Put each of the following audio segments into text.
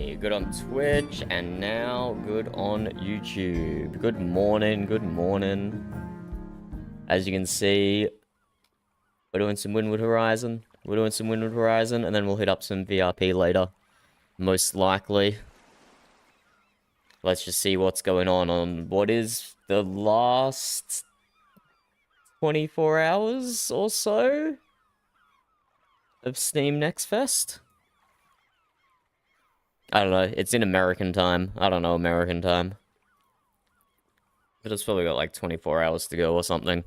me. Good on Twitch, and now good on YouTube. Good morning, good morning. As you can see, we're doing some Windward Horizon. And then we'll hit up some VRP later. Most likely. Let's just see what's going on what is the last 24 hours or so of Steam Next Fest. I don't know, it's in American time. I don't know American time. But it's probably got like 24 hours to go or something.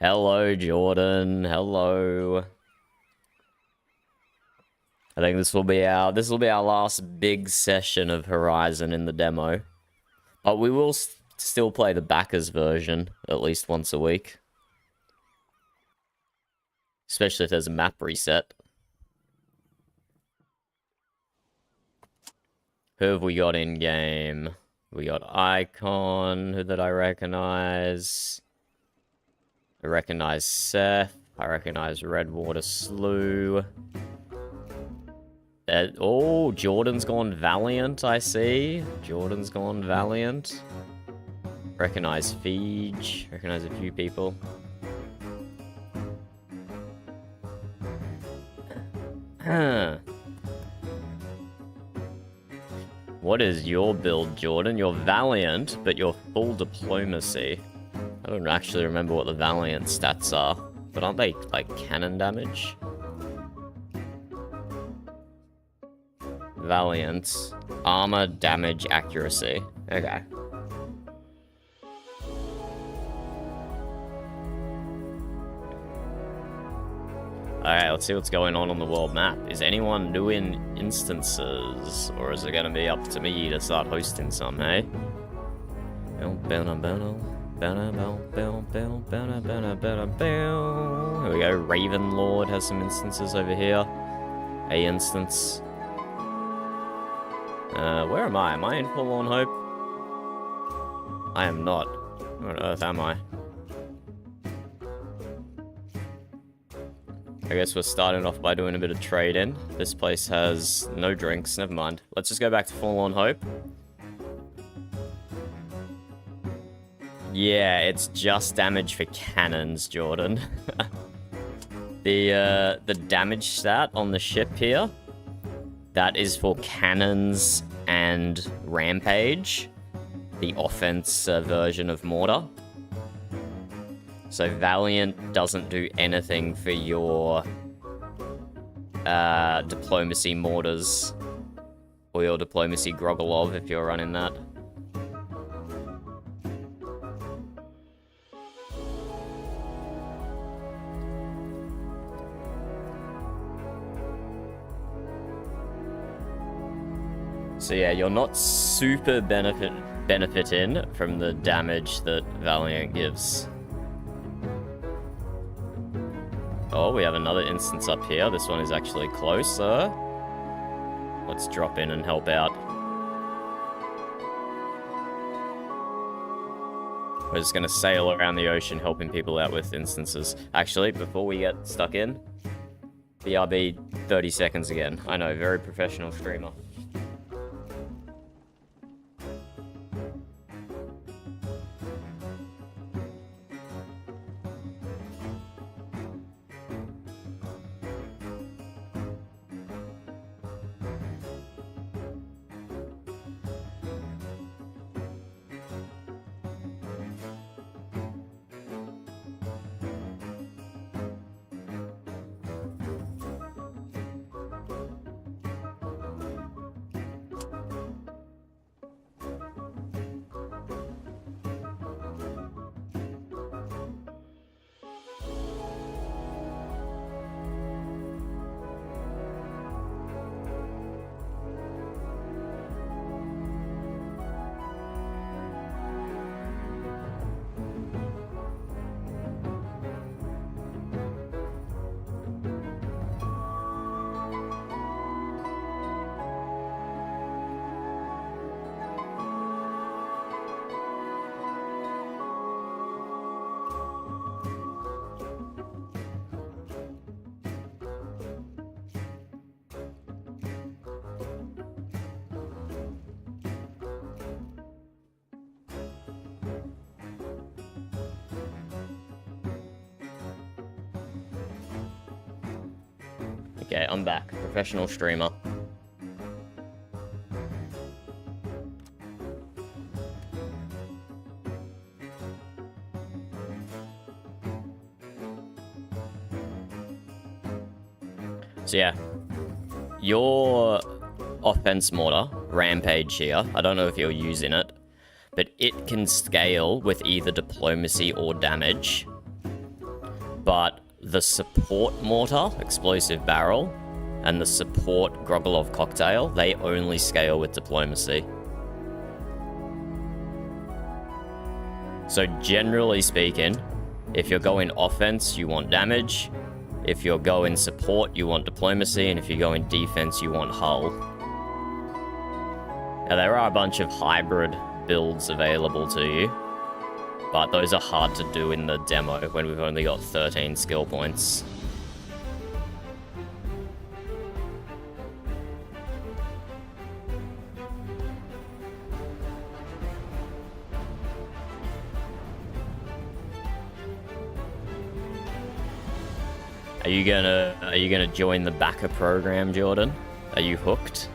Hello, Jordan. Hello. I think this will be our last big session of Horizon in the demo. But we will still play the backers version at least once a week. Especially if there's a map reset. Who have we got in game? We got Icon, who that I recognize. I recognize Seth. I recognize Redwater Slough. Oh, Jordan's gone Valiant, I see. Jordan's gone Valiant. Recognize Feege. Recognize a few people. Huh. What is your build, Jordan? You're Valiant, but you're full Diplomacy. I don't actually remember what the Valiant stats are, but aren't they, like, cannon damage? Valiant. Armor, damage, accuracy. Okay. Alright, let's see what's going on the world map. Is anyone doing instances? Or is it gonna be up to me to start hosting some, hey? Here we go, Raven Lord has some instances over here. A instance. Where am I? Am I in Full On Hope? I am not. Where on earth am I? I guess we're starting off by doing a bit of trade-in. This place has no drinks, never mind. Let's just go back to Full On Hope. Yeah, it's just damage for cannons, Jordan. The damage stat on the ship here, that is for cannons and Rampage, the offense version of Mortar. So Valiant doesn't do anything for your Diplomacy Mortars or your Diplomacy Grogolov if you're running that. So yeah, you're not super benefiting from the damage that Valiant gives. Oh, we have another instance up here. This one is actually closer. Let's drop in and help out. We're just gonna sail around the ocean helping people out with instances. Actually, before we get stuck in, BRB 30 seconds again. I know, very professional streamer. Okay, I'm back. Professional streamer. So yeah, your offense mortar, Rampage here, I don't know if you're using it, but it can scale with either diplomacy or damage. But the support mortar, Explosive Barrel, and the support Grogolov Cocktail, they only scale with diplomacy. So generally speaking, if you're going offense, you want damage. If you're going support, you want diplomacy. And if you're going defense, you want hull. Now, there are a bunch of hybrid builds available to you, but those are hard to do in the demo when we've only got 13 skill points. Are you gonna join the backer program, Jordan? Are you hooked?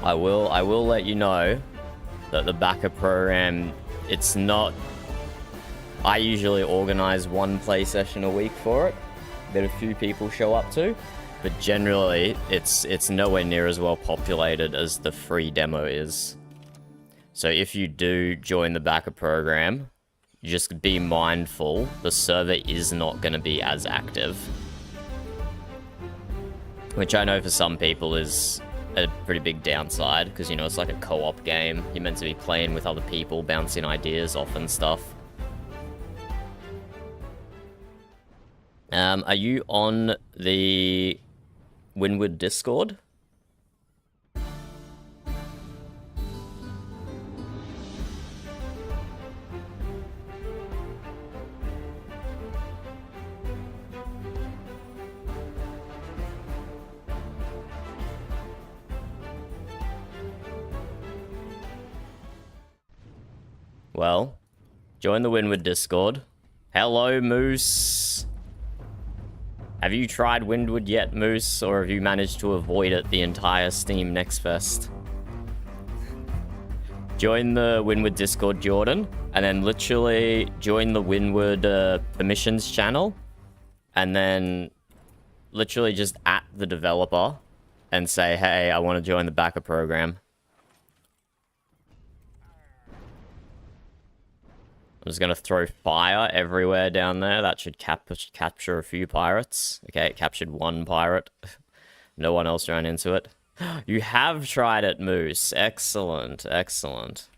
I will let you know that the backer program, it's not... I usually organize one play session a week for it that a few people show up to, but generally it's nowhere near as well populated as the free demo is. So if you do join the backer program, just be mindful, the server is not going to be as active. Which I know for some people is a pretty big downside, because, you know, it's like a co-op game. You're meant to be playing with other people, bouncing ideas off and stuff. Are you on the WINDWARD Discord? Well, join the WINDWARD Discord. Hello, Moose. Have you tried WINDWARD yet, Moose, or have you managed to avoid it the entire Steam Next Fest? Join the WINDWARD Discord, Jordan, and then literally join the WINDWARD permissions channel, and then literally just at the developer and say, hey, I want to join the backer program. I'm just going to throw fire everywhere down there. That should capture a few pirates. Okay, it captured one pirate. No one else ran into it. You have tried it, Moose. Excellent, excellent.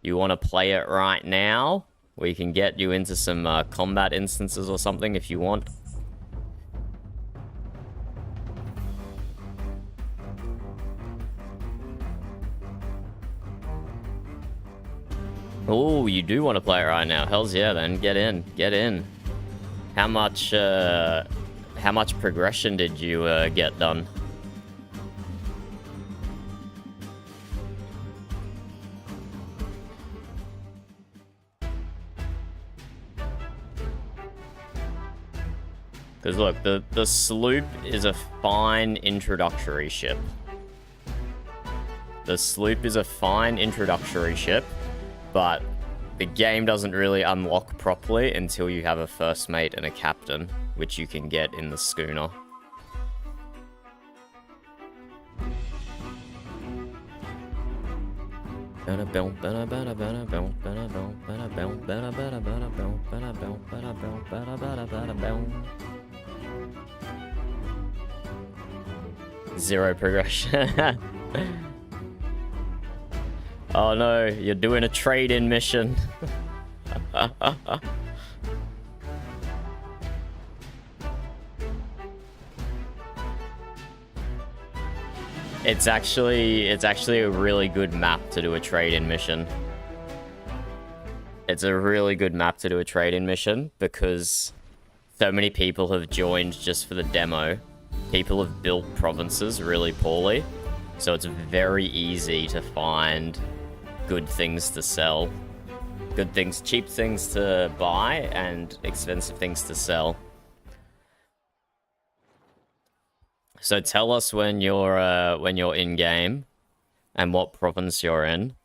You want to play it right now? We can get you into some combat instances or something if you want. Oh, you do want to play it right now. Hells yeah, then. Get in. Get in. How much progression did you get done? Because look, the sloop is a fine introductory ship. The sloop is a fine introductory ship. But the game doesn't really unlock properly until you have a first mate and a captain, which you can get in the schooner. Zero progression. Oh no, you're doing a trade-in mission. It's actually a really good map to do a trade-in mission. It's a really good map to do a trade-in mission because so many people have joined just for the demo. People have built provinces really poorly, so it's very easy to find good things to sell. Good things, cheap things to buy, and expensive things to sell. So tell us when you're in game, and what province you're in.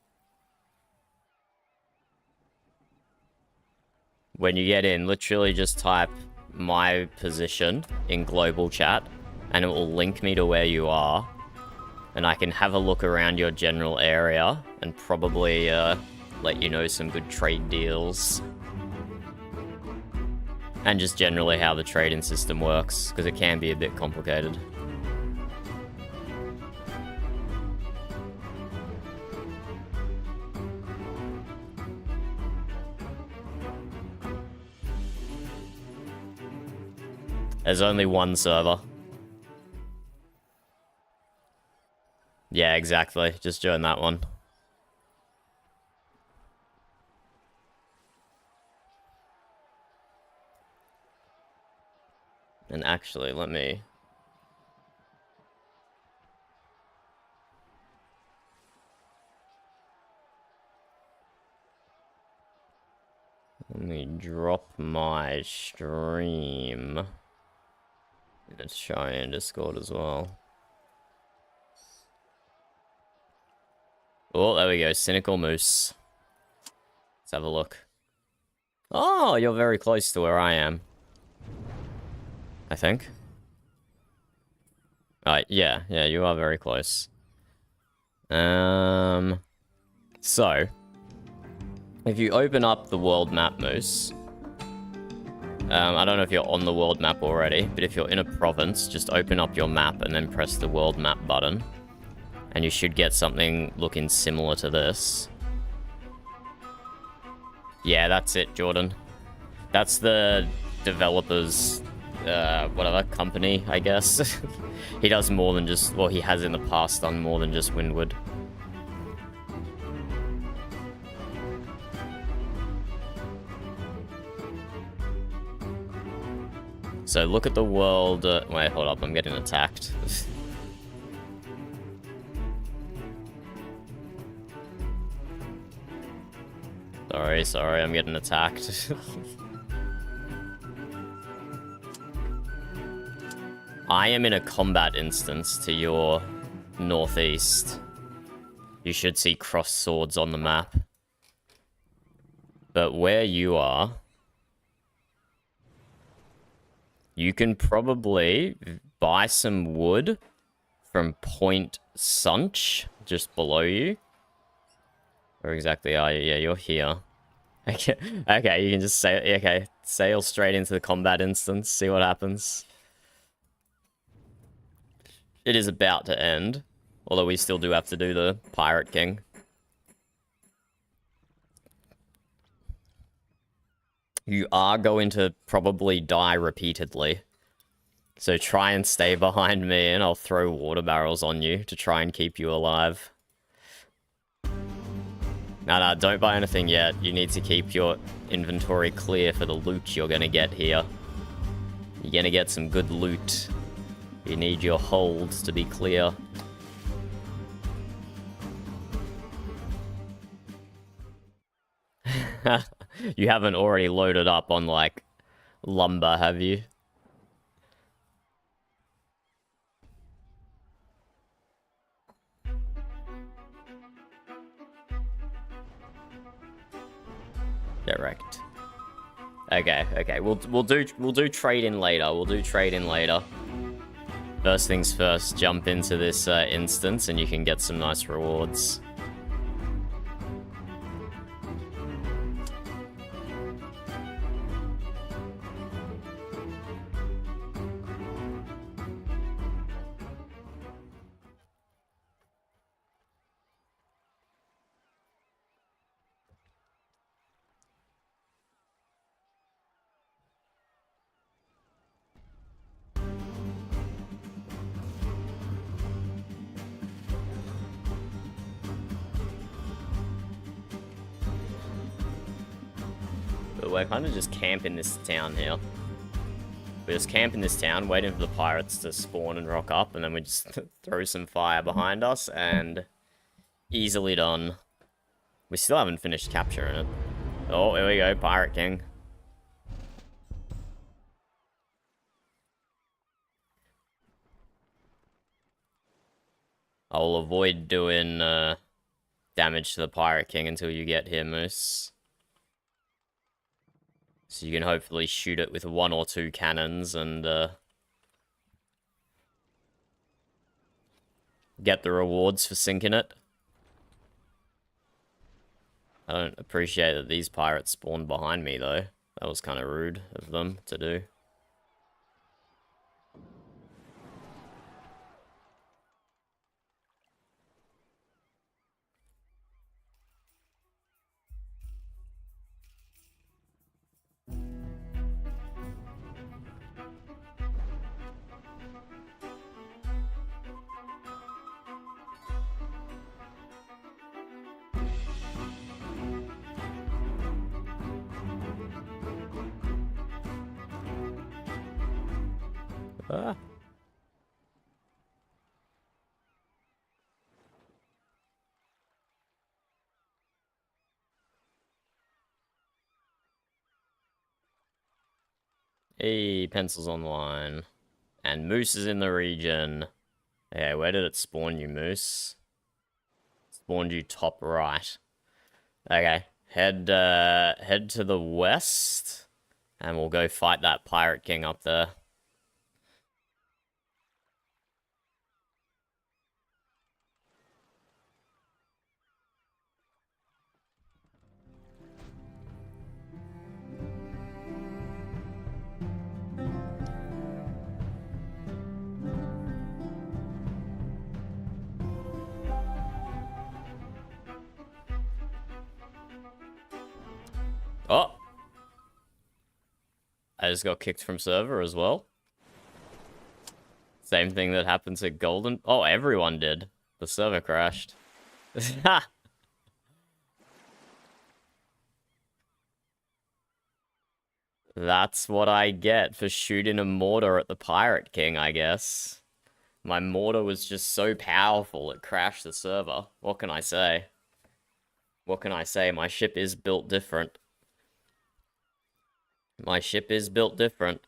When you get in, literally just type my position in global chat, and it will link me to where you are, and I can have a look around your general area and probably let you know some good trade deals. And just generally how the trading system works, because it can be a bit complicated. There's only one server. Yeah, exactly. Just join that one. And actually, let me drop my stream. Let's try in Discord as well. Oh, there we go. Cynical Moose. Let's have a look. Oh, you're very close to where I am. I think. Yeah, you are very close. So, if you open up the world map, Moose, I don't know if you're on the world map already, but if you're in a province, just open up your map and then press the world map button. And you should get something looking similar to this. Yeah, that's it, Jordan. That's the developer's, whatever, company, I guess. He does more than just, well, he has in the past done more than just Windward. So look at the world, wait, hold up, I'm getting attacked. Sorry, I'm getting attacked. I am in a combat instance to your northeast. You should see crossed swords on the map. But where you are, you can probably buy some wood from Point Sunch, just below you. Where exactly are you? Yeah, you're here. Okay, you can just say, okay, sail straight into the combat instance, see what happens. It is about to end, although we still do have to do the Pirate King. You are going to probably die repeatedly. So try and stay behind me and I'll throw water barrels on you to try and keep you alive. No, don't buy anything yet. You need to keep your inventory clear for the loot you're gonna get here. You're gonna get some good loot. You need your holds to be clear. You haven't already loaded up on, like, lumber, have you? Direct. Okay. We'll do trade-in later. We'll do trade-in later. First things first, jump into this instance and you can get some nice rewards. We're kind of just camping this town here. We're just camping this town, waiting for the pirates to spawn and rock up, and then we just throw some fire behind us, and easily done. We still haven't finished capturing it. Oh, here we go, Pirate King. I'll avoid doing damage to the Pirate King until you get here, Moose. So you can hopefully shoot it with 1 or 2 cannons and get the rewards for sinking it. I don't appreciate that these pirates spawned behind me, though. That was kind of rude of them to do. Ah. Hey, pencils online. And Moose is in the region. Okay, where did it spawn you, Moose? Spawned you top right. Okay, head to the west, and we'll go fight that Pirate King up there. Oh! I just got kicked from server as well. Same thing that happened to Golden. Oh, everyone did. The server crashed. That's what I get for shooting a mortar at the Pirate King, I guess. My mortar was just so powerful, it crashed the server. What can I say? What can I say? My ship is built different. My ship is built different.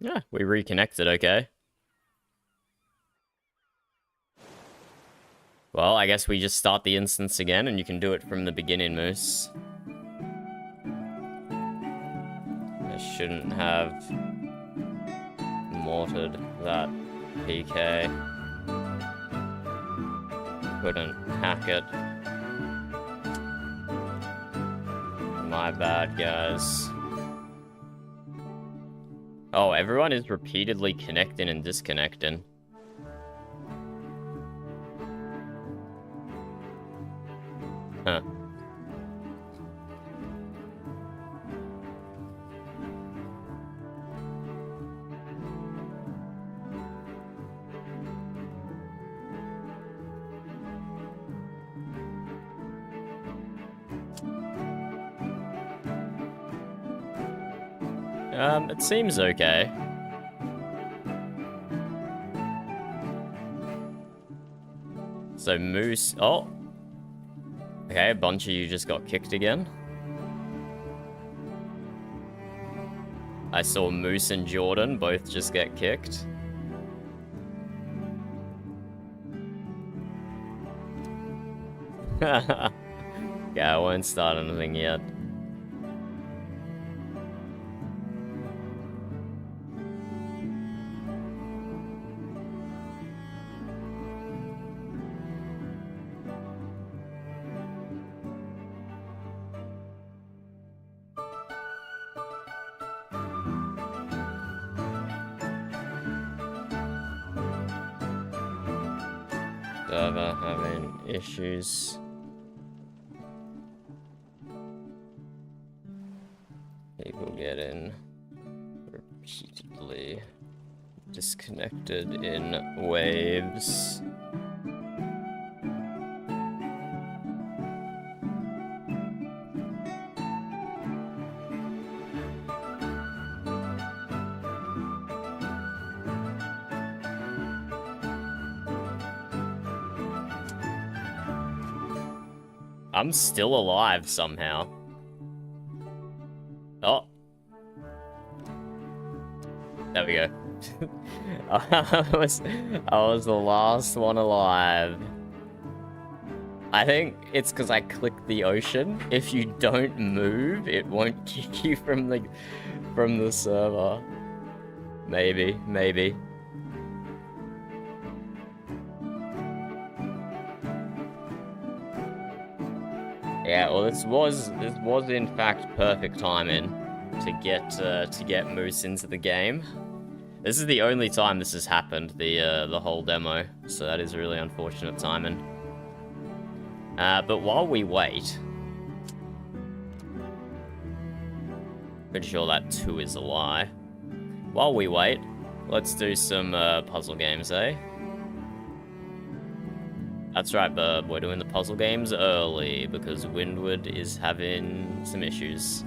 Yeah, we reconnected, okay. Well, I guess we just start the instance again, and you can do it from the beginning, Moose. I shouldn't have mortared that PK. Couldn't hack it. My bad, guys. Oh, everyone is repeatedly connecting and disconnecting. Huh. It seems okay. So Moose, oh. Okay, a bunch of you just got kicked again. I saw Moose and Jordan both just get kicked. Yeah, I won't start anything yet. Server having issues. People getting repeatedly disconnected in waves. I'm still alive somehow. Oh. There we go. I was the last one alive. I think it's because I clicked the ocean. If you don't move, it won't kick you from the server. Maybe. Yeah, well, this was in fact perfect timing to get Moose into the game. This is the only time this has happened, the whole demo, so that is really unfortunate timing. But while we wait, pretty sure that 2 is a lie. While we wait, let's do some puzzle games, eh? That's right, Burb. We're doing the puzzle games early because Windward is having some issues.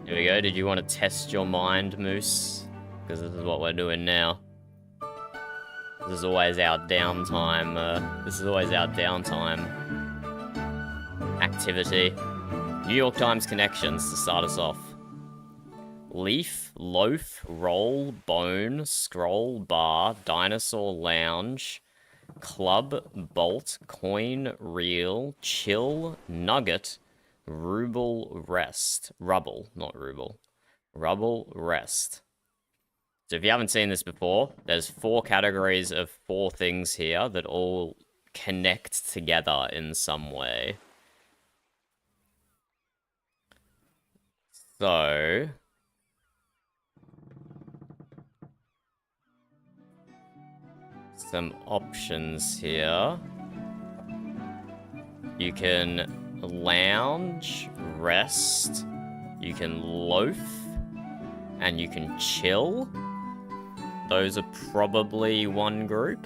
Here we go. Did you want to test your mind, Moose? Because this is what we're doing now. This is always our downtime. Activity. New York Times connections to start us off. Leaf, loaf, roll, bone, scroll, bar, dinosaur lounge, club, bolt, coin, reel, chill, nugget, ruble, rest. Rubble, not ruble. Rubble, rest. So if you haven't seen this before, there's 4 categories of 4 things here that all connect together in some way. So some options here. You can lounge, rest, you can loaf, and you can chill. Those are probably one group.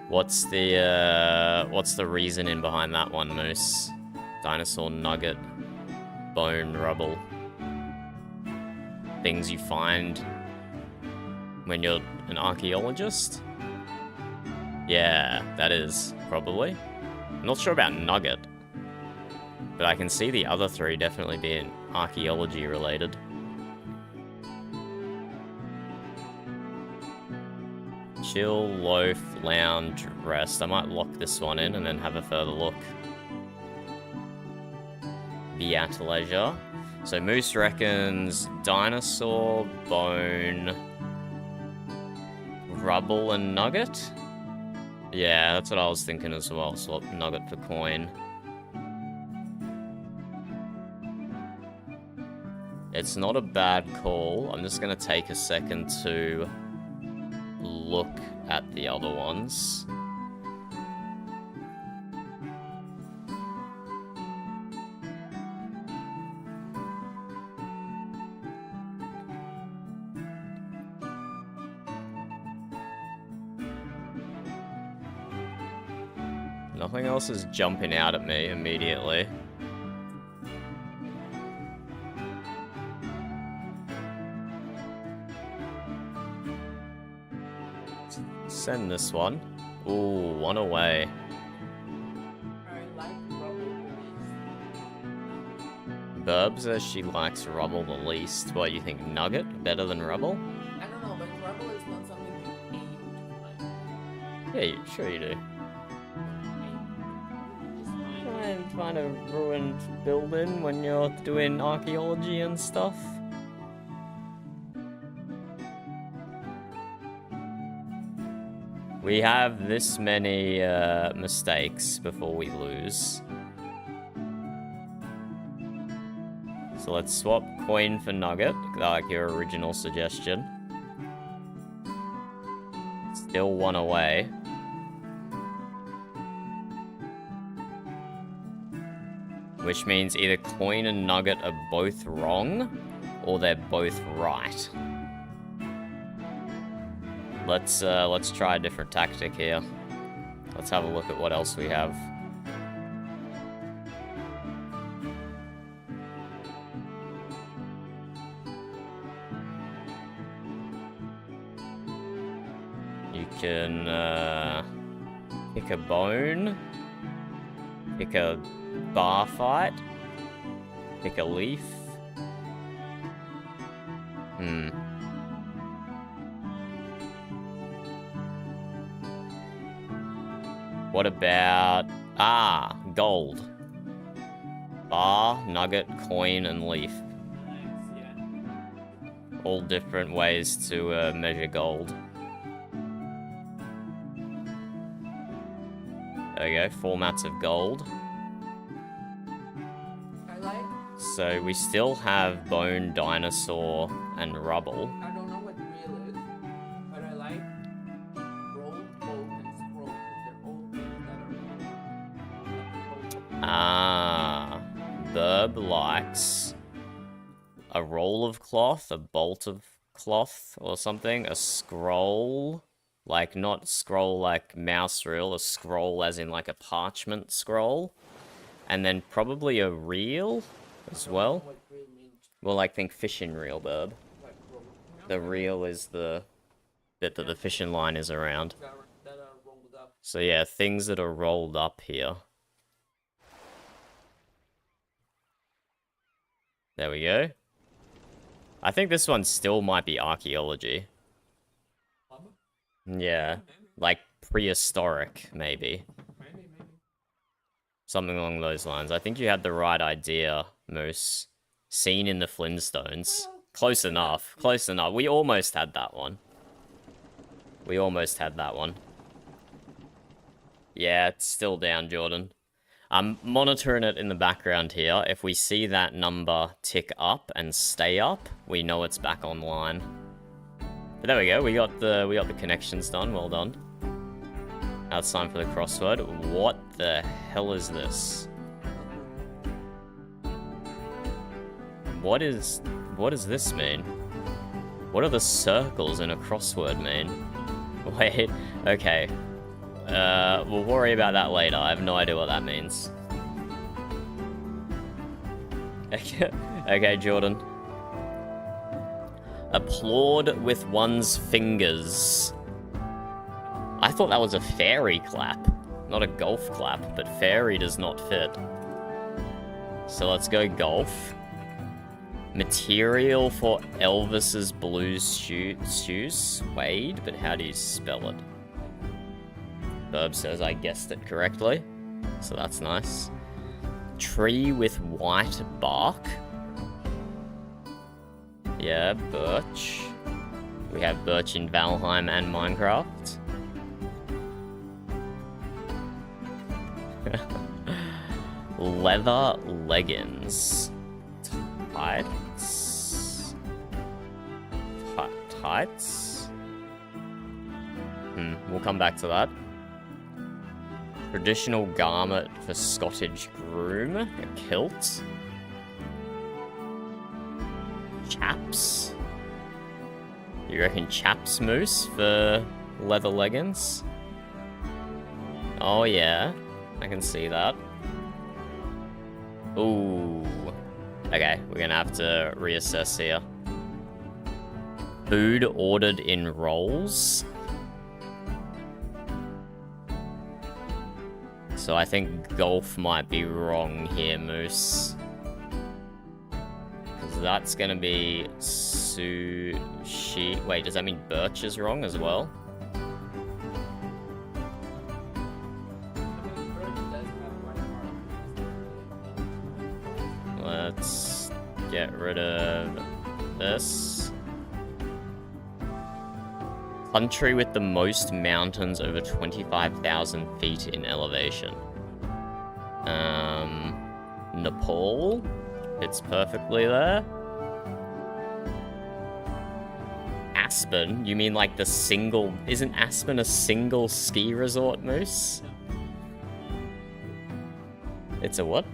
What's the reasoning behind that one, Moose? Dinosaur nugget, bone, rubble. Things you find when you're an archaeologist? Yeah, that is, probably. I'm not sure about nugget, but I can see the other 3 definitely being archaeology related. Chill, loaf, lounge, rest. I might lock this one in and then have a further look. Be at leisure. So Moose reckons dinosaur, bone, rubble, and nugget? Yeah, that's what I was thinking as well. Swap nugget for coin. It's not a bad call. I'm just going to take a second to look at the other ones. Nothing else is jumping out at me immediately. Send this one. Ooh, 1 away. I like rubble the least. Burb says she likes rubble the least. What, you think nugget better than rubble? I don't know, but rubble is not something you aim to find. Yeah, sure you do. Trying to ruin building when you're doing archaeology and stuff. We have this many mistakes before we lose. So let's swap coin for nugget, like your original suggestion. Still 1 away. Which means either coin and nugget are both wrong, or they're both right. Let's try a different tactic here. Let's have a look at what else we have. can pick a bone, pick a bar fight, pick a leaf. What about... gold. Bar, nugget, coin, and leaf. Nice, yeah. All different ways to measure gold. There we go, formats of gold. I like. So we still have bone, dinosaur, and rubble. I don't know what real is, but I like roll, bolt, and scroll. They're all things that are. Burb likes a roll of cloth, a bolt of cloth, or something. A scroll, like not scroll like mouse reel, a scroll as in like a parchment scroll. And then probably a reel as well. What real means? Well, like think fishing reel, Burb. Like roll. The reel is the bit that the fishing line is around. That are rolled up. So yeah, things that are rolled up here. There we go. I think this one still might be archaeology. Yeah, like prehistoric, maybe. Maybe. Something along those lines. I think you had the right idea, Moose. Seen in the Flintstones. Close enough, close enough. We almost had that one. Yeah, it's still down, Jordan. I'm monitoring it in the background here. If we see that number tick up and stay up, we know it's back online. But there we go. We got the connections done. Well done. Now it's time for the crossword. What the hell is this? What does this mean? What are the circles in a crossword mean? Wait. Okay. We'll worry about that later. I have no idea what that means. Okay, Jordan. Applaud with one's fingers. I thought that was a fairy clap, not a golf clap, but fairy does not fit. So let's go golf. Material for Elvis's blues shoes. Suede, but how do you spell it? Burb says I guessed it correctly, so that's nice. Tree with white bark. Yeah, birch. We have birch in Valheim and Minecraft. Leather leggings. Tights. Tights? We'll come back to that. Traditional garment for Scottish groom. A kilt. Chaps. You reckon chaps, Moose, for leather leggings? Oh yeah, I can see that. Ooh. Okay, we're gonna have to reassess here. Food ordered in rolls. So I think golf might be wrong here, Moose. Because that's gonna be sushi. Wait, does that mean birch is wrong as well? Let's get rid of this. Country with the most mountains over 25,000 feet in elevation. Nepal fits perfectly there. Aspen, you mean like the single... Isn't Aspen a single ski resort, Moose? It's a what?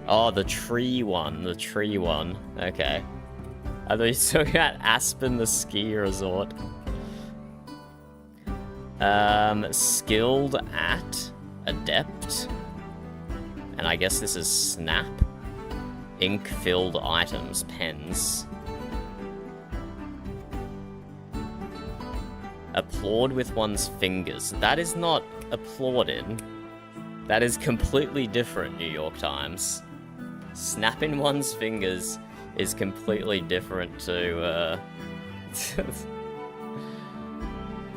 Oh, the tree one. The tree one. Okay. I thought you were talking about Aspen, the ski resort. Skilled at. Adept. And I guess this is snap. Ink-filled items. Pens. Applaud with one's fingers. That is not applauding. That is completely different, New York Times. Snapping one's fingers is completely different to,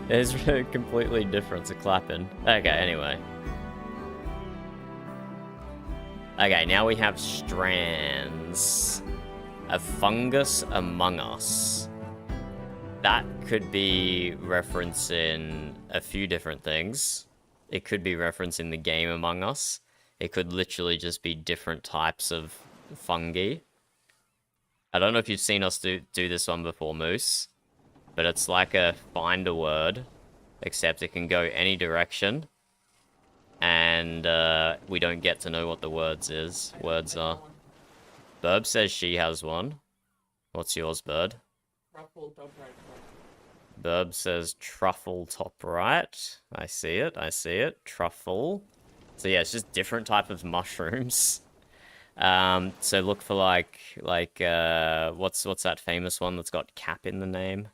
it's completely different to clapping. Okay, anyway. Okay, now we have strands. A fungus among us. That could be referencing a few different things. It could be referencing the game Among Us. It could literally just be different types of fungi. I don't know if you've seen us do this one before, Moose. But it's like a find a word, except it can go any direction. And we don't get to know what the words are. Burb says she has one. What's yours, Bird? Truffle top right. Burb says truffle top right. I see it. Truffle. So yeah, it's just different type of mushrooms. So look for like what's that famous one that's got cap in the name?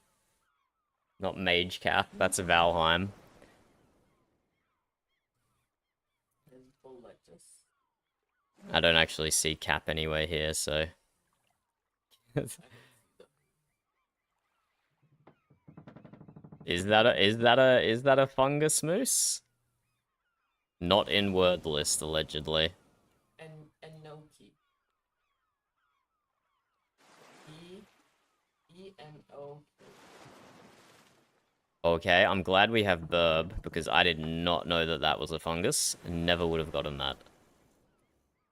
Not mage cap. That's a Valheim. I don't actually see cap anywhere here, so. Is that a fungus, Moose? Not in word list, allegedly. Enoki. E-N-O. Okay, I'm glad we have Burb, because I did not know that that was a fungus. Never would have gotten that.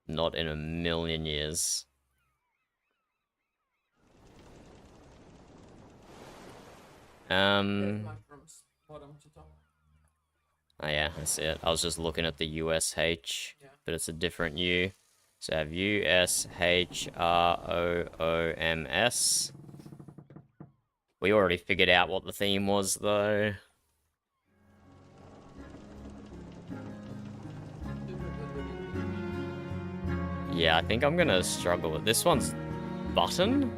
Not in a million years. Mushrooms, bottom to top. Oh yeah, I see it. I was just looking at the USH, but it's a different U. So I have USHROOMS. We already figured out what the theme was, though. Yeah, I think I'm gonna struggle with this one's button.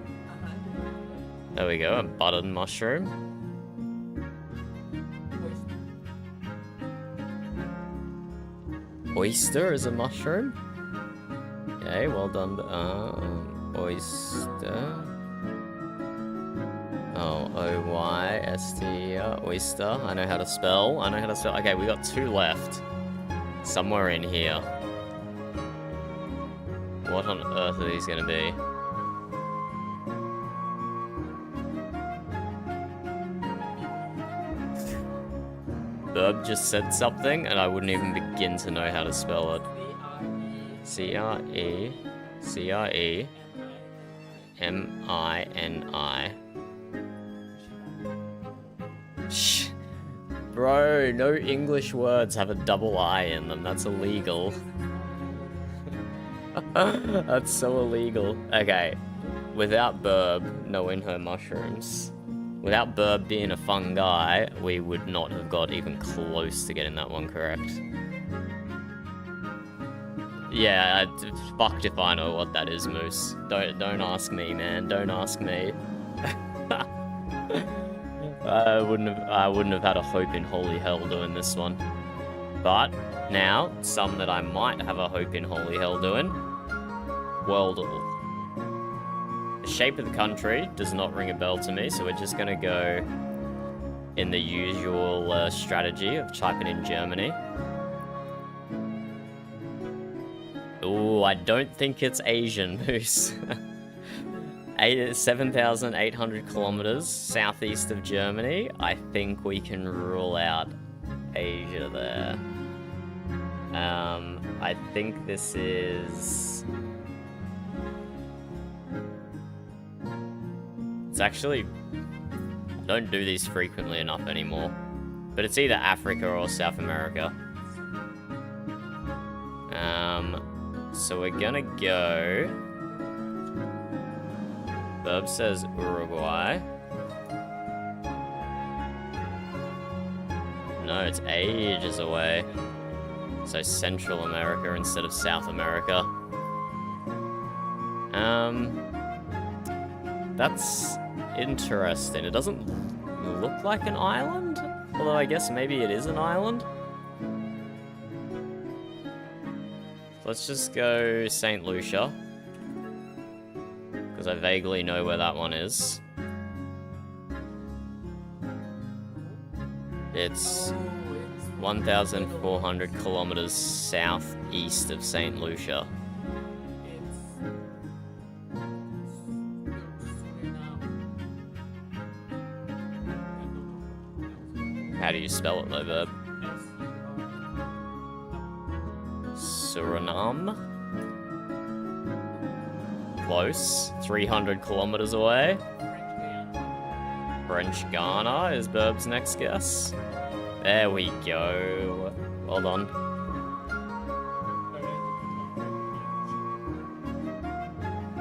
There we go, a button mushroom. Oyster is a mushroom. Okay, well done. Oyster. Oh, O-Y-S-T-E-R. Oyster. I know how to spell. Okay, we got 2 left. Somewhere in here. What on earth are these gonna be? Burb just said something, and I wouldn't even begin to know how to spell it. C-R-E-M-I-N-I. Shh. Bro, no English words have a double I in them. That's illegal. That's so illegal. Okay. Without Burb knowing her mushrooms. Without Burb being a fungi, we would not have got even close to getting that one correct. Yeah, fucked if I know what that is, Moose. Don't ask me, man. Don't ask me. I wouldn't have had a hope in holy hell doing this one. But now, some that I might have a hope in holy hell doing. Worldle. The shape of the country does not ring a bell to me, so we're just gonna go in the usual strategy of typing in Germany. Ooh, I don't think it's Asian, Moose. 7,800 kilometers southeast of Germany. I think we can rule out Asia there. I think this is... It's actually... I don't do these frequently enough anymore. But it's either Africa or South America. So we're gonna go... Burb says Uruguay. No, it's ages away. So Central America instead of South America. That's interesting. It doesn't look like an island. Although I guess maybe it is an island. Let's just go St. Lucia. Because I vaguely know where that one is. It's 1,400 kilometers southeast of St. Lucia. How do you spell it though, verb? Suriname? Close. 300 kilometers away. French Ghana is Burb's next guess. There we go. Well done.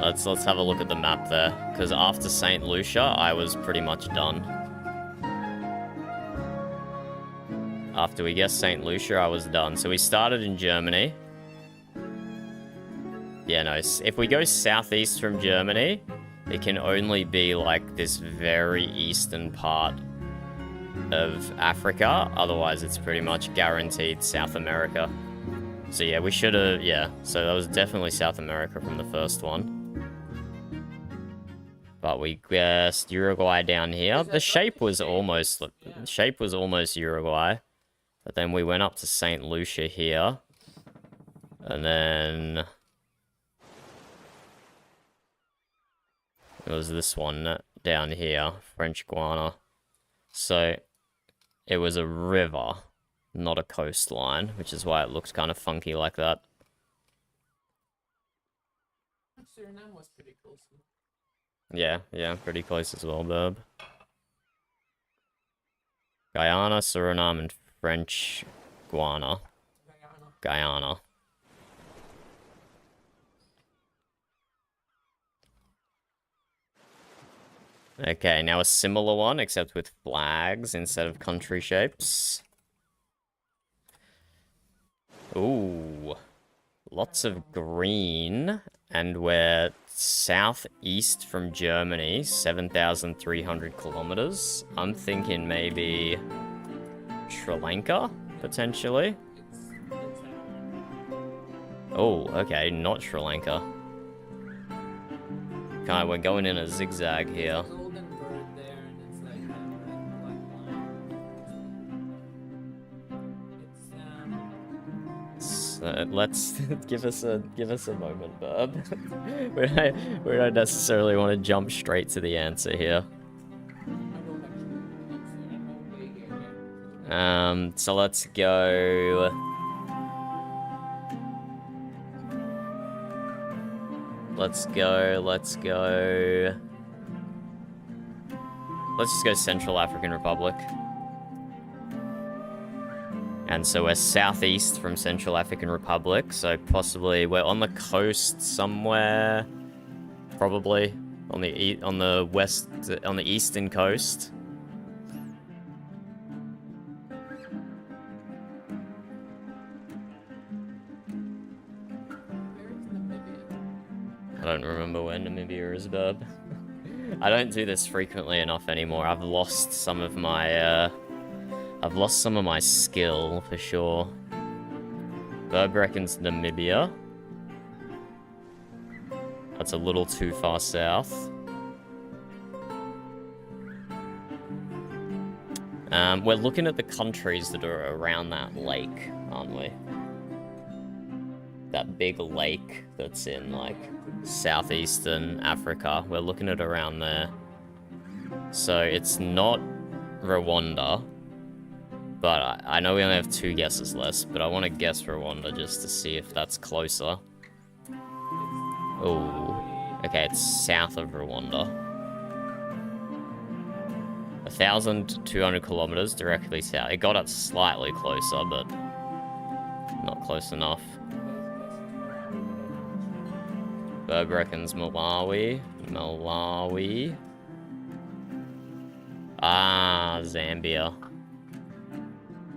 Let's have a look at the map there, because after St. Lucia, I was pretty much done. After we guessed St. Lucia, I was done. So we started in Germany. Yeah, no, if we go southeast from Germany, it can only be like this very eastern part of Africa. Otherwise, it's pretty much guaranteed South America. So yeah, we should have, yeah. So that was definitely South America from the first one. But we guessed Uruguay down here. The shape was almost Uruguay. But then we went up to St. Lucia here. And then it was this one down here, French Guiana. So it was a river, not a coastline, which is why it looks kind of funky like that. Suriname was pretty close. Yeah, pretty close as well, Burb. Guyana, Suriname, and French Guiana. Guyana. Okay, now a similar one, except with flags instead of country shapes. Ooh. Lots of green. And we're southeast from Germany, 7,300 kilometers. I'm thinking maybe Sri Lanka, potentially. Oh, okay, not Sri Lanka. Okay, we're going in a zigzag here. Let's give us a moment, Burb. we don't necessarily want to jump straight to the answer here. So let's go. Let's just go Central African Republic. And so we're southeast from Central African Republic, so possibly we're on the coast somewhere, probably on the eastern coast. I don't remember where Namibia is, Burb. I don't do this frequently enough anymore. I've lost some of my skill, for sure. Burb reckons Namibia. That's a little too far south. We're looking at the countries that are around that lake, aren't we? That big lake that's in, like, southeastern Africa. We're looking at around there. So it's not Rwanda. But I know we only have 2 guesses less, but I want to guess Rwanda just to see if that's closer. Oh, okay, it's south of Rwanda. 1,200 kilometers directly south. It got it slightly closer, but not close enough. Burb reckons Malawi. Ah, Zambia.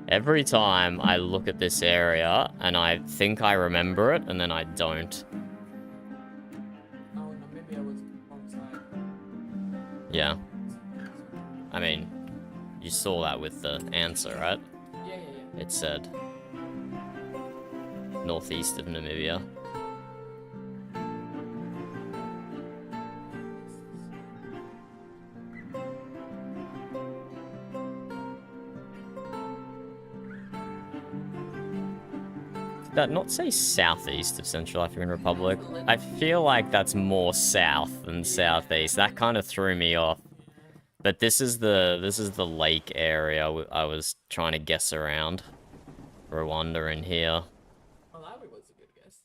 Every time I look at this area, and I think I remember it, and then I don't. Oh, Namibia was wrong side. Yeah. I mean, saw that with the answer, right? Yeah. It said northeast of Namibia. Did that not say southeast of Central African Republic? I feel like that's more south than southeast. That kind of threw me off. But this is the lake area I was trying to guess around. Rwanda in here. Malawi was a good guess.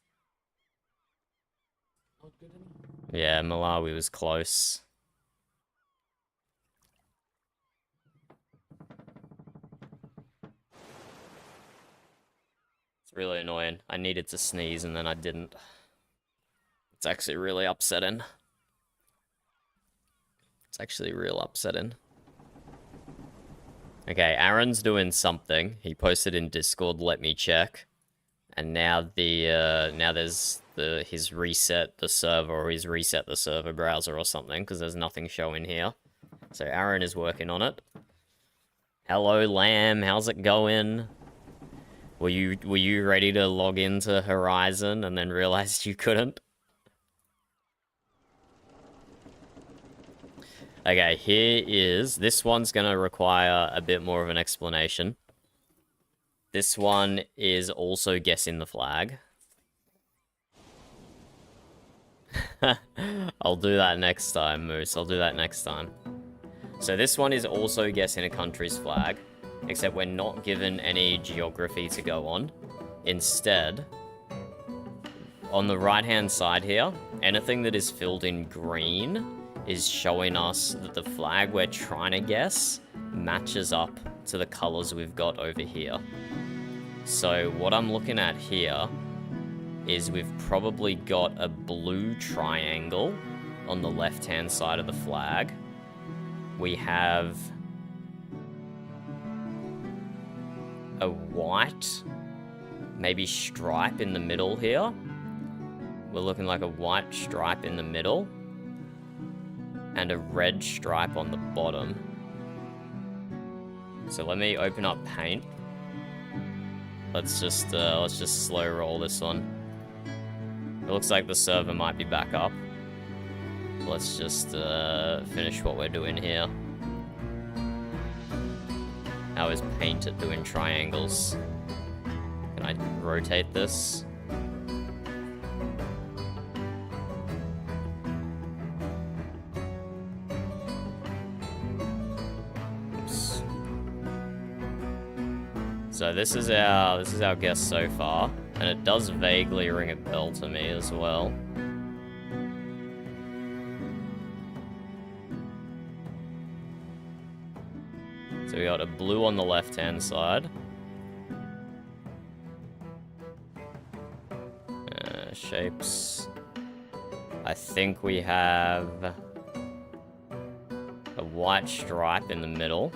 Not good enough. Yeah, Malawi was close. It's really annoying. I needed to sneeze and then I didn't. It's actually really upsetting. It's actually real upsetting. Okay, Aaron's doing something. He posted in Discord, let me check. And now now there's he's reset the server, or he's reset the server browser or something, because there's nothing showing here. So Aaron is working on it. Hello, Lamb, how's it going? Were you ready to log into Horizon and then realized you couldn't? Okay, this one's gonna require a bit more of an explanation. This one is also guessing the flag. I'll do that next time, Moose. I'll do that next time. So this one is also guessing a country's flag, except we're not given any geography to go on. Instead, on the right-hand side here, anything that is filled in green is showing us that the flag we're trying to guess matches up to the colors we've got over here. So what I'm looking at here is we've probably got a blue triangle on the left-hand side of the flag. We have a white, maybe stripe in the middle here. We're looking like a white stripe in the middle. And a red stripe on the bottom. So let me open up paint. Let's just slow roll this one. It looks like the server might be back up. Let's just finish what we're doing here. How is paint at doing triangles? Can I rotate this? So this is our guess so far, and it does vaguely ring a bell to me as well. So we got a blue on the left-hand side. Shapes. I think we have a white stripe in the middle.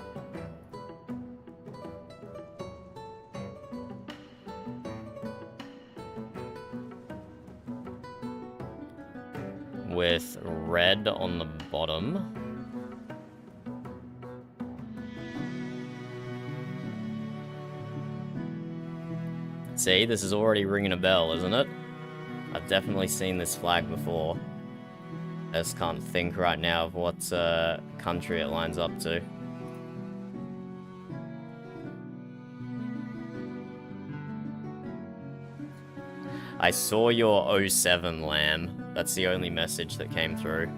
With red on the bottom. See, this is already ringing a bell, isn't it? I've definitely seen this flag before. I just can't think right now of what country it lines up to. I saw your 07 Lamb. That's the only message that came through.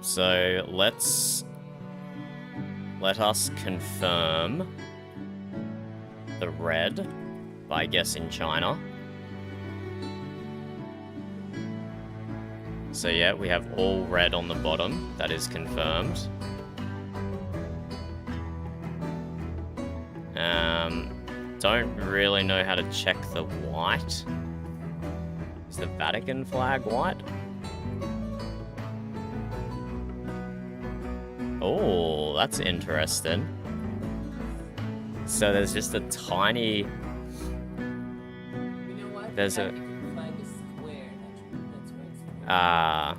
So let us confirm the red by guessing China. So yeah, we have all red on the bottom. That is confirmed. Don't really know how to check the white. Is the Vatican flag white? Oh, that's interesting. So there's just a tiny... You know what? There's a... Vatican flag is square. That's why it's square. Ah.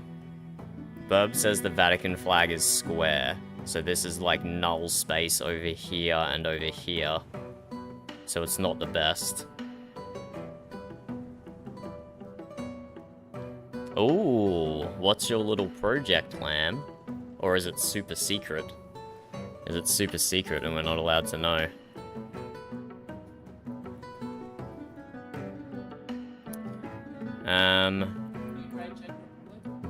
Burb says the Vatican flag is square. So this is like null space over here and over here. So it's not the best. Ooh, what's your little project, Lamb? Or is it super secret? Is it super secret and we're not allowed to know?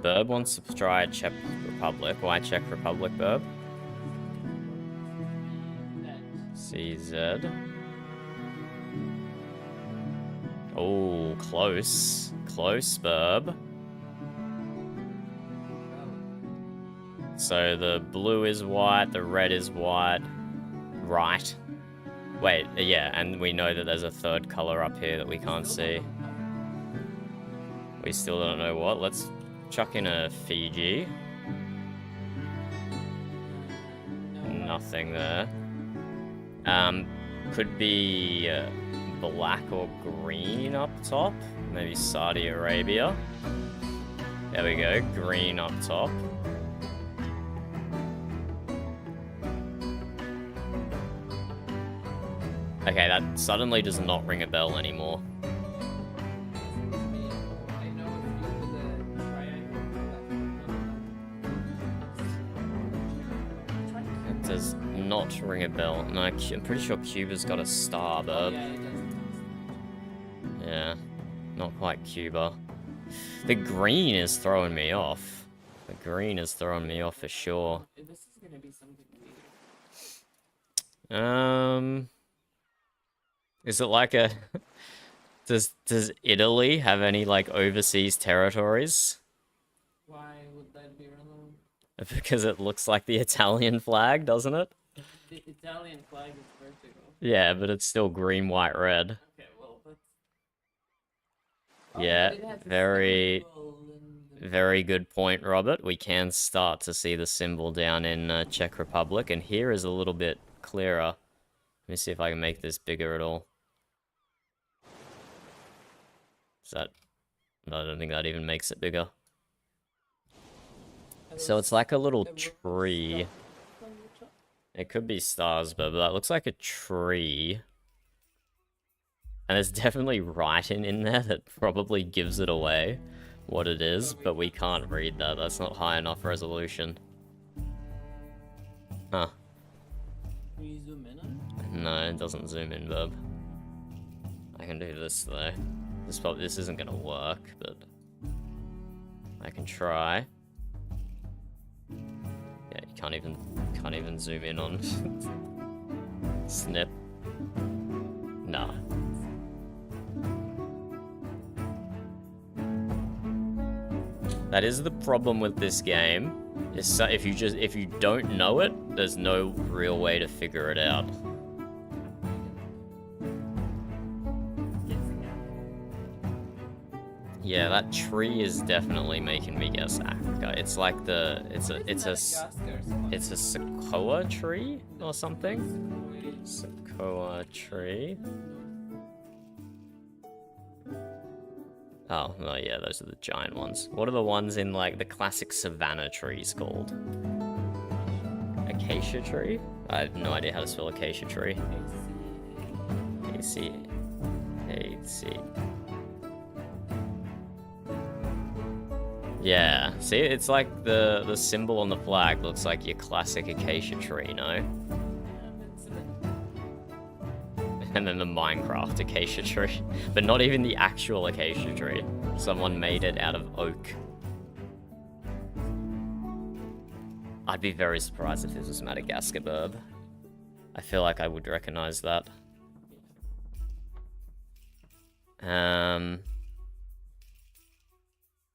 Burb wants to try Czech Republic. Why Czech Republic, Burb? CZ. Oh, close. Close, Burb. So the blue is white, the red is white. Right. Wait, yeah, and we know that there's a third color up here that we can't see. We still don't know what. Let's chuck in a Fiji. Nothing there. Could be black or green up top. Maybe Saudi Arabia. There we go, green up top. Okay, that suddenly does not ring a bell anymore. It does not ring a bell. No, I'm pretty sure Cuba's got a star, but yeah, not quite Cuba. The green is throwing me off. The green is throwing me off for sure. This is gonna be something weird. Is it like a... Does Italy have any, like, overseas territories? Why would that be relevant? Because it looks like the Italian flag, doesn't it? The Italian flag is vertical. Yeah, but it's still green, white, red. Okay, well, that's... Yeah, it has a very, symbol in the- very good point, Robert. We can start to see the symbol down in Czech Republic, and here is a little bit clearer. Let me see if I can make this bigger at all. Is that... No, I don't think that even makes it bigger. So it's like a little tree. It could be stars, but that looks like a tree. And there's definitely writing in there that probably gives it away what it is, but we can't read that. That's not high enough resolution. Huh. Can you zoom in on it? No, it doesn't zoom in, bub. I can do this though. This isn't gonna work, but I can try. Yeah, you can't even zoom in on snip. No. That is the problem with this game. Is so if you don't know it, there's no real way to figure it out. Yeah, that tree is definitely making me guess Africa. It's like the it's a sequoia tree or something. Sequoia tree. Oh, no, yeah, those are the giant ones. What are the ones in, like, the classic savanna trees called? Acacia tree? I have no idea how to spell acacia tree. A-C. Yeah, see, it's like the symbol on the flag looks like your classic acacia tree, no? And then the Minecraft acacia tree. But not even the actual acacia tree. Someone made it out of oak. I'd be very surprised if this was Madagascar burb. I feel like I would recognize that.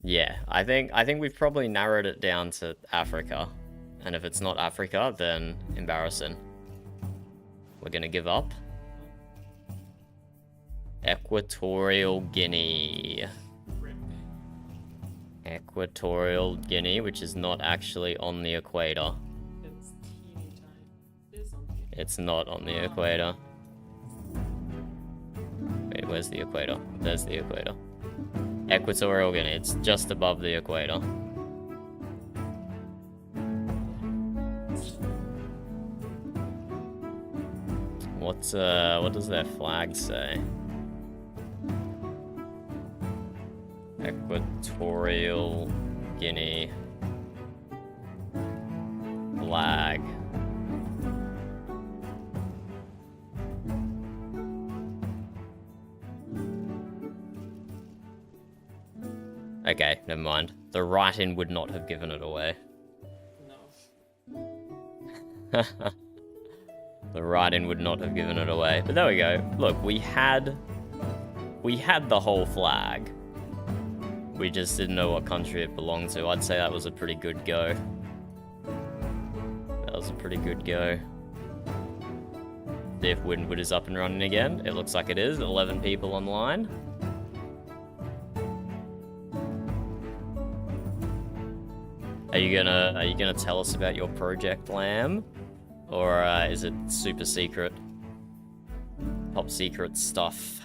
Yeah, I think we've probably narrowed it down to Africa. And if it's not Africa, then embarrassing. We're gonna give up. Equatorial Guinea. Equatorial Guinea, which is not actually on the equator. It's teeny tiny. It's not on the equator. Wait, where's the equator? There's the equator. Equatorial Guinea, it's just above the equator. what does their flag say? Equatorial Guinea flag. Okay, never mind. The write-in would not have given it away. No. The write-in would not have given it away. But there we go. Look, we had the whole flag. We just didn't know what country it belonged to. I'd say that was a pretty good go. That was a pretty good go. See if Windward is up and running again. It looks like it is. 11 people online. Are you gonna tell us about your project, Lamb? Or is it super secret? Top secret stuff.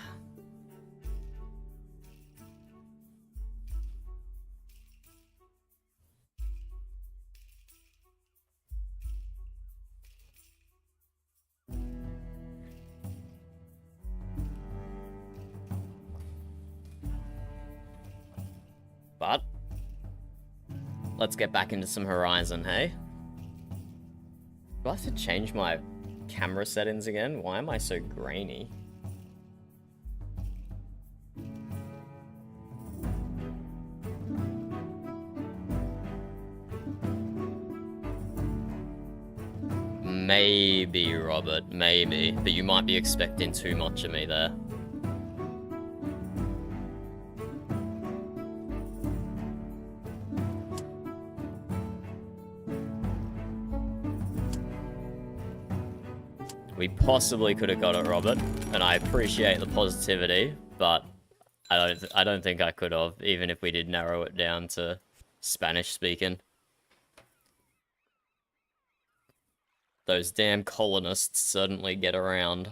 But let's get back into some Horizon, hey? Do I have to change my camera settings again? Why am I so grainy? Maybe, Robert, maybe. But you might be expecting too much of me there. We possibly could have got it, Robert, and I appreciate the positivity, but I don't think I could have, even if we did narrow it down to Spanish speaking. Those damn colonists certainly get around.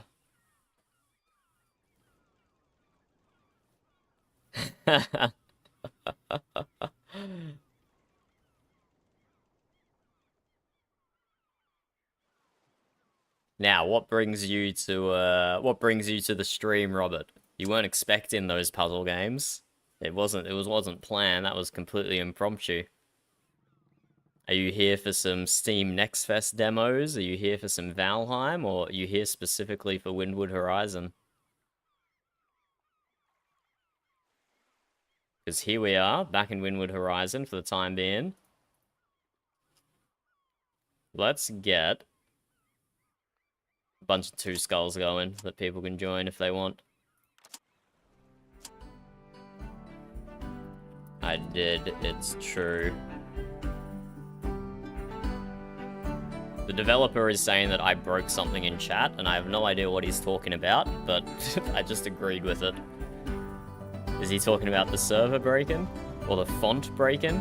Now, what brings you to the stream, Robert? You weren't expecting those puzzle games. It wasn't planned. That was completely impromptu. Are you here for some Steam Next Fest demos? Are you here for some Valheim, or are you here specifically for Windward Horizon? Because here we are, back in Windward Horizon for the time being. Let's get a bunch of 2 skulls going that people can join if they want. I did, it's true. The developer is saying that I broke something in chat, and I have no idea what he's talking about, but I just agreed with it. Is he talking about the server breaking? Or the font breaking?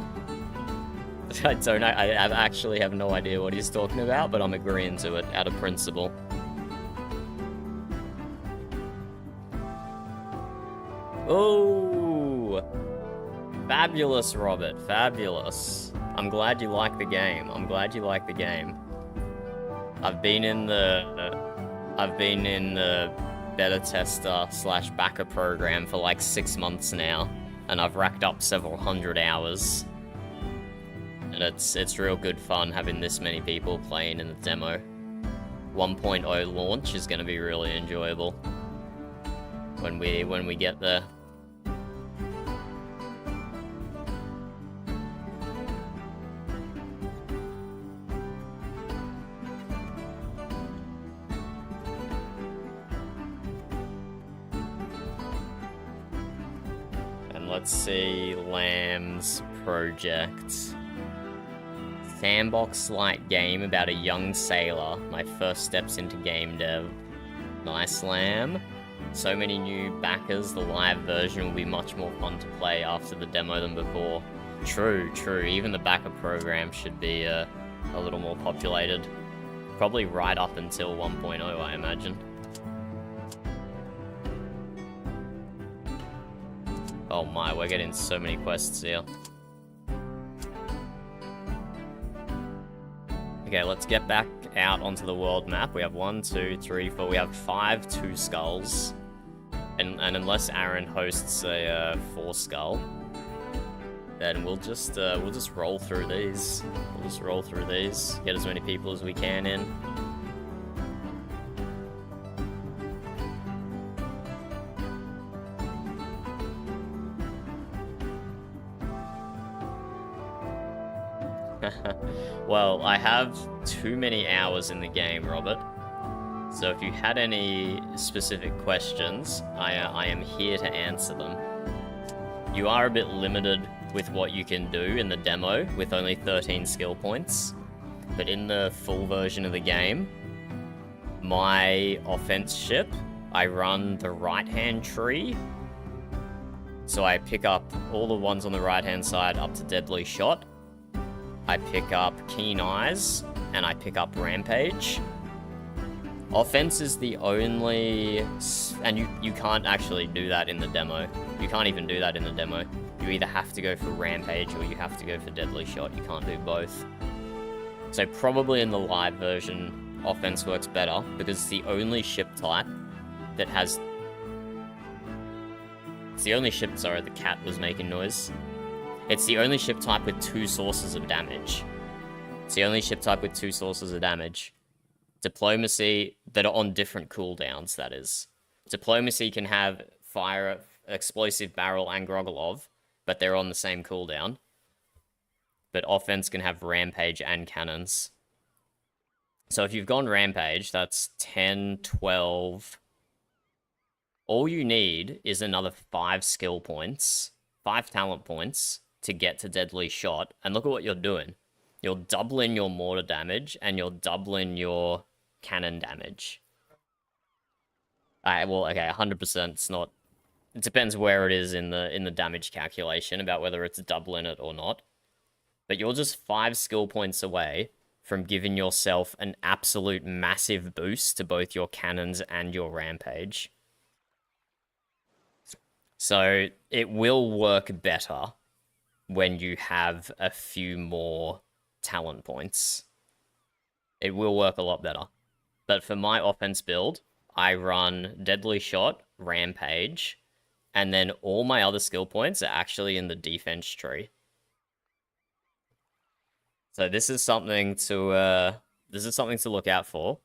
I don't know, I actually have no idea what he's talking about, but I'm agreeing to it out of principle. Oh, fabulous, Robert, fabulous. I'm glad you like the game. I'm glad you like the game. I've been in the beta tester / backer program for like 6 months now, and I've racked up several hundred hours. And it's real good fun having this many people playing in the demo. 1.0 launch is going to be really enjoyable when we get there. Let's see, Lamb's project. Sandbox-like game about a young sailor. My first steps into game dev. Nice, Lamb. So many new backers, the live version will be much more fun to play after the demo than before. True, true. Even the backer program should be a little more populated. Probably right up until 1.0, I imagine. Oh my, we're getting so many quests here. Okay, let's get back out onto the world map. We have 1, 2, 3, 4. We have 5 2 skulls. And unless Aaron hosts a 4 skull, then we'll just roll through these. We'll just roll through these. Get as many people as we can in. Well, I have too many hours in the game, Robert. So if you had any specific questions, I am here to answer them. You are a bit limited with what you can do in the demo with only 13 skill points. But in the full version of the game, my offense ship, I run the right-hand tree. So I pick up all the ones on the right-hand side up to Deadly Shot. I pick up Keen Eyes, and I pick up Rampage. Offense is the only... And you can't actually do that in the demo. You can't even do that in the demo. You either have to go for Rampage or you have to go for Deadly Shot. You can't do both. So probably in the live version, Offense works better, because it's the only ship type that has... It's the only ship... Sorry, the cat was making noise. It's the only ship type with 2 sources of damage. It's the only ship type with 2 sources of damage. Diplomacy, that are on different cooldowns, that is. Diplomacy can have fire, explosive barrel, and Grogolov, but they're on the same cooldown. But offense can have Rampage and cannons. So if you've gone Rampage, that's 10, 12... All you need is another 5 skill points, 5 talent points, to get to Deadly Shot, and look at what you're doing. You're doubling your mortar damage, and you're doubling your cannon damage. Well, okay, 100%, it's not... It depends where it is in the damage calculation, about whether it's doubling it or not. But you're just 5 skill points away from giving yourself an absolute massive boost to both your cannons and your Rampage. So, it will work better when you have a few more talent points. It will work a lot better. But for my offense build, I run Deadly Shot, Rampage, and then all my other skill points are actually in the defense tree. So this is something to look out for.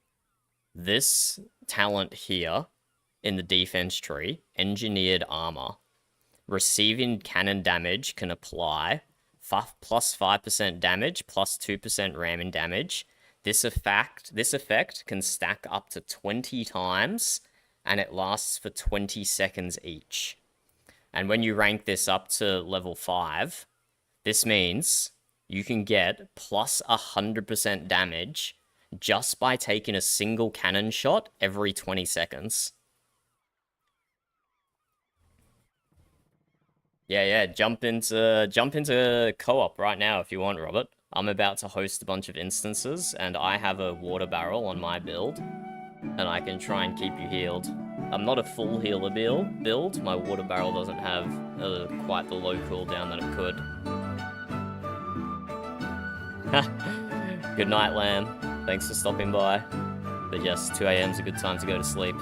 This talent here in the defense tree, Engineered Armor. Receiving cannon damage can apply plus 5% damage, plus 2% ramming damage. This effect can stack up to 20 times, and it lasts for 20 seconds each. And when you rank this up to level 5, this means you can get plus 100% damage just by taking a single cannon shot every 20 seconds. Yeah, jump into co-op right now if you want, Robert. I'm about to host a bunch of instances, and I have a water barrel on my build, and I can try and keep you healed. I'm not a full healer build. My water barrel doesn't have quite the low cooldown that it could. Good night, Lamb. Thanks for stopping by. But yes, 2 AM is a good time to go to sleep.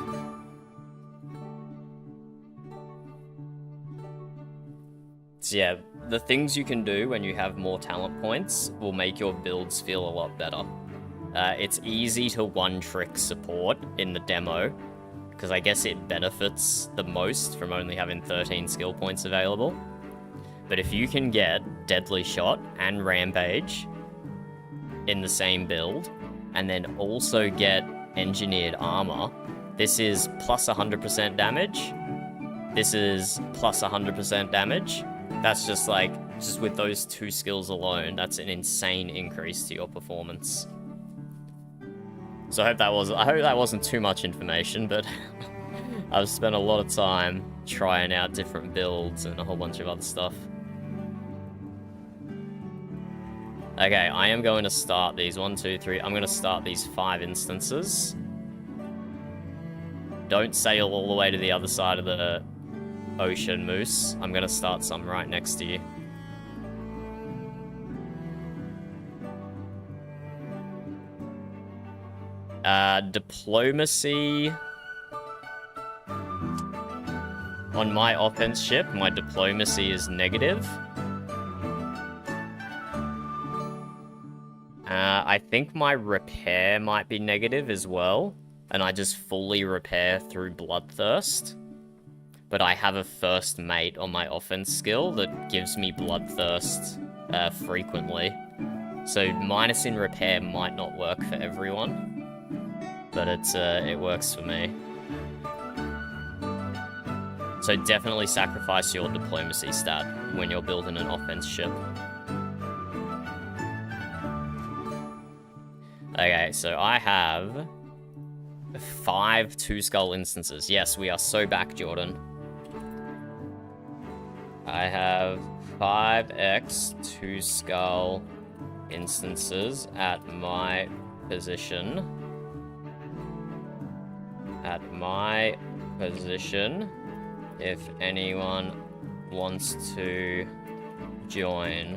So yeah, the things you can do when you have more talent points will make your builds feel a lot better. It's easy to one-trick support in the demo, because I guess it benefits the most from only having 13 skill points available. But if you can get Deadly Shot and Rampage in the same build, and then also get Engineered Armor, this is plus 100% damage. This is plus 100% damage. That's just with those 2 skills alone, that's an insane increase to your performance. So I hope that wasn't too much information, but I've spent a lot of time trying out different builds and a whole bunch of other stuff. Okay, I am going to start these 1, 2, 3. I'm going to start these 5 instances. Don't sail all the way to the other side of the ocean, Moose. I'm going to start some right next to you. Diplomacy. On my offense ship, my diplomacy is negative. I think my repair might be negative as well, and I just fully repair through Bloodthirst. But I have a first mate on my offense skill that gives me Bloodthirst frequently. So minus in repair might not work for everyone, but it works for me. So definitely sacrifice your diplomacy stat when you're building an offense ship. Okay, so I have 5 2-skull instances. Yes, we are so back, Jordan. I have 5x 2-skull instances at my position. At my position, if anyone wants to join,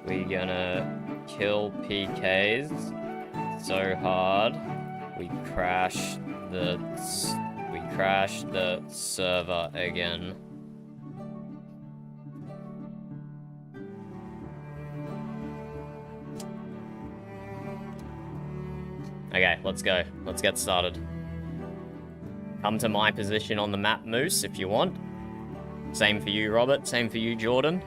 we're gonna kill PKs so hard we crash the server again. Okay, let's go. Let's get started. Come to my position on the map, Moose, if you want. Same for you, Robert. Same for you, Jordan.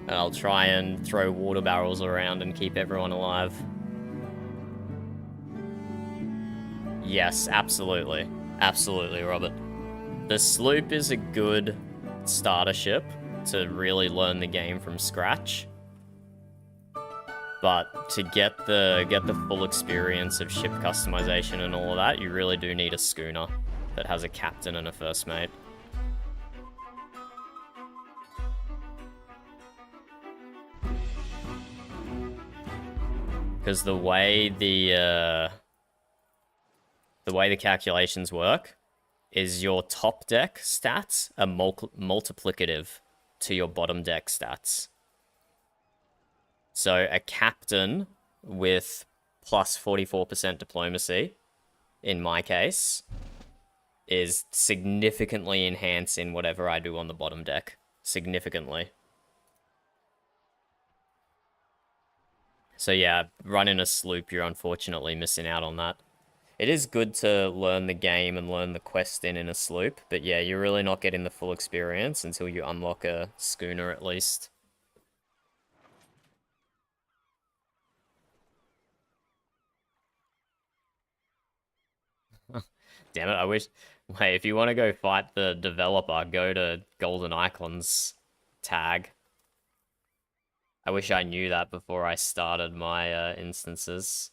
And I'll try and throw water barrels around and keep everyone alive. Yes, absolutely. Absolutely, Robert. The sloop is a good starter ship to really learn the game from scratch. But to get the full experience of ship customization and all of that, you really do need a schooner that has a captain and a first mate. Because the way the calculations work is your top deck stats are multiplicative to your bottom deck stats. So a captain with plus 44% diplomacy, in my case, is significantly enhancing whatever I do on the bottom deck. Significantly. So yeah, running a sloop, you're unfortunately missing out on that. It is good to learn the game and learn the quest in a sloop, but yeah, you're really not getting the full experience until you unlock a schooner at least. Damn it, I wish... Hey, if you want to go fight the developer, go to Golden Icons tag. I wish I knew that before I started my instances.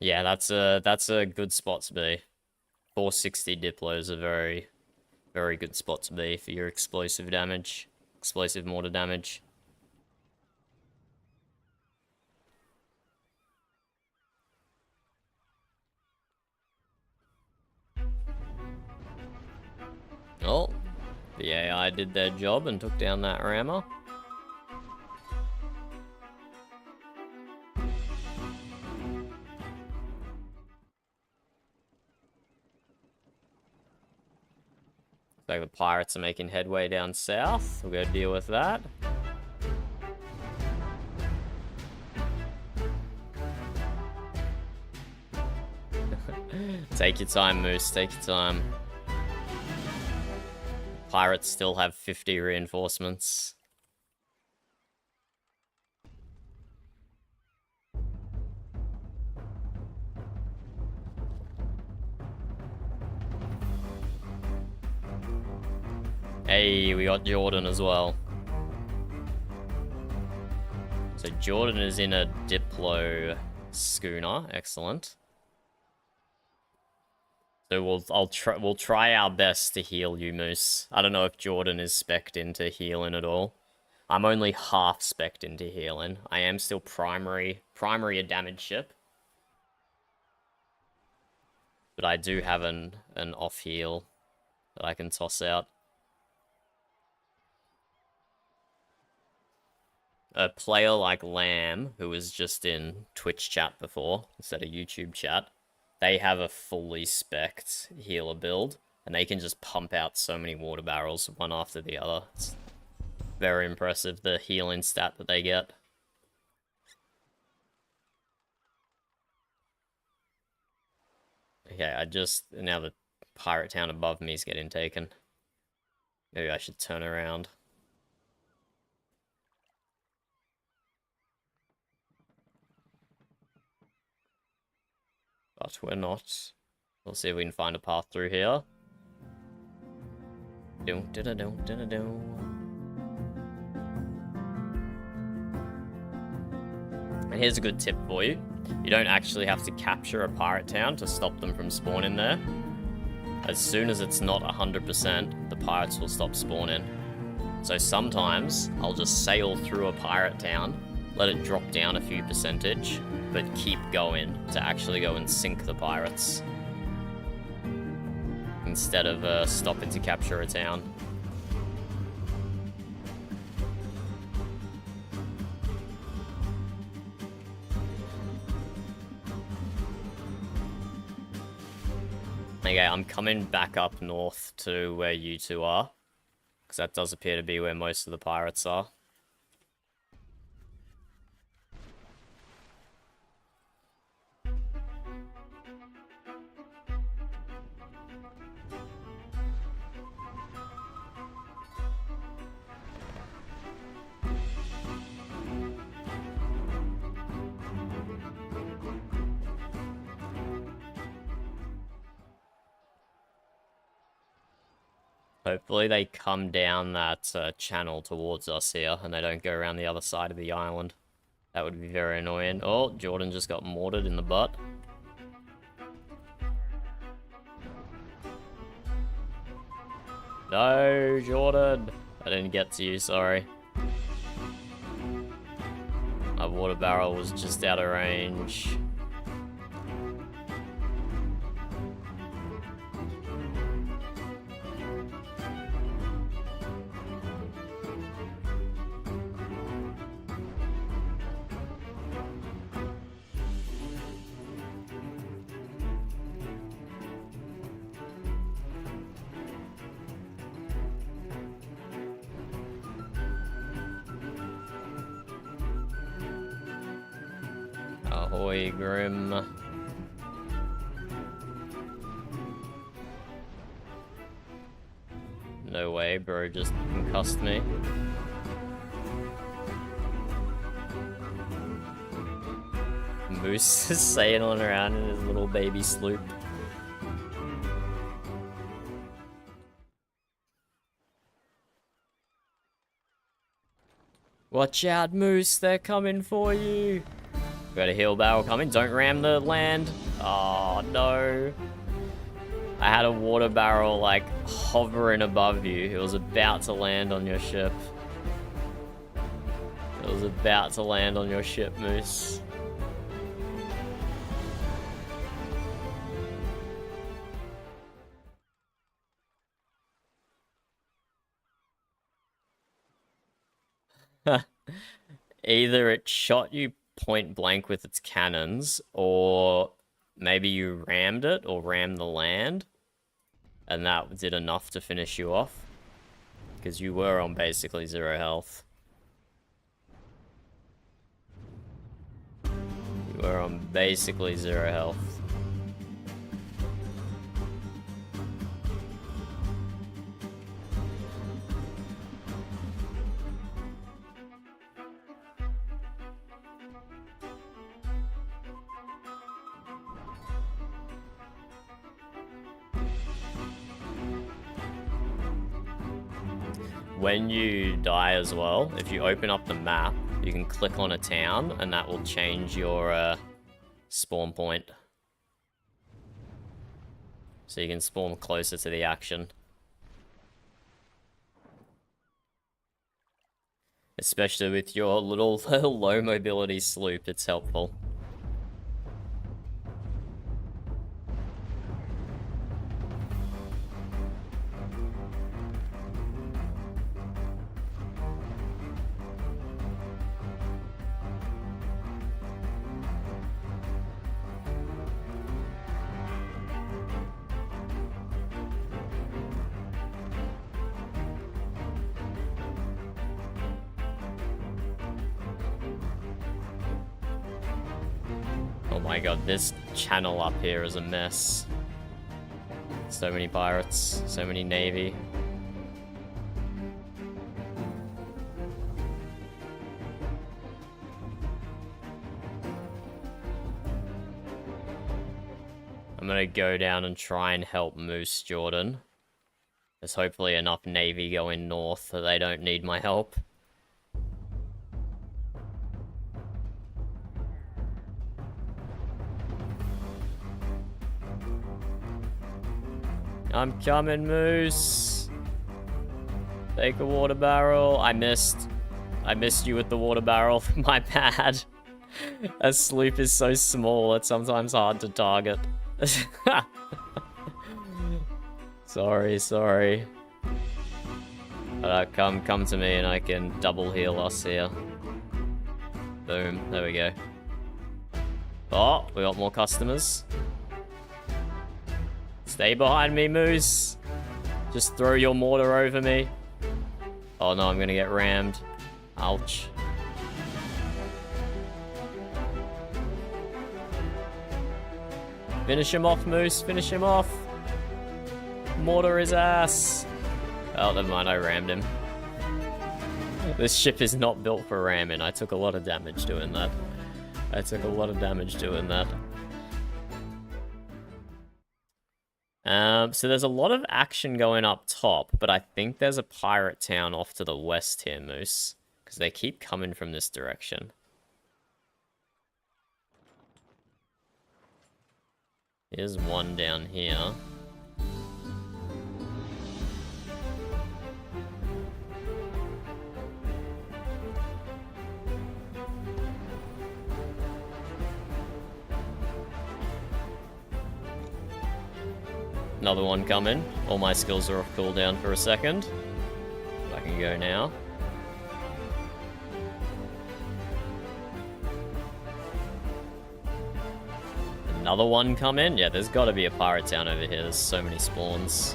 Yeah, that's a good spot to be. 460 Diplo is a very, very good spot to be for your explosive damage, explosive mortar damage. Oh, the AI did their job and took down that rammer. So the pirates are making headway down south. We'll go deal with that. Take your time, Moose. Take your time. Pirates still have 50 reinforcements. Hey, we got Jordan as well. So Jordan is in a Diplo schooner. Excellent. So we'll try our best to heal you, Moose. I don't know if Jordan is spec'd into healing at all. I'm only half spec'd into healing. I am still primary a damage ship. But I do have an off heal that I can toss out. A player like Lamb, who was just in Twitch chat before, instead of YouTube chat, they have a fully spec'd healer build, and they can just pump out so many water barrels, one after the other. It's very impressive, the healing stat that they get. Okay, now the pirate town above me is getting taken. Maybe I should turn around. But we're not. We'll see if we can find a path through here. And here's a good tip for you. You don't actually have to capture a pirate town to stop them from spawning there. As soon as it's not 100%, the pirates will stop spawning. So sometimes I'll just sail through a pirate town, let it drop down a few percentage, but keep going to actually go and sink the pirates. Instead of stopping to capture a town. Okay, I'm coming back up north to where you two are. Because that does appear to be where most of the pirates are. Hopefully they come down that channel towards us here, and they don't go around the other side of the island. That would be very annoying. Oh, Jordan just got mortared in the butt. No, Jordan! I didn't get to you, sorry. My water barrel was just out of range. Ahoy, Grim. No way, bro just concussed me. Moose is sailing around in his little baby sloop. Watch out, Moose, they're coming for you. Got a heal barrel coming, don't ram the land. Oh, no. I had a water barrel, like, hovering above you. It was about to land on your ship. It was about to land on your ship, Moose. Either it shot you point blank with its cannons, or maybe you rammed it, or rammed the land, and that did enough to finish you off. Because you were on basically 0 health. You were on basically 0 health. When you die as well, if you open up the map, you can click on a town, and that will change your spawn point. So you can spawn closer to the action. Especially with your little low mobility sloop, it's helpful. Oh my god, this channel up here is a mess. So many pirates, so many navy. I'm gonna go down and try and help Moose Jordan. There's hopefully enough navy going north that they don't need my help. I'm coming, Moose. Take a water barrel. I missed you with the water barrel. My bad. A sloop is so small, it's sometimes hard to target. Sorry. Come to me and I can double heal us here. Boom, there we go. Oh, we got more customers. Stay behind me, Moose. Just throw your mortar over me. Oh no, I'm gonna get rammed. Ouch. Finish him off, Moose. Finish him off. Mortar his ass. Oh, never mind. I rammed him. This ship is not built for ramming. I took a lot of damage doing that. So there's a lot of action going up top, but I think there's a pirate town off to the west here, Moose. Because they keep coming from this direction. Here's one down here. Another one coming. All my skills are off cooldown for a second. I can go now. Another one come in? Yeah, there's got to be a pirate town over here. There's so many spawns.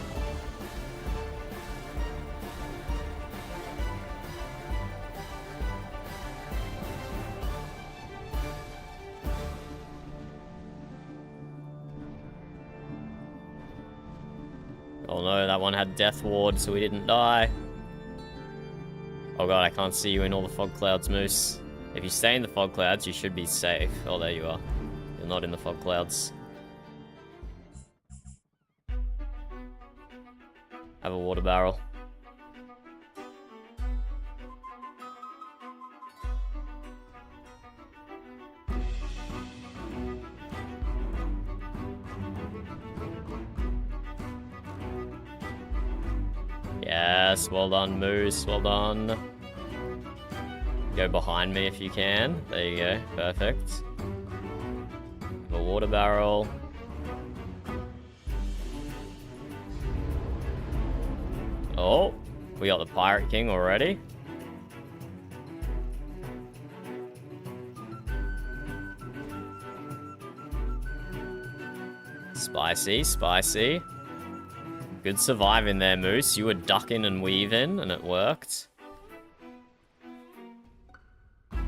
Oh no, that one had Death Ward, so we didn't die. Oh god, I can't see you in all the fog clouds, Moose. If you stay in the fog clouds, you should be safe. Oh, there you are. You're not in the fog clouds. Have a water barrel. Yes, well done, Moose. Well done. Go behind me if you can. There you go. Perfect. A water barrel. Oh, we got the Pirate King already. Spicy, spicy. Good surviving there, Moose. You were ducking and weaving, and it worked. I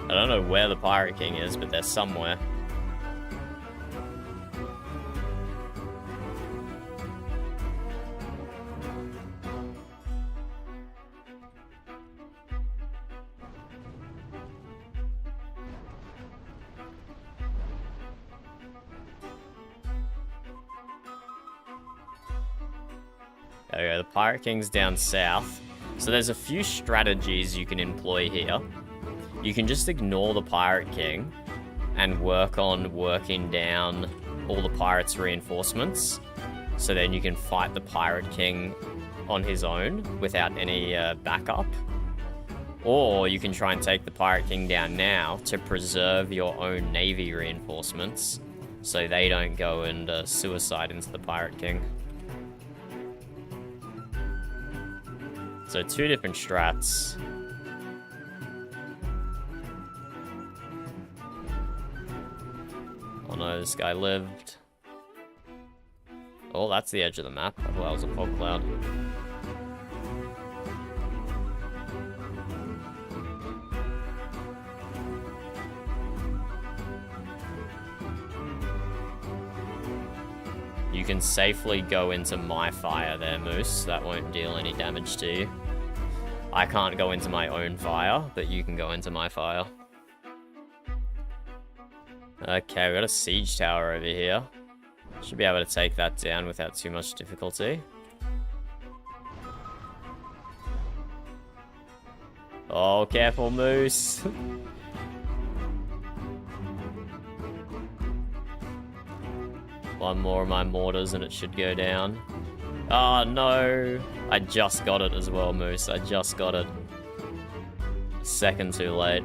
don't know where the Pirate King is, but they're somewhere. There we go, the Pirate King's down south. So there's a few strategies you can employ here. You can just ignore the Pirate King and work on working down all the pirates' reinforcements. So then you can fight the Pirate King on his own without any backup. Or you can try and take the Pirate King down now to preserve your own navy reinforcements so they don't go and suicide into the Pirate King. So two different strats. Oh no, this guy lived. Oh, that's the edge of the map. I thought that was a fog cloud. You can safely go into my fire there, Moose. That won't deal any damage to you. I can't go into my own fire, but you can go into my fire. Okay, we got a siege tower over here. Should be able to take that down without too much difficulty. Oh, careful, Moose. One more of my mortars and it should go down. Oh, no. I just got it as well, Moose. I just got it. A second too late.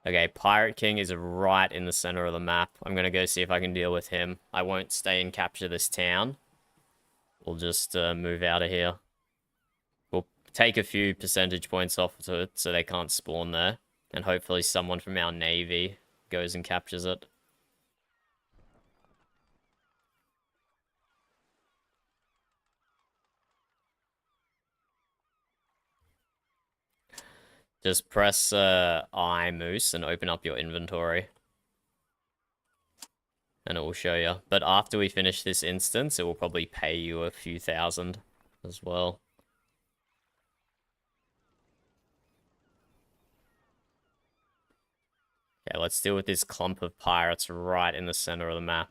Okay, Pirate King is right in the center of the map. I'm going to go see if I can deal with him. I won't stay and capture this town. We'll just move out of here. We'll take a few percentage points off to it so they can't spawn there. And hopefully someone from our navy goes and captures it. Just press I, Moose, and open up your inventory. And it will show you. But after we finish this instance, it will probably pay you a few thousand as well. Okay, let's deal with this clump of pirates right in the center of the map.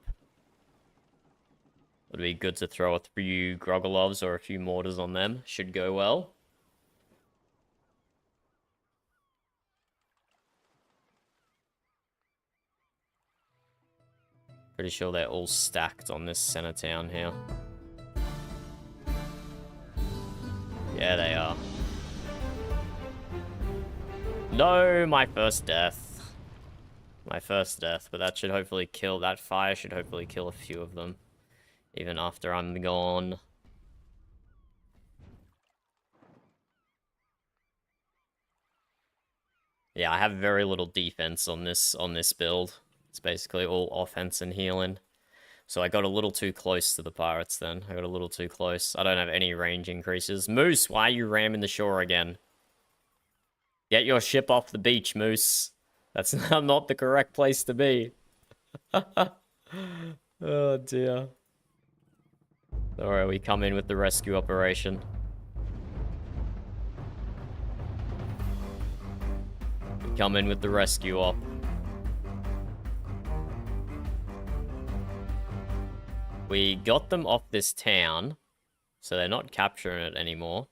Would be good to throw a few Grogolovs or a few mortars on them. Should go well. Pretty sure they're all stacked on this center town here. Yeah, they are. No, my first death. My first death, but that should hopefully kill, that fire should hopefully kill a few of them. Even after I'm gone. Yeah, I have very little defense on this build. It's basically all offense and healing. So I got a little too close to the pirates then. I got a little too close. I don't have any range increases. Moose, why are you ramming the shore again? Get your ship off the beach, Moose. That's not the correct place to be. Oh, dear. Alright, we come in with the rescue operation. We come in with the rescue op. We got them off this town, so they're not capturing it anymore.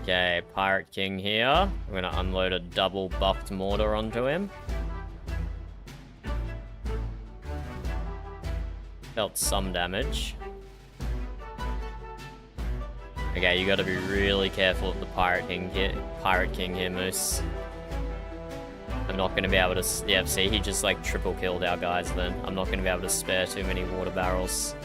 Okay, Pirate King here. I'm gonna unload a double buffed mortar onto him. Dealt some damage. Okay, you gotta be really careful of the Pirate King here, Moose. I'm not gonna be able to... Yeah, see, he just like triple killed our guys then. I'm not gonna be able to spare too many water barrels.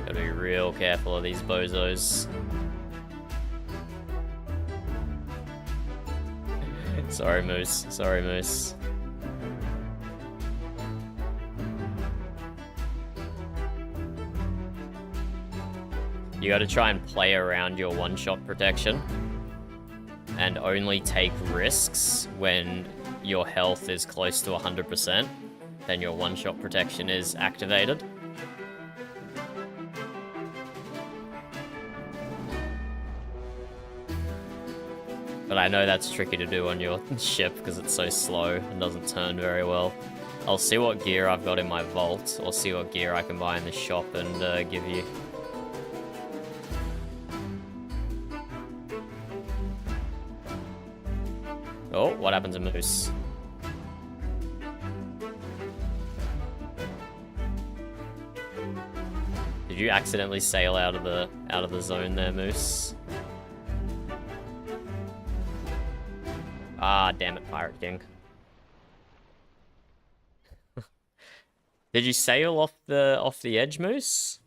Gotta be real careful of these bozos. Sorry, Moose. Sorry, Moose. You gotta try and play around your one-shot protection. And only take risks when your health is close to 100%. Then your one-shot protection is activated. But I know that's tricky to do on your ship because it's so slow and doesn't turn very well. I'll see what gear I've got in my vault, or see what gear I can buy in the shop and give you. Oh, what happened to Moose? Did you accidentally sail out of the zone there, Moose? Ah, damn it, Pirate King. Did you sail off the edge, Moose?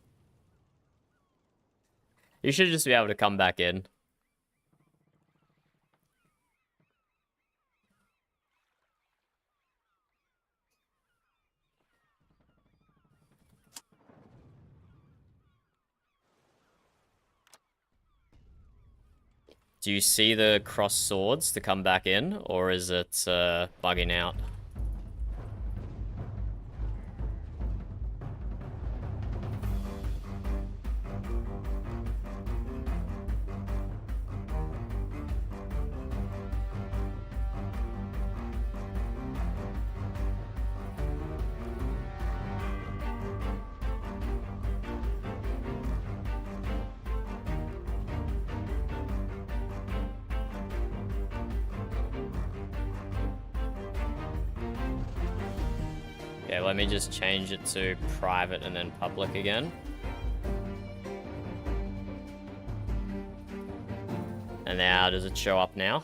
You should just be able to come back in. Do you see the cross swords to come back in, or is it bugging out? Okay, let me just change it to private and then public again. And now, does it show up now?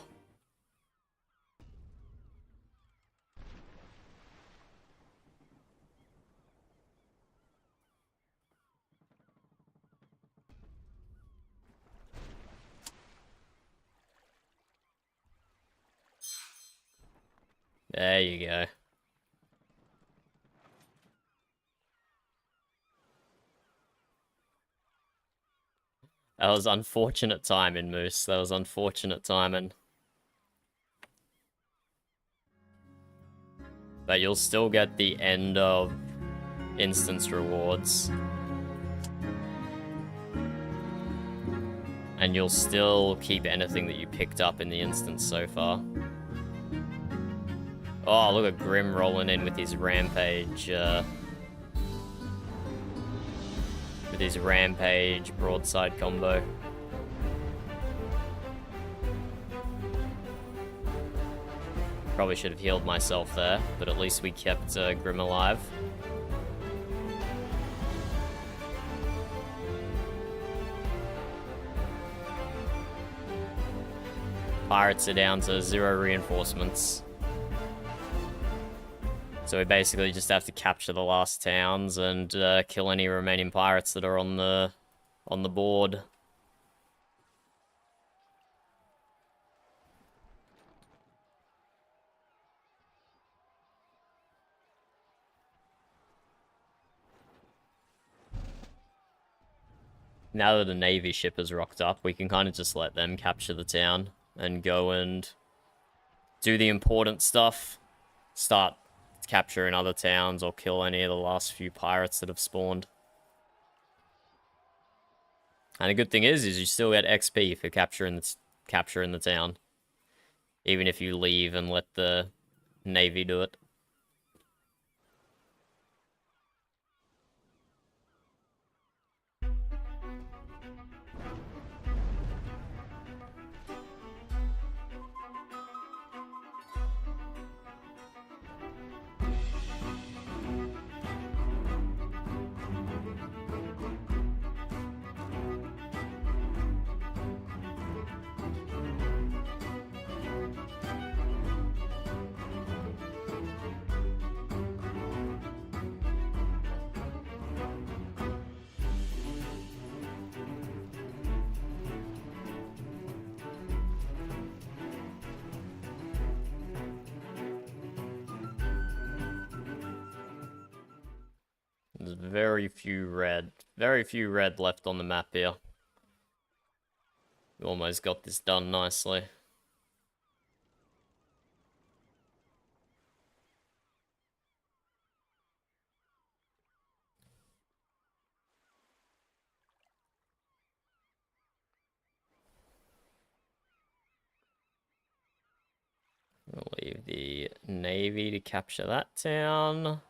There you go. That was unfortunate timing, Moose. That was unfortunate timing. But you'll still get the end of instance rewards. And you'll still keep anything that you picked up in the instance so far. Oh, look at Grim rolling in with his rampage, broadside combo. Probably should have healed myself there, but at least we kept Grim alive. Pirates are down to 0 reinforcements. So we basically just have to capture the last towns and kill any remaining pirates that are on the board. Now that a navy ship has rocked up, we can kind of just let them capture the town and go and do the important stuff. Start capturing other towns or kill any of the last few pirates that have spawned. And the good thing is you still get XP for capturing the town, even if you leave and let the navy do it. There's very few red left on the map here. We almost got this done nicely. We'll leave the navy to capture that town.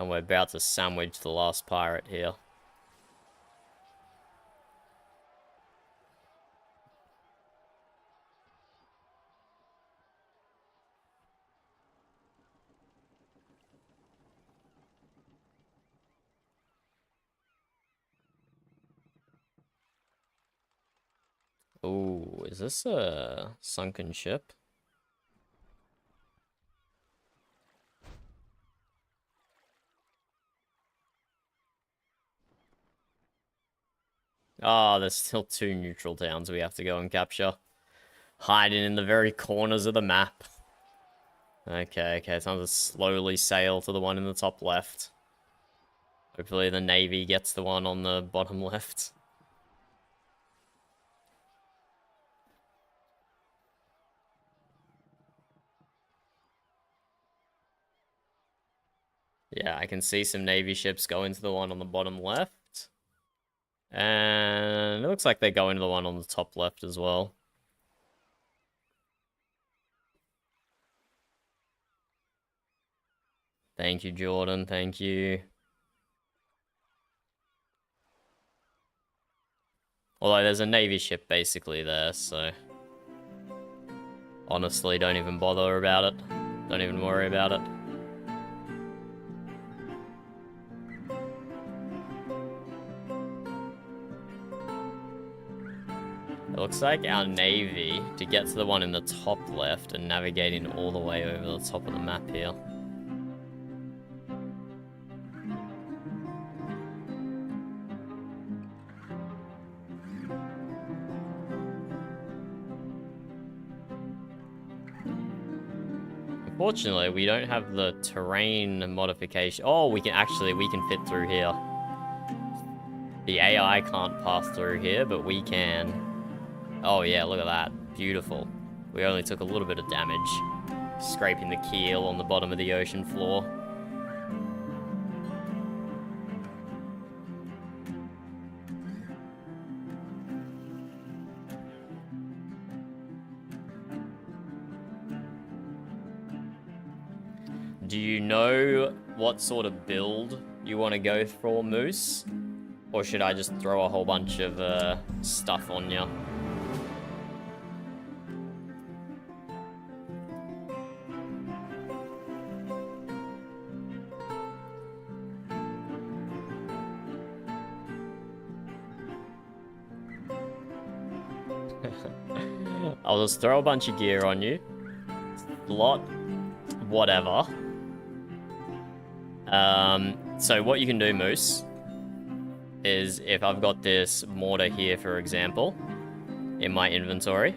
And we're about to sandwich the last pirate here. Oh, is this a sunken ship? Oh, there's still 2 neutral towns we have to go and capture. Hiding in the very corners of the map. Okay, time to slowly sail to the one in the top left. Hopefully the Navy gets the one on the bottom left. Yeah, I can see some Navy ships go into the one on the bottom left. And it looks like they go into the one on the top left as well. Thank you, Jordan. Thank you. Although there's a Navy ship basically there, so... Honestly, don't even bother about it. Don't even worry about it. It looks like our Navy, to get to the one in the top left, and navigating all the way over the top of the map here. Unfortunately, we don't have the terrain modification. Oh, we can fit through here. The AI can't pass through here, but we can. Oh yeah, look at that. Beautiful. We only took a little bit of damage. Scraping the keel on the bottom of the ocean floor. Do you know what sort of build you want to go for, Moose? Or should I just throw a whole bunch of stuff on you? I'll just throw a bunch of gear on you. Slot, whatever. So what you can do, Moose, is if I've got this mortar here, for example, in my inventory,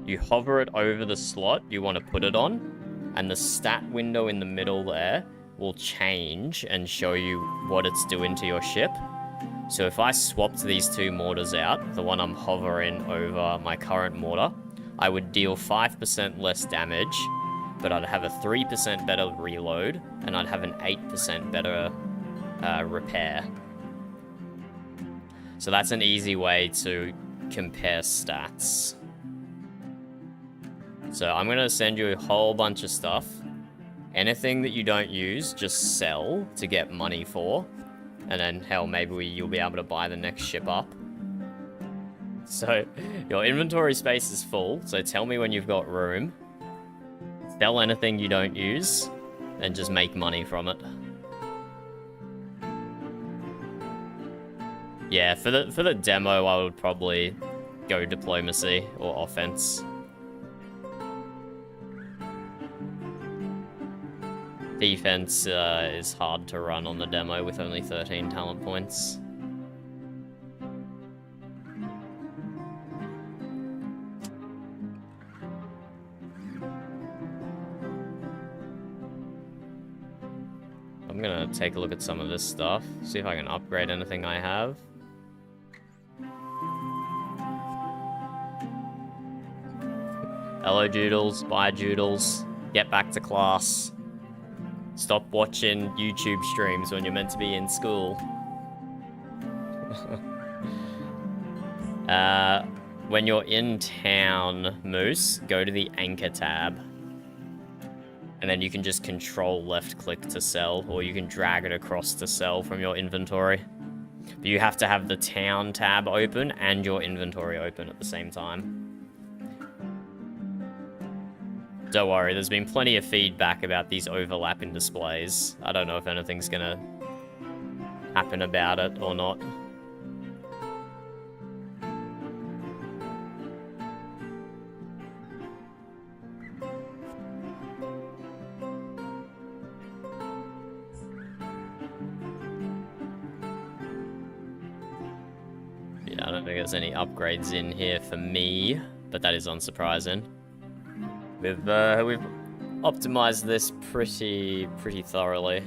you hover it over the slot you want to put it on, and the stat window in the middle there will change and show you what it's doing to your ship. So if I swapped these 2 mortars out, the one I'm hovering over my current mortar, I would deal 5% less damage, but I'd have a 3% better reload, and I'd have an 8% better repair. So that's an easy way to compare stats. So I'm going to send you a whole bunch of stuff. Anything that you don't use, just sell to get money for. And then, hell, maybe you'll be able to buy the next ship up. So, your inventory space is full, so tell me when you've got room. Sell anything you don't use, and just make money from it. Yeah, for the demo, I would probably go diplomacy or offense. Defense is hard to run on the demo with only 13 talent points. I'm gonna take a look at some of this stuff, see if I can upgrade anything I have. Hello, Doodles. Bye, Doodles. Get back to class. Stop watching YouTube streams when you're meant to be in school. When you're in town, Moose, go to the anchor tab. And then you can just control left click to sell, or you can drag it across to sell from your inventory. But you have to have the town tab open and your inventory open at the same time. Don't worry, there's been plenty of feedback about these overlapping displays. I don't know if anything's gonna happen about it or not. think there's any upgrades in here for me, but that is unsurprising. We've optimized this pretty thoroughly.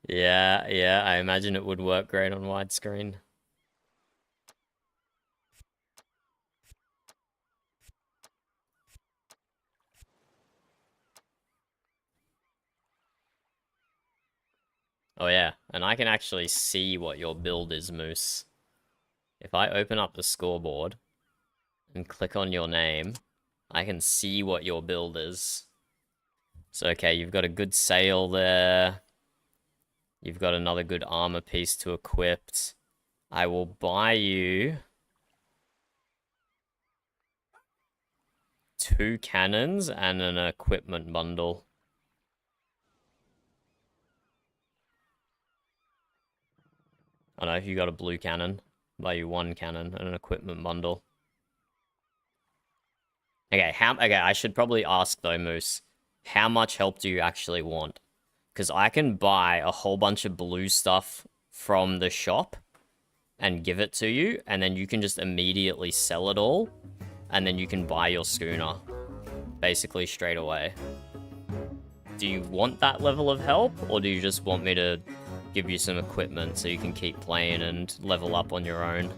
Yeah, I imagine it would work great on widescreen. Oh yeah, and I can actually see what your build is, Moose. If I open up the scoreboard and click on your name, I can see what your build is. So okay, you've got a good sail there. You've got another good armor piece to equip. I will buy you 2 cannons and an equipment bundle. I know, you got a blue cannon. Buy you 1 cannon and an equipment bundle. Okay, I should probably ask though, Moose. How much help do you actually want? Because I can buy a whole bunch of blue stuff from the shop and give it to you, and then you can just immediately sell it all, and then you can buy your schooner, basically straight away. Do you want that level of help, or do you just want me to give you some equipment so you can keep playing and level up on your own?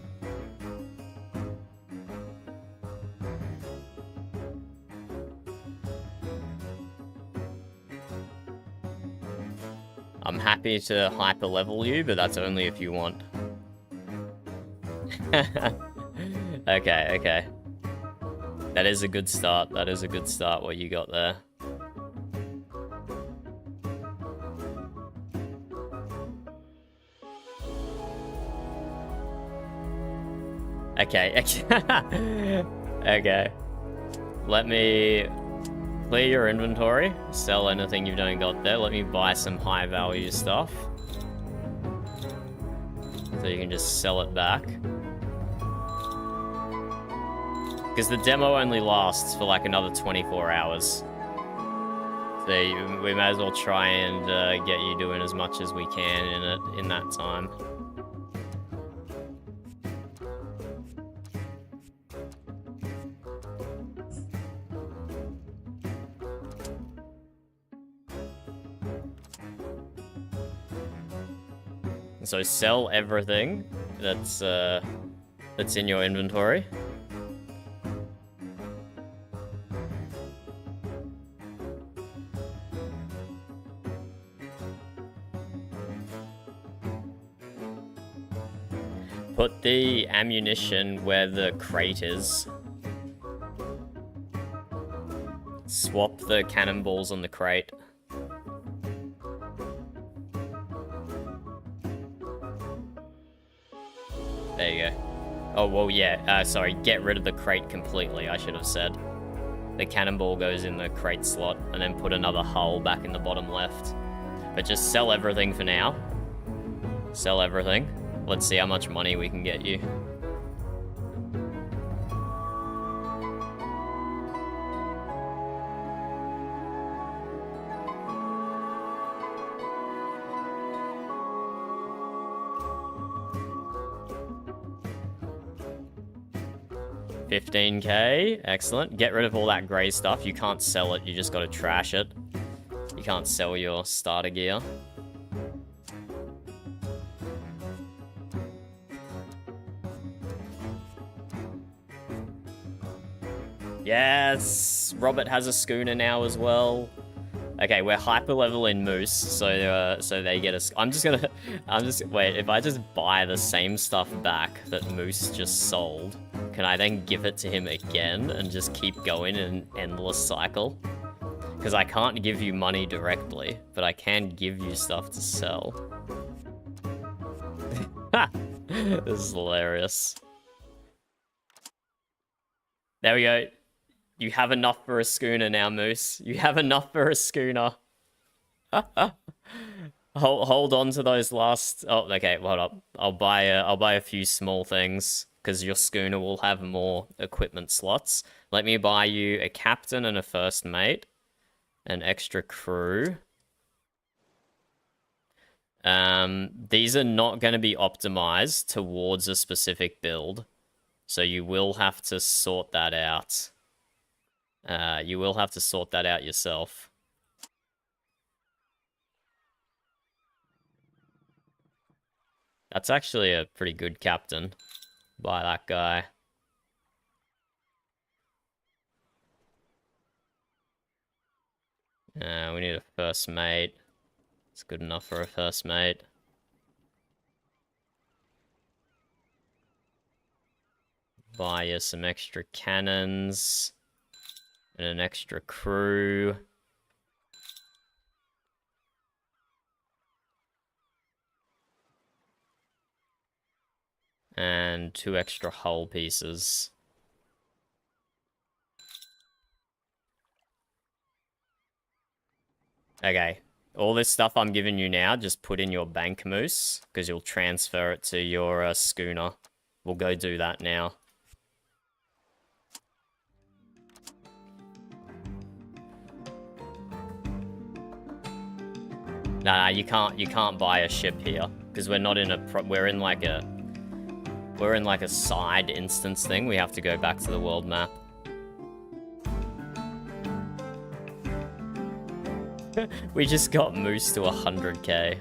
I'm happy to hyper level you, but that's only if you want. Okay. That is a good start. That is a good start, what you got there. Okay. Okay. Let me clear your inventory. Sell anything you don't got there. Let me buy some high value stuff. So you can just sell it back. Because the demo only lasts for like another 24 hours. So we may as well try and get you doing as much as we can in that time. So sell everything that's in your inventory. Put the ammunition where the crate is. Swap the cannonballs on the crate. There you go. Oh, well, yeah. Sorry, get rid of the crate completely, I should have said. The cannonball goes in the crate slot, and then put another hull back in the bottom left. But just sell everything for now. Sell everything. Let's see how much money we can get you. $15K, excellent. Get rid of all that grey stuff. You can't sell it, you just gotta trash it. You can't sell your starter gear. Yes! Robert has a schooner now as well. Okay, we're hyper leveling Moose, so they get us. Wait, if I just buy the same stuff back that Moose just sold, can I then give it to him again and just keep going in an endless cycle? Because I can't give you money directly, but I can give you stuff to sell. Ha! This is hilarious. There we go. You have enough for a schooner now, Moose. You have enough for a schooner. Hold on to those last. Oh, okay. Hold up. I'll buy a few small things because your schooner will have more equipment slots. Let me buy you a captain and a first mate, an extra crew. These are not going to be optimized towards a specific build, so you will have to sort that out. You will have to sort that out yourself. That's actually a pretty good captain by that guy. We need a first mate. It's good enough for a first mate. Buy you some extra cannons and an extra crew. And 2 extra hull pieces. Okay. All this stuff I'm giving you now, just put in your bank, Moose, because you'll transfer it to your schooner. We'll go do that now. Nah, you can't buy a ship here because we're not in a we're in like a side instance thing. We have to go back to the world map. We just got Moose to 100k.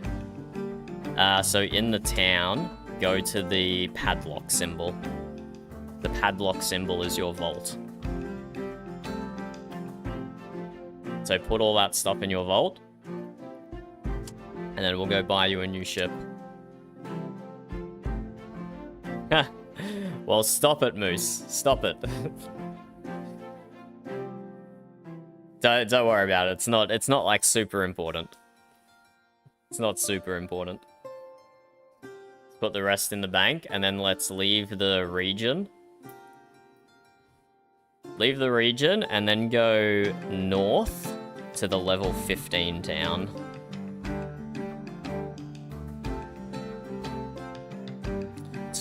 So in the town, go to the padlock symbol. The padlock symbol is your vault. So put all that stuff in your vault. And then we'll go buy you a new ship. Well, stop it, Moose. Stop it. Don't worry about it. It's not like super important. It's not super important. Let's put the rest in the bank, and then let's leave the region. Leave the region, and then go north to the level 15 town.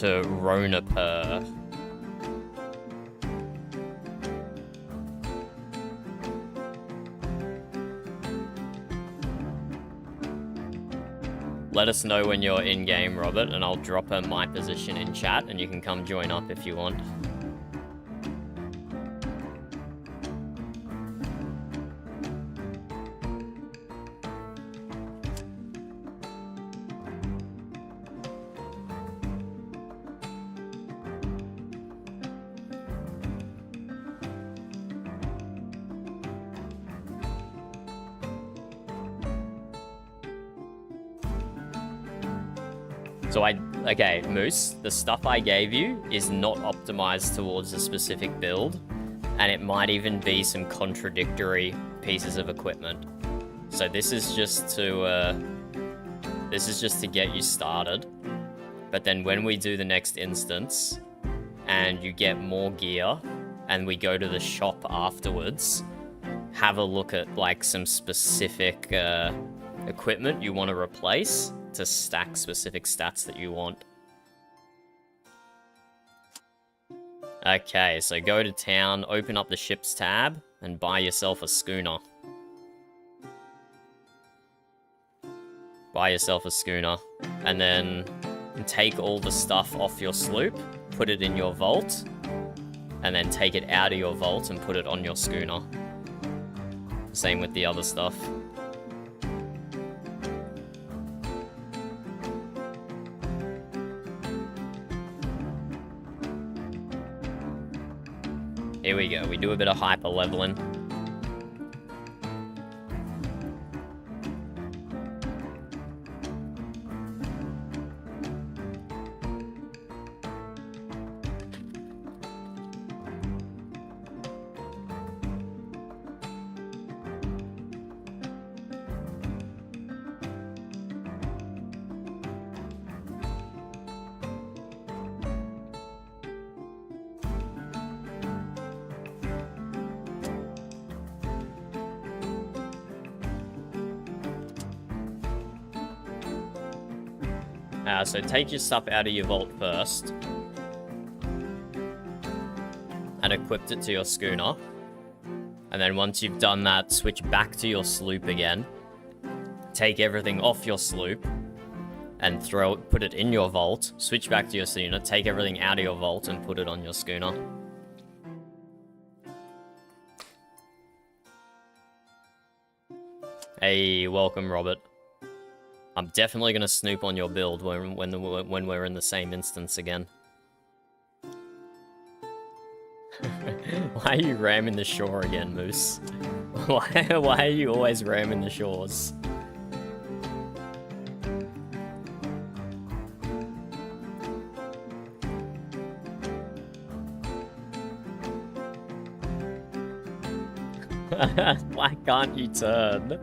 To Ronapur. Let us know when you're in-game, Robert, and I'll drop my position in chat, and you can come join up if you want. So okay, Moose, the stuff I gave you is not optimized towards a specific build, and it might even be some contradictory pieces of equipment. So this is just to get you started. But then when we do the next instance, and you get more gear, and we go to the shop afterwards, have a look at like some specific equipment you want to replace to stack specific stats that you want. Okay, so go to town, open up the ships tab, and buy yourself a schooner. Buy yourself a schooner. And then take all the stuff off your sloop, put it in your vault, and then take it out of your vault and put it on your schooner. Same with the other stuff. Here we go, we do a bit of hyper leveling. So take your stuff out of your vault first. and equipped it to your schooner. And then once you've done that, switch back to your sloop again. Take everything off your sloop and put it in your vault. Switch back to your schooner, take everything out of your vault and put it on your schooner. Hey, welcome, Robert. I'm definitely gonna snoop on your build when we're in the same instance again. Why are you ramming the shore again, Moose? Why are you always ramming the shores? Why can't you turn?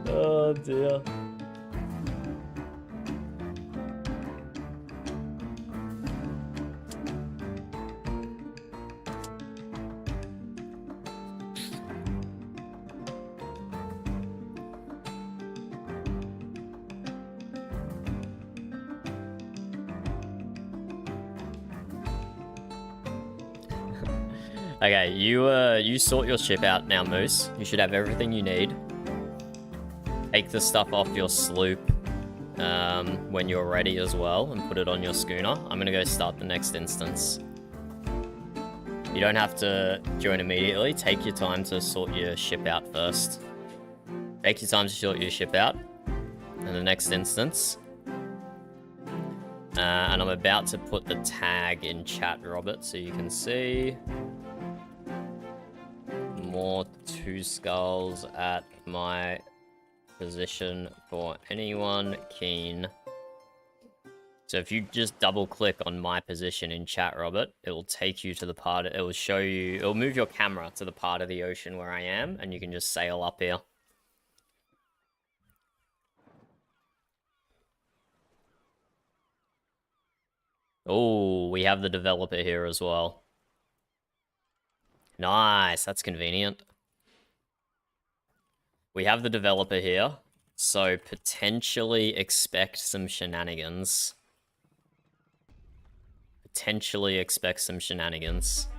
Oh dear. Okay, you sort your ship out now, Moose. You should have everything you need. Take the stuff off your sloop when you're ready as well, and put it on your schooner. I'm gonna go start the next instance. You don't have to join immediately. Take your time to sort your ship out first. Take your time to sort your ship out in the next instance. And I'm about to put the tag in chat, Robert, so you can see. More 2 skulls at my position for anyone keen. So if you just double click on my position in chat, Robert, it will take you to the part, it will show you, it will move your camera to the part of the ocean where I am, and you can just sail up here. Oh, we have the developer here as well. Nice, that's convenient. We have the developer here, so potentially expect some shenanigans. Potentially expect some shenanigans.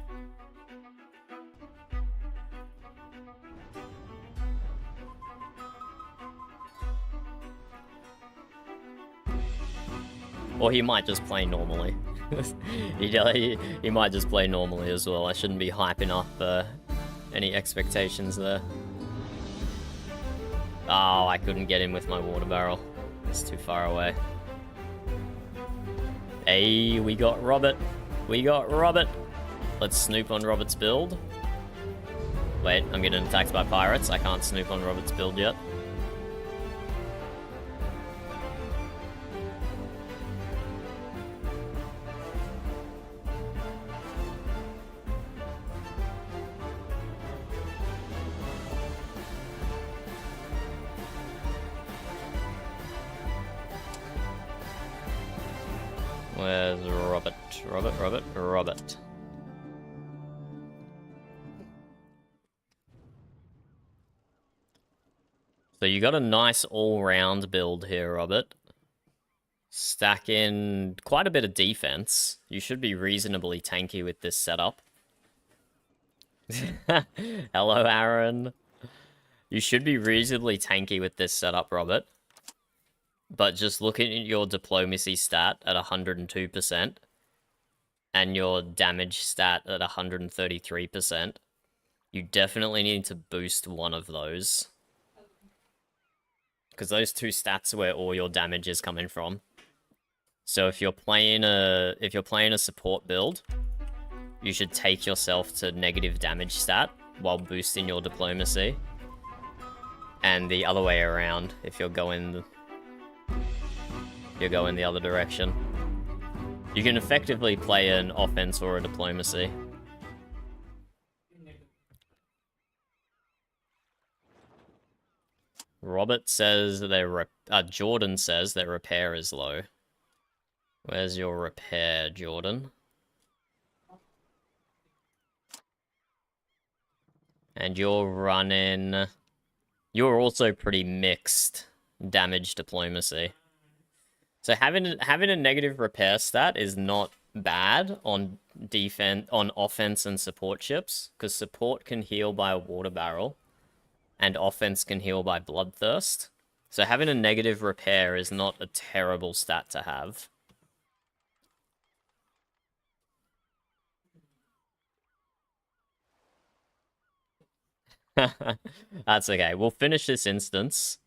Or he might just play normally. he might just play normally as well. I shouldn't be hyping up any expectations there. Oh, I couldn't get in with my water barrel. It's too far away. Hey, we got Robert. We got Robert. Let's snoop on Robert's build. Wait, I'm getting attacked by pirates. I can't snoop on Robert's build yet. Where's Robert? Robert. So you got a nice all-round build here, Robert. Stack in quite a bit of defense. You should be reasonably tanky with this setup. Hello, Aaron. You should be reasonably tanky with this setup, Robert. But just look at your diplomacy stat at 102% and your damage stat at 133%. You definitely need to boost one of those. Because those 2 stats are where all your damage is coming from. So if you're playing a support build, you should take yourself to negative damage stat while boosting your diplomacy. And the other way around, if you're going the other direction. You can effectively play an offense or a diplomacy. Robert says Jordan says that repair is low. Where's your repair, Jordan? And you're also pretty mixed damage diplomacy. So having a negative repair stat is not bad on offense and support ships, because support can heal by a water barrel, and offense can heal by bloodthirst. So having a negative repair is not a terrible stat to have. That's okay. We'll finish this instance.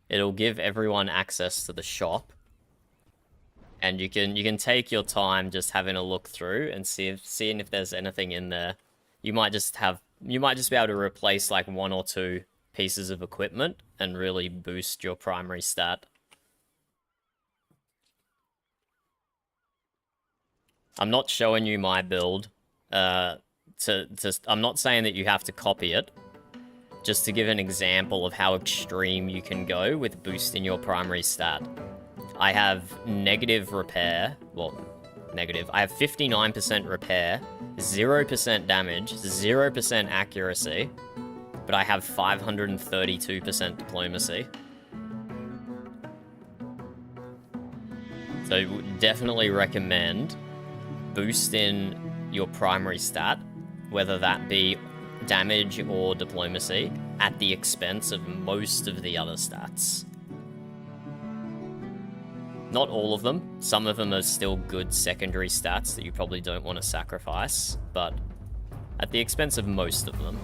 It'll give everyone access to the shop. And you can take your time just having a look through and seeing if there's anything in there. You might just be able to replace like 1 or 2 pieces of equipment and really boost your primary stat. I'm not showing you my build. I'm not saying that you have to copy it. Just to give an example of how extreme you can go with boosting your primary stat. I have negative repair. Well, negative. I have 59% repair, 0% damage, 0% accuracy, but I have 532% diplomacy. So definitely recommend boosting your primary stat, whether that be damage or diplomacy, at the expense of most of the other stats. Not all of them. Some of them are still good secondary stats that you probably don't want to sacrifice, but at the expense of most of them.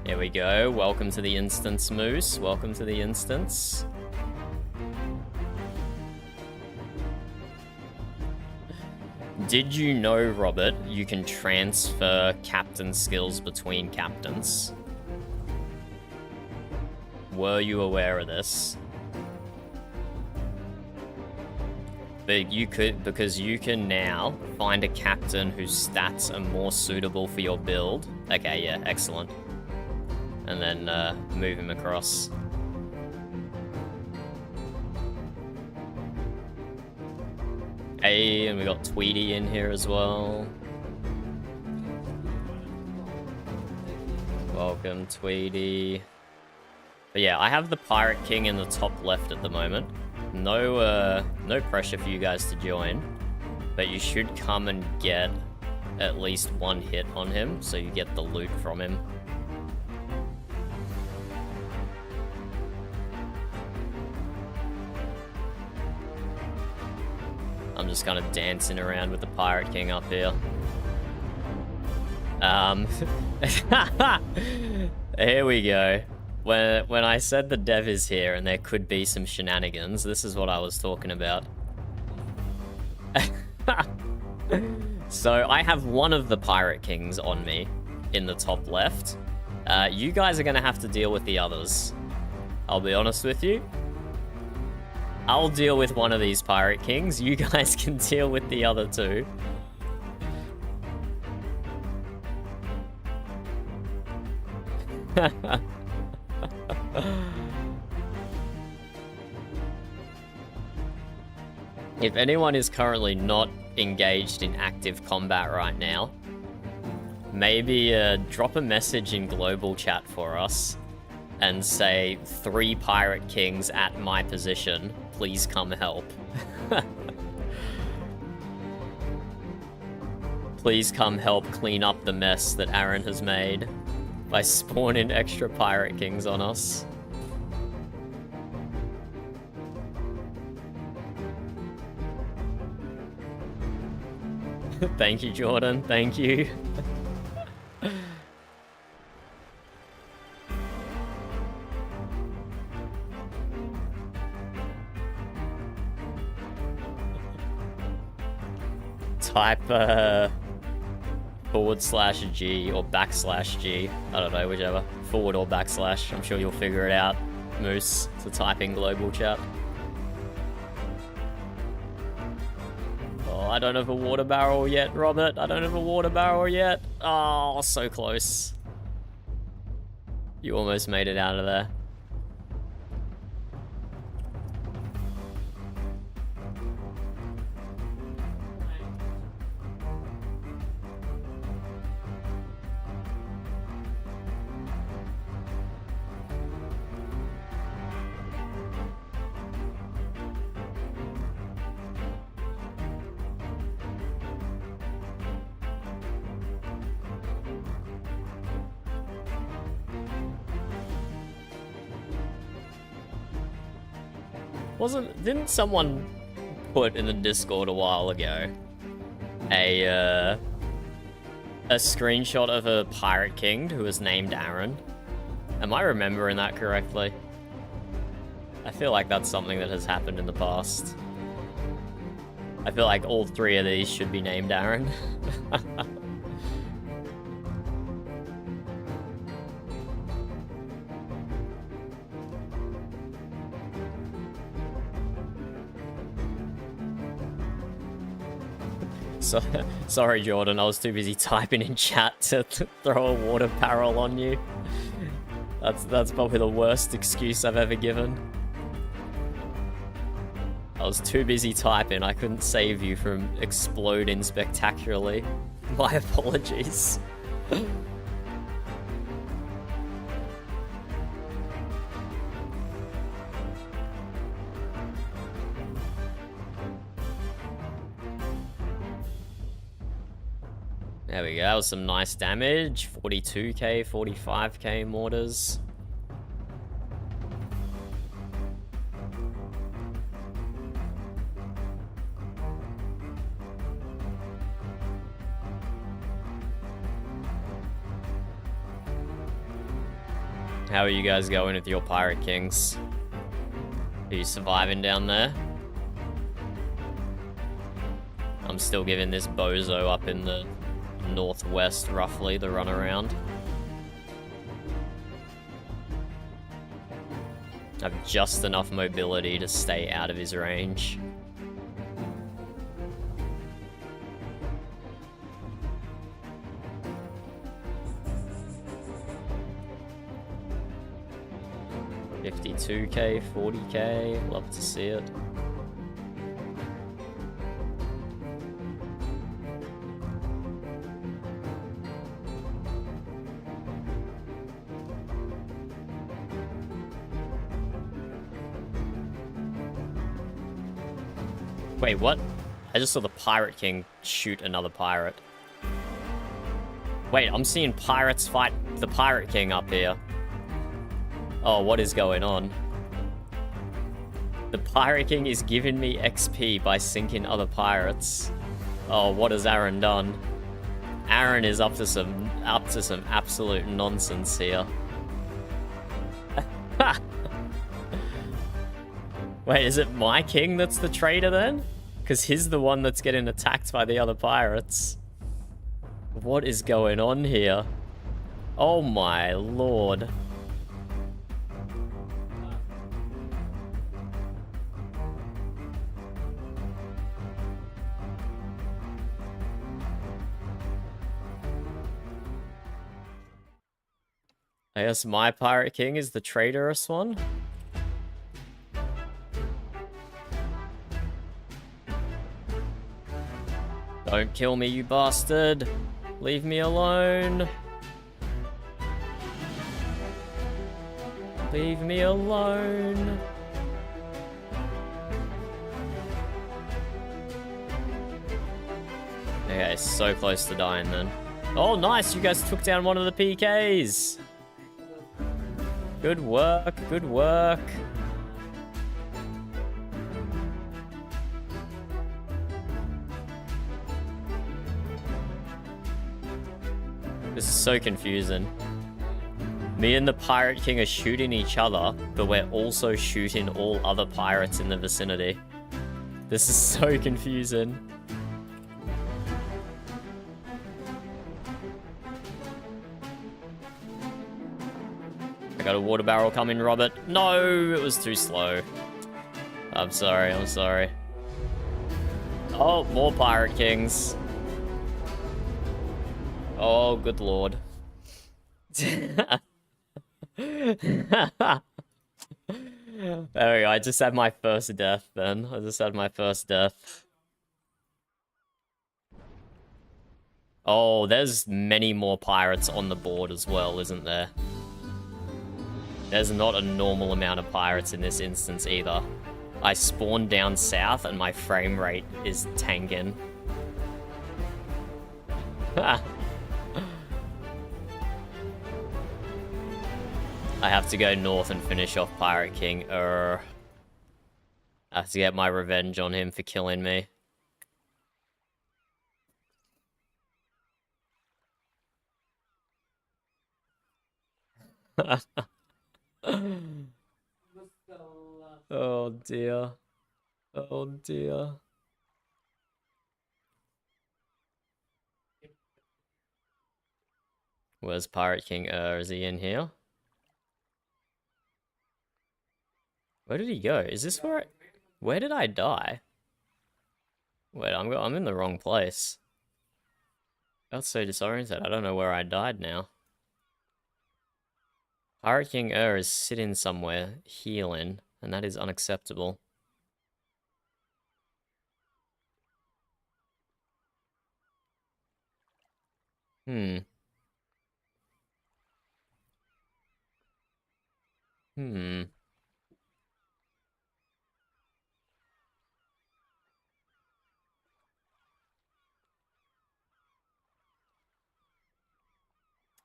There we go. Welcome to the instance, Moose. Welcome to the instance. Did you know, Robert, you can transfer captain skills between captains? Were you aware of this? But you could, because you can now find a captain whose stats are more suitable for your build. Okay, yeah, excellent. And then move him across. Hey, and we got Tweety in here as well. Welcome, Tweety. But yeah, I have the Pirate King in the top left at the moment. No pressure for you guys to join, but you should come and get at least 1 hit on him, so you get the loot from him. I'm just kind of dancing around with the Pirate King up here. Here we go. When I said the dev is here and there could be some shenanigans, this is what I was talking about. So I have one of the Pirate Kings on me in the top left. You guys are going to have to deal with the others. I'll be honest with you. I'll deal with one of these Pirate Kings. You guys can deal with the other 2. If anyone is currently not engaged in active combat right now, maybe drop a message in global chat for us and say 3 Pirate Kings at my position. Please come help. Please come help clean up the mess that Aaron has made by spawning extra Pirate Kings on us. Thank you, Jordan. Thank you. Type /G or /G. I don't know, whichever. Forward or /. I'm sure you'll figure it out, Moose, to type in global chat. Oh, I don't have a water barrel yet, Robert. I don't have a water barrel yet. Oh, so close. You almost made it out of there. Didn't someone put in the Discord a while ago a screenshot of a pirate king who was named Aaron? Am I remembering that correctly? I feel like that's something that has happened in the past. I feel like all three of these should be named Aaron. So, sorry, Jordan, I was too busy typing in chat to throw a water barrel on you. That's probably the worst excuse I've ever given. I was too busy typing, I couldn't save you from exploding spectacularly. My apologies. There we go, that was some nice damage. 42k, 45k mortars. How are you guys going with your Pirate Kings? Are you surviving down there? I'm still giving this bozo up in the northwest, roughly, the runaround. I have just enough mobility to stay out of his range. $52k, $40k, love to see it. Wait, what? I just saw the Pirate King shoot another pirate. Wait, I'm seeing pirates fight the Pirate King up here. Oh, what is going on? The Pirate King is giving me XP by sinking other pirates. Oh, what has Aaron done? Aaron is up to some absolute nonsense here. Wait, is it my king that's the traitor then? Because he's the one that's getting attacked by the other pirates. What is going on here? Oh my lord. I guess my Pirate King is the traitorous one? Don't kill me, you bastard! Leave me alone! Leave me alone! Okay, so close to dying then. Oh, nice! You guys took down one of the PKs! Good work, good work. This is so confusing. Me and the Pirate King are shooting each other, but we're also shooting all other pirates in the vicinity. This is so confusing. I got a water barrel coming, Robert. No, it was too slow. I'm sorry, I'm sorry. Oh, more Pirate Kings. Oh, good lord. There we go, I just had my first death then. I just had my first death. Oh, there's many more pirates on the board as well, isn't there? There's not a normal amount of pirates in this instance either. I spawned down south and my frame rate is tanking. I have to go north and finish off Pirate King. I have to get my revenge on him for killing me. Oh dear. Oh dear. Where's Pirate King? Is he in here? Where did he go? Is this where where did I die? Wait, I'm in the wrong place. That's so disoriented. I don't know where I died now. Pirate King is sitting somewhere, healing, and that is unacceptable. Hmm.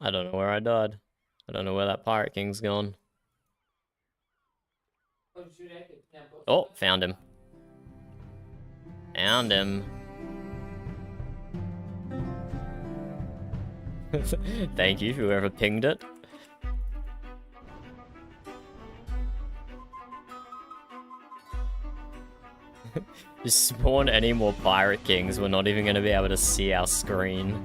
I don't know where I died. I don't know where that Pirate King's gone. Oh, found him. Found him. Thank you, whoever pinged it. Just spawn any more Pirate Kings, we're not even going to be able to see our screen.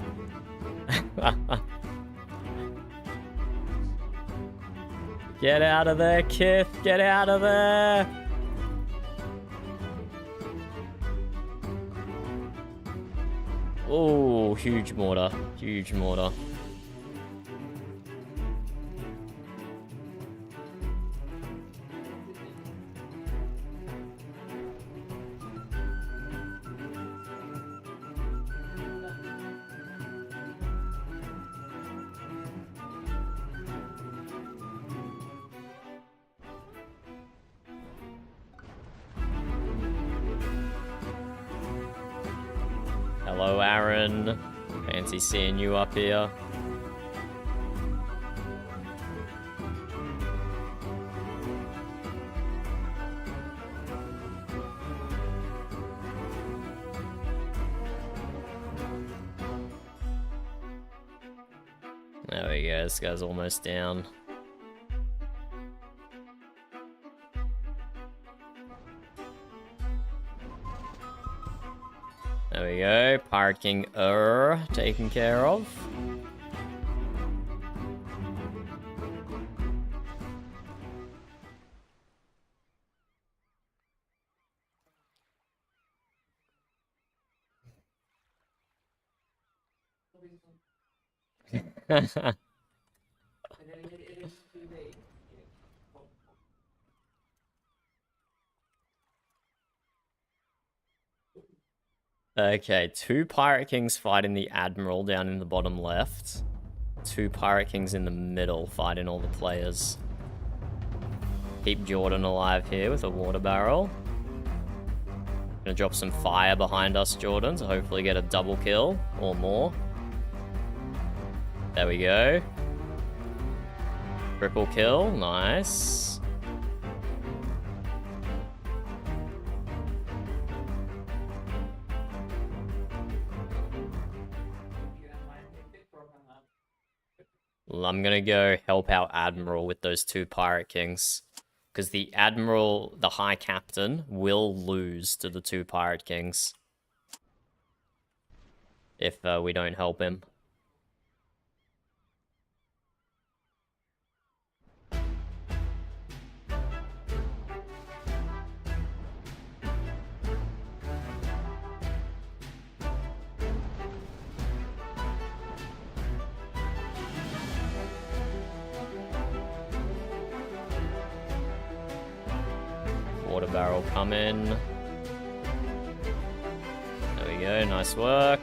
Get out of there, Kith! Get out of there! Oh, huge mortar. Huge mortar. Hello, Aaron. Fancy seeing you up here. There we go, this guy's almost down. There we go, Pirate King taken care of. Okay, 2 Pirate Kings fighting the Admiral down in the bottom left. 2 Pirate Kings in the middle fighting all the players. Keep Jordan alive here with a water barrel. Gonna drop some fire behind us, Jordan, to hopefully get a double kill or more. There we go. Triple kill, nice. I'm gonna go help our Admiral with those 2 Pirate Kings. Because the Admiral, the High Captain, will lose to the 2 Pirate Kings. If we don't help him. Water barrel coming. There we go, nice work.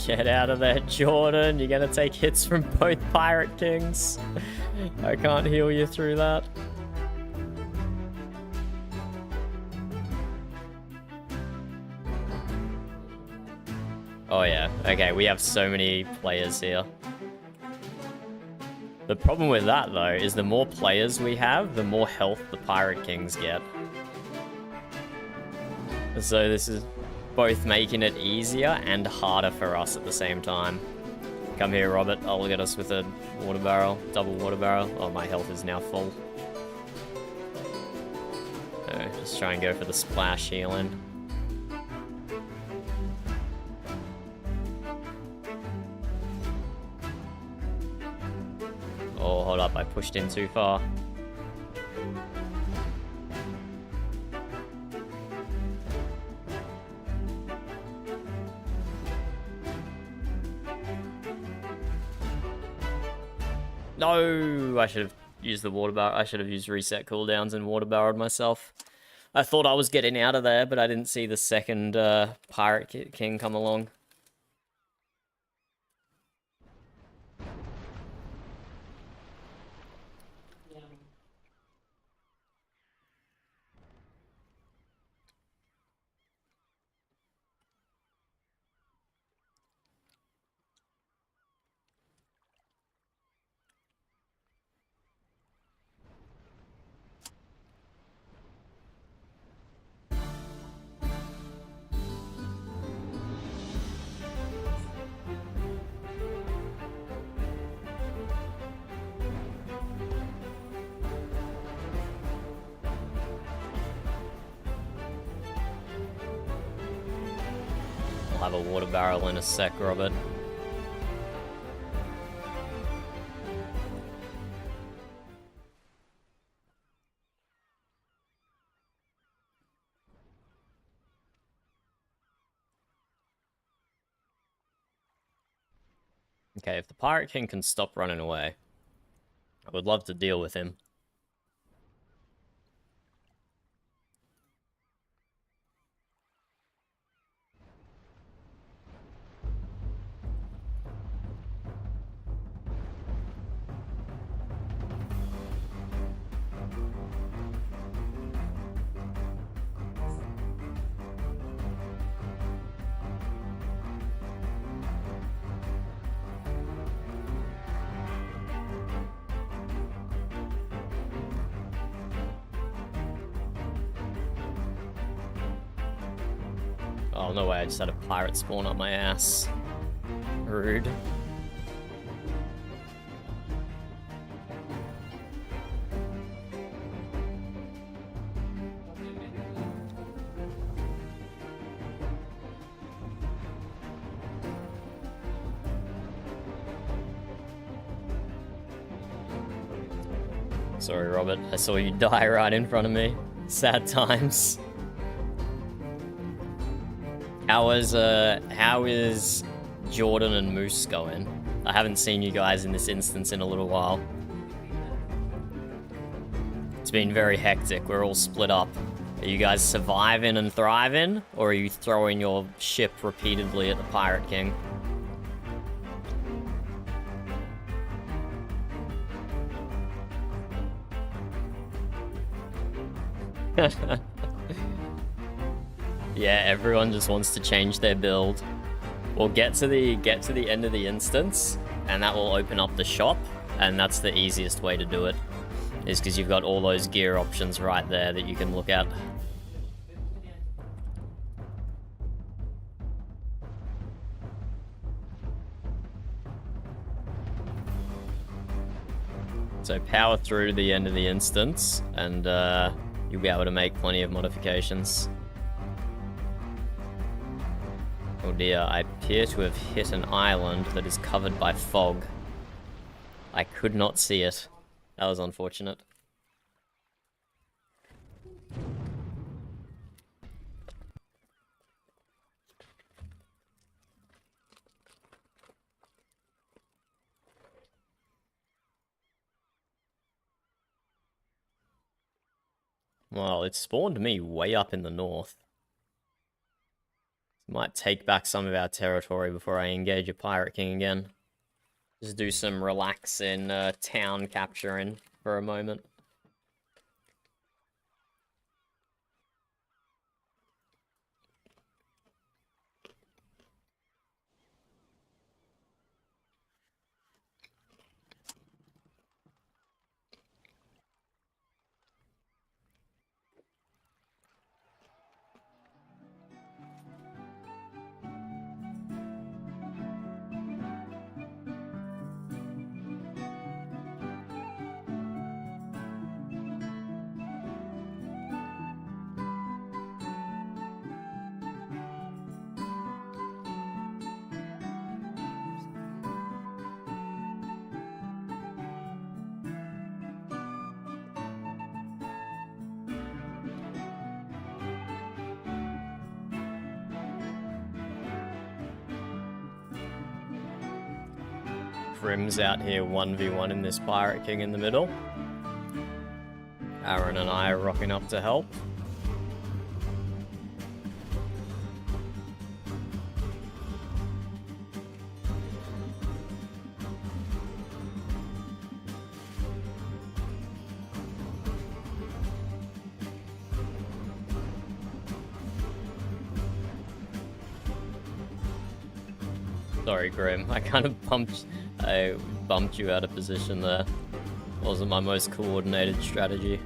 Get out of there, Jordan. You're gonna take hits from both Pirate Kings. I can't heal you through that. Oh yeah, okay, we have so many players here. The problem with that, though, is the more players we have, the more health the Pirate Kings get. So this is both making it easier and harder for us at the same time. Come here, Robert. I'll get us with a water barrel, double water barrel. Oh, my health is now full. So just try and go for the splash healing. Oh, hold up, I pushed in too far. No, I should have used the water barrel. I should have used reset cooldowns and water barreled myself. I thought I was getting out of there, but I didn't see the second Pirate King come along. I'll have a water barrel in a sec, Robert. Okay, if the Pirate King can stop running away, I would love to deal with him. Oh, no way, I just had a pirate spawn up my ass. Rude. Sorry, Robert. I saw you die right in front of me. Sad times. How is Jordan and Moose going? I haven't seen you guys in this instance in a little while. It's been very hectic. We're all split up. Are you guys surviving and thriving, or are you throwing your ship repeatedly at the Pirate King? Yeah, everyone just wants to change their build. We'll get to the end of the instance, and that will open up the shop, and that's the easiest way to do it, is because you've got all those gear options right there that you can look at. So power through to the end of the instance, and you'll be able to make plenty of modifications. Oh dear, I appear to have hit an island that is covered by fog. I could not see it. That was unfortunate. Well, it spawned me way up in the north. Might take back some of our territory before I engage a Pirate King again. Just do some relaxing town capturing for a moment. Grim's out here 1v1 in this Pirate King in the middle. Aaron and I are rocking up to help. Sorry, Grim. I kind of bumped you out of position there. Wasn't my most coordinated strategy.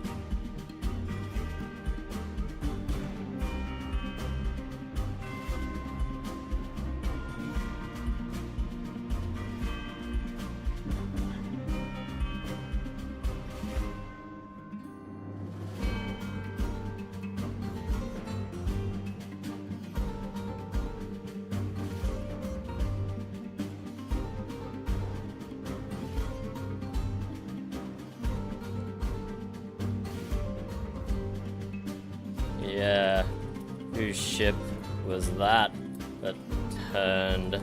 Yeah, whose ship was that turned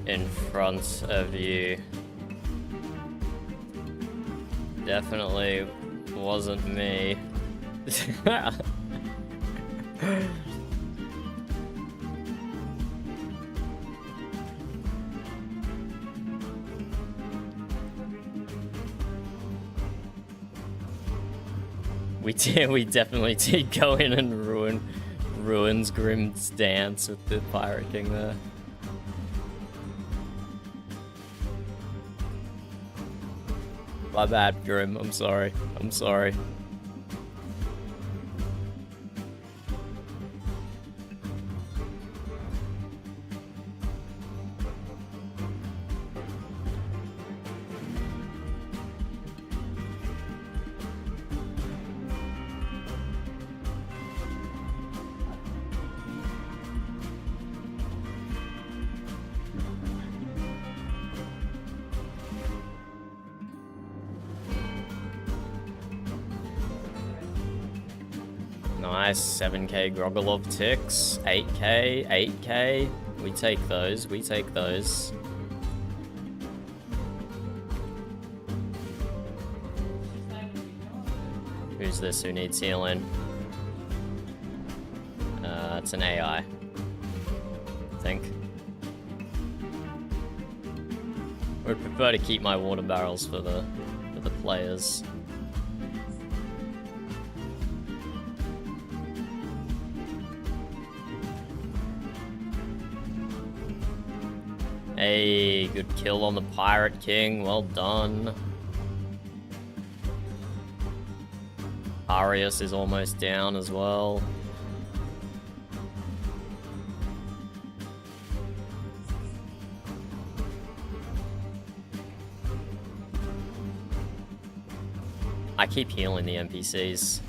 in front of you? Definitely wasn't me. We definitely did go in and ruins Grim's dance with the Pirate King there. My bad, Grim. I'm sorry. I'm sorry. Nice, 7k Grogolov ticks, 8k, 8k. We take those, we take those. Who's this who needs healing? It's an AI, I think. Would prefer to keep my water barrels for the players. Hey, good kill on the Pirate King, well done. Arius is almost down as well. I keep healing the NPCs.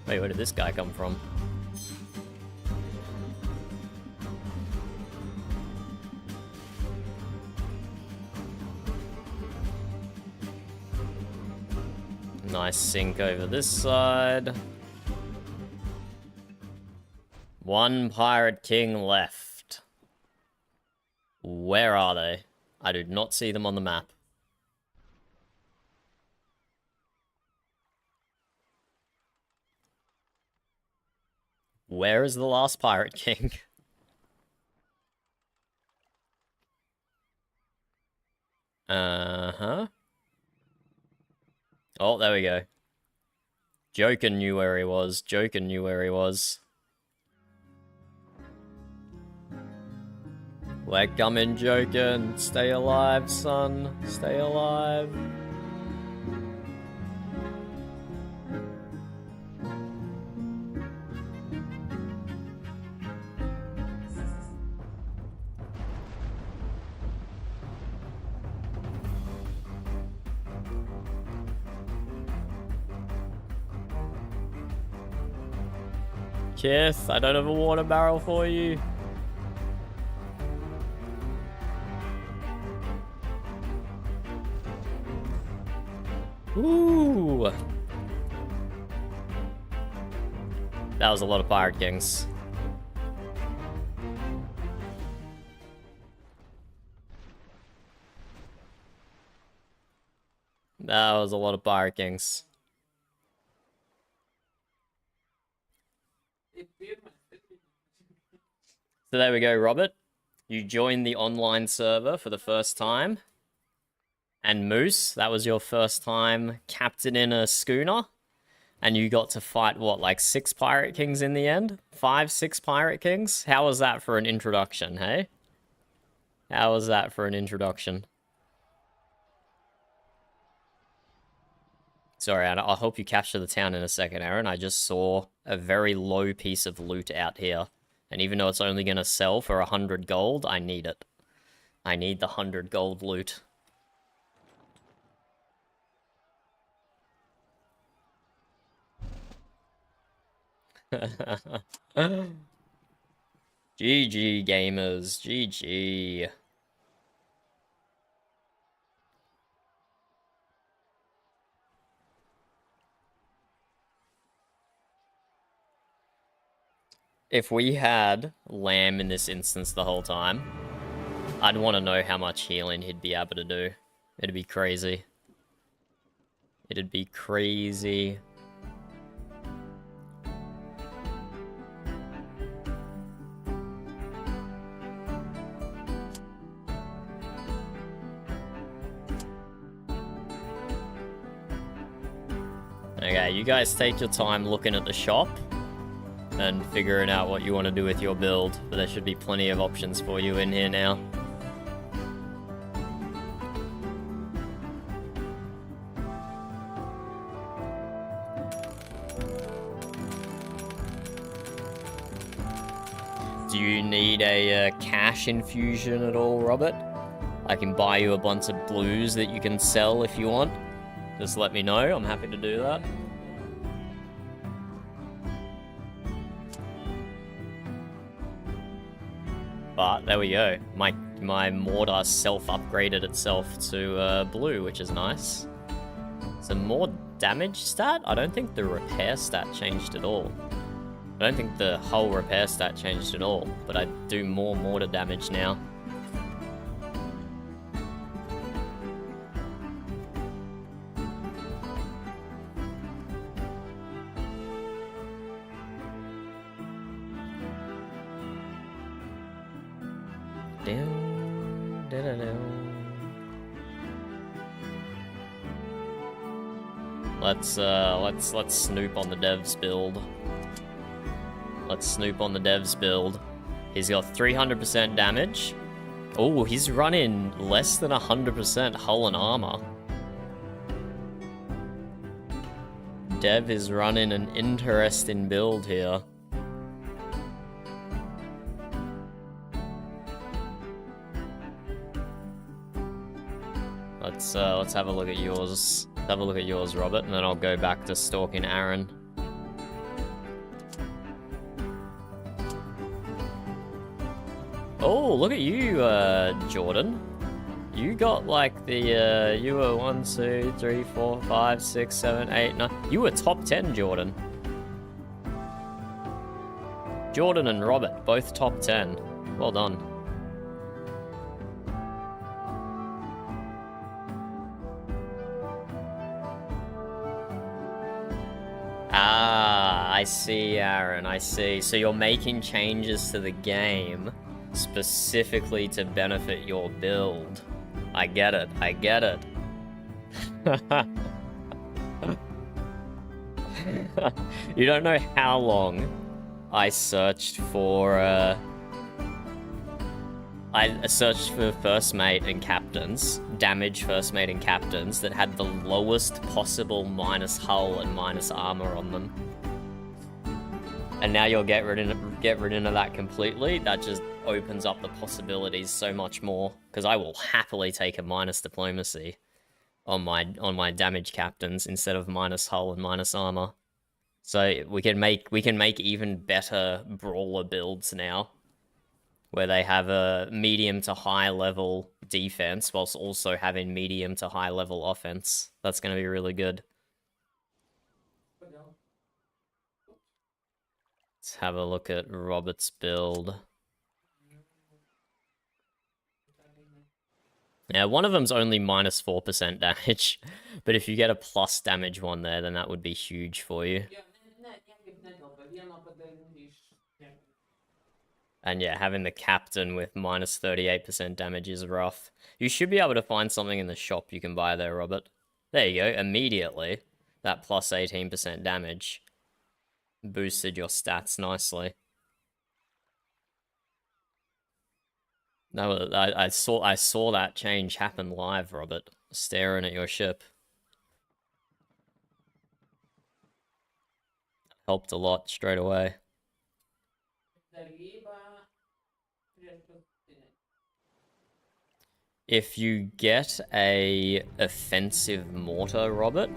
Wait, where did this guy come from? Nice sync over this side. One Pirate King left. Where are they? I do not see them on the map. Where is the last Pirate King? Uh-huh. Oh, there we go. Joker knew where he was. Joker knew where he was. We're coming, Joker. Stay alive, son. Stay alive. Kith, I don't have a water barrel for you. Ooh. That was a lot of Pirate Kings. That was a lot of Pirate Kings. So there we go, Robert. You joined the online server for the first time. And Moose, that was your first time captaining a schooner. And you got to fight, what, like 6 Pirate Kings in the end? 5, 6 Pirate Kings? How was that for an introduction, hey? How was that for an introduction? Sorry, I hope you capture the town in a second, Aaron. I just saw a very low piece of loot out here. And even though it's only going to sell for 100 gold, I need it. I need the 100 gold loot. GG, gamers. GG. If we had Lamb in this instance the whole time, I'd want to know how much healing he'd be able to do. It'd be crazy. It'd be crazy. Okay, you guys take your time looking at the shop and figuring out what you want to do with your build, but there should be plenty of options for you in here now. Do you need a cash infusion at all, Robert? I can buy you a bunch of blues that you can sell if you want. Just let me know, I'm happy to do that. But there we go. My mortar self-upgraded itself to blue, which is nice. Some more damage stat? I don't think the repair stat changed at all. I don't think the whole repair stat changed at all, but I do more mortar damage now. Let's snoop on the devs build. Let's snoop on the devs build. He's got 300% damage. Oh, he's running less than 100% hull and armor. Dev is running an interesting build here. Let's have a look at yours. Have a look at yours, Robert, and then I'll go back to stalking Aaron. Oh, look at you, Jordan. You got like the, you were 1, 2, 3, 4, 5, 6, 7, 8, 9. You were top 10, Jordan. Jordan and Robert, both top 10. Well done. Ah, I see, Aaron, I see. So you're making changes to the game specifically to benefit your build. I get it, I get it. You don't know how long I searched for, first mate and captains, damage first mate and captains that had the lowest possible minus hull and minus armor on them. And now you'll get rid of that completely. That just opens up the possibilities so much more. Because I will happily take a minus diplomacy on my damage captains instead of minus hull and minus armor. So we can make even better brawler builds now, where they have a medium to high level defense whilst also having medium to high level offense. That's going to be really good. Let's have a look at Robert's build. Yeah, one of them's only minus 4% damage, but if you get a plus damage one there, then that would be huge for you. And yeah, having the captain with minus 38% damage is rough. You should be able to find something in the shop you can buy there, Robert. There you go, immediately. That plus 18% damage boosted your stats nicely. No, I saw that change happen live, Robert. Staring at your ship. Helped a lot straight away. If you get a offensive mortar, Robert,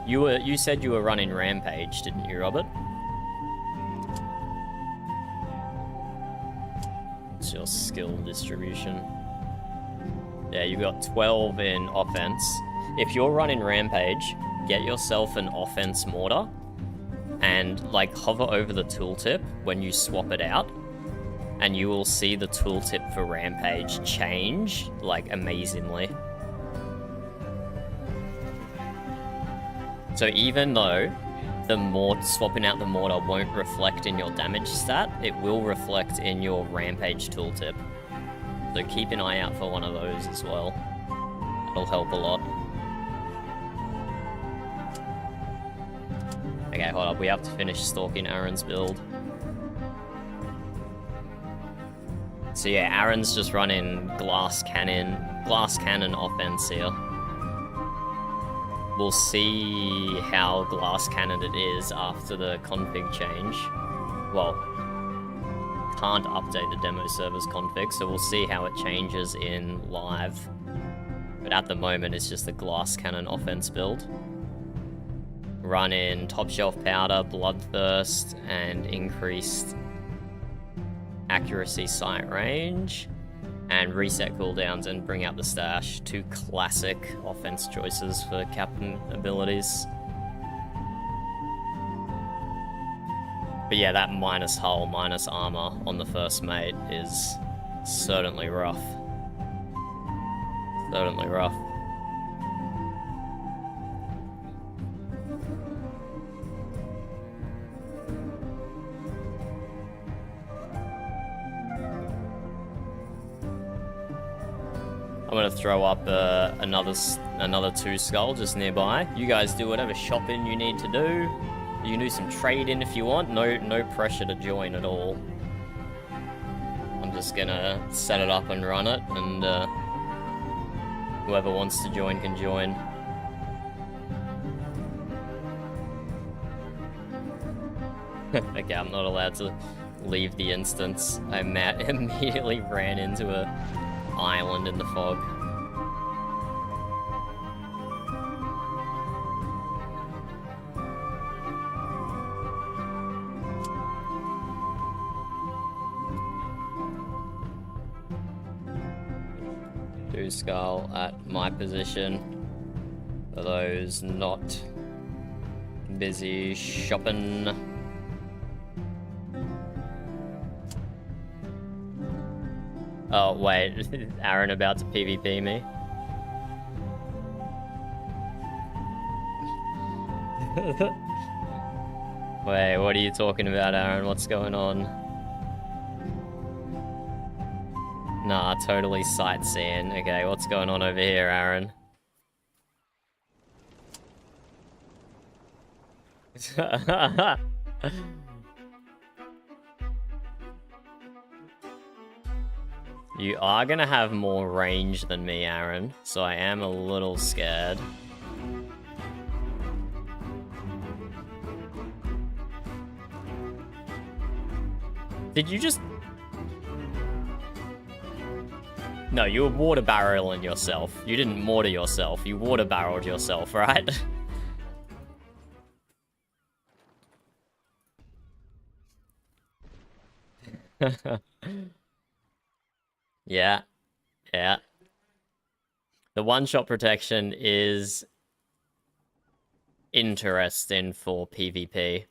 you said you were running Rampage, didn't you, Robert? What's your skill distribution? Yeah, you got 12 in offense. If you're running Rampage, get yourself an offense mortar and like hover over the tooltip when you swap it out, and you will see the tooltip for Rampage change like amazingly. So even though swapping out the mortar won't reflect in your damage stat, it will reflect in your Rampage tooltip. So keep an eye out for one of those as well. That'll help a lot. Okay, hold up. We have to finish stalking Aaron's build. So yeah, Aaron's just running glass cannon offense here. We'll see how glass cannon it is after the config change. Well, can't update the demo server's config, so we'll see how it changes in live. But at the moment, it's just the glass cannon offense build. Run in top shelf powder, bloodthirst, and increased accuracy sight range, and reset cooldowns and bring out the stash. Two classic offense choices for captain abilities. But yeah, that minus hull, minus armor on the first mate is certainly rough. Certainly rough. I'm gonna throw up another 2 skull just nearby. You guys do whatever shopping you need to do. You can do some trading if you want. No pressure to join at all. I'm just gonna set it up and run it, and whoever wants to join can join. Okay, I'm not allowed to leave the instance. I immediately ran into a island in the fog. Do skull at my position for those not busy shopping. Oh, wait, is Aaron about to PvP me? Wait, what are you talking about, Aaron? What's going on? Nah, totally sightseeing. Okay, what's going on over here, Aaron? You are gonna have more range than me, Aaron, so I am a little scared. Did you just... No, you were water barreling yourself. You didn't mortar yourself. You water barreled yourself, right? Yeah. Yeah. The one-shot protection is interesting for PvP.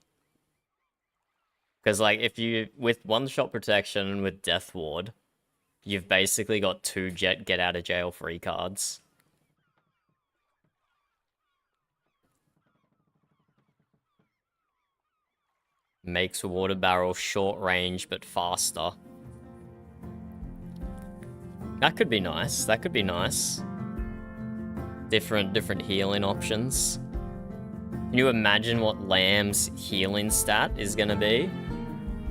Because, like, if you... With one-shot protection and with Death Ward, you've basically got 2 get-out-of-jail-free cards. Makes water barrel short range but faster. That could be nice. That could be nice. Different healing options. Can you imagine what Lamb's healing stat is gonna be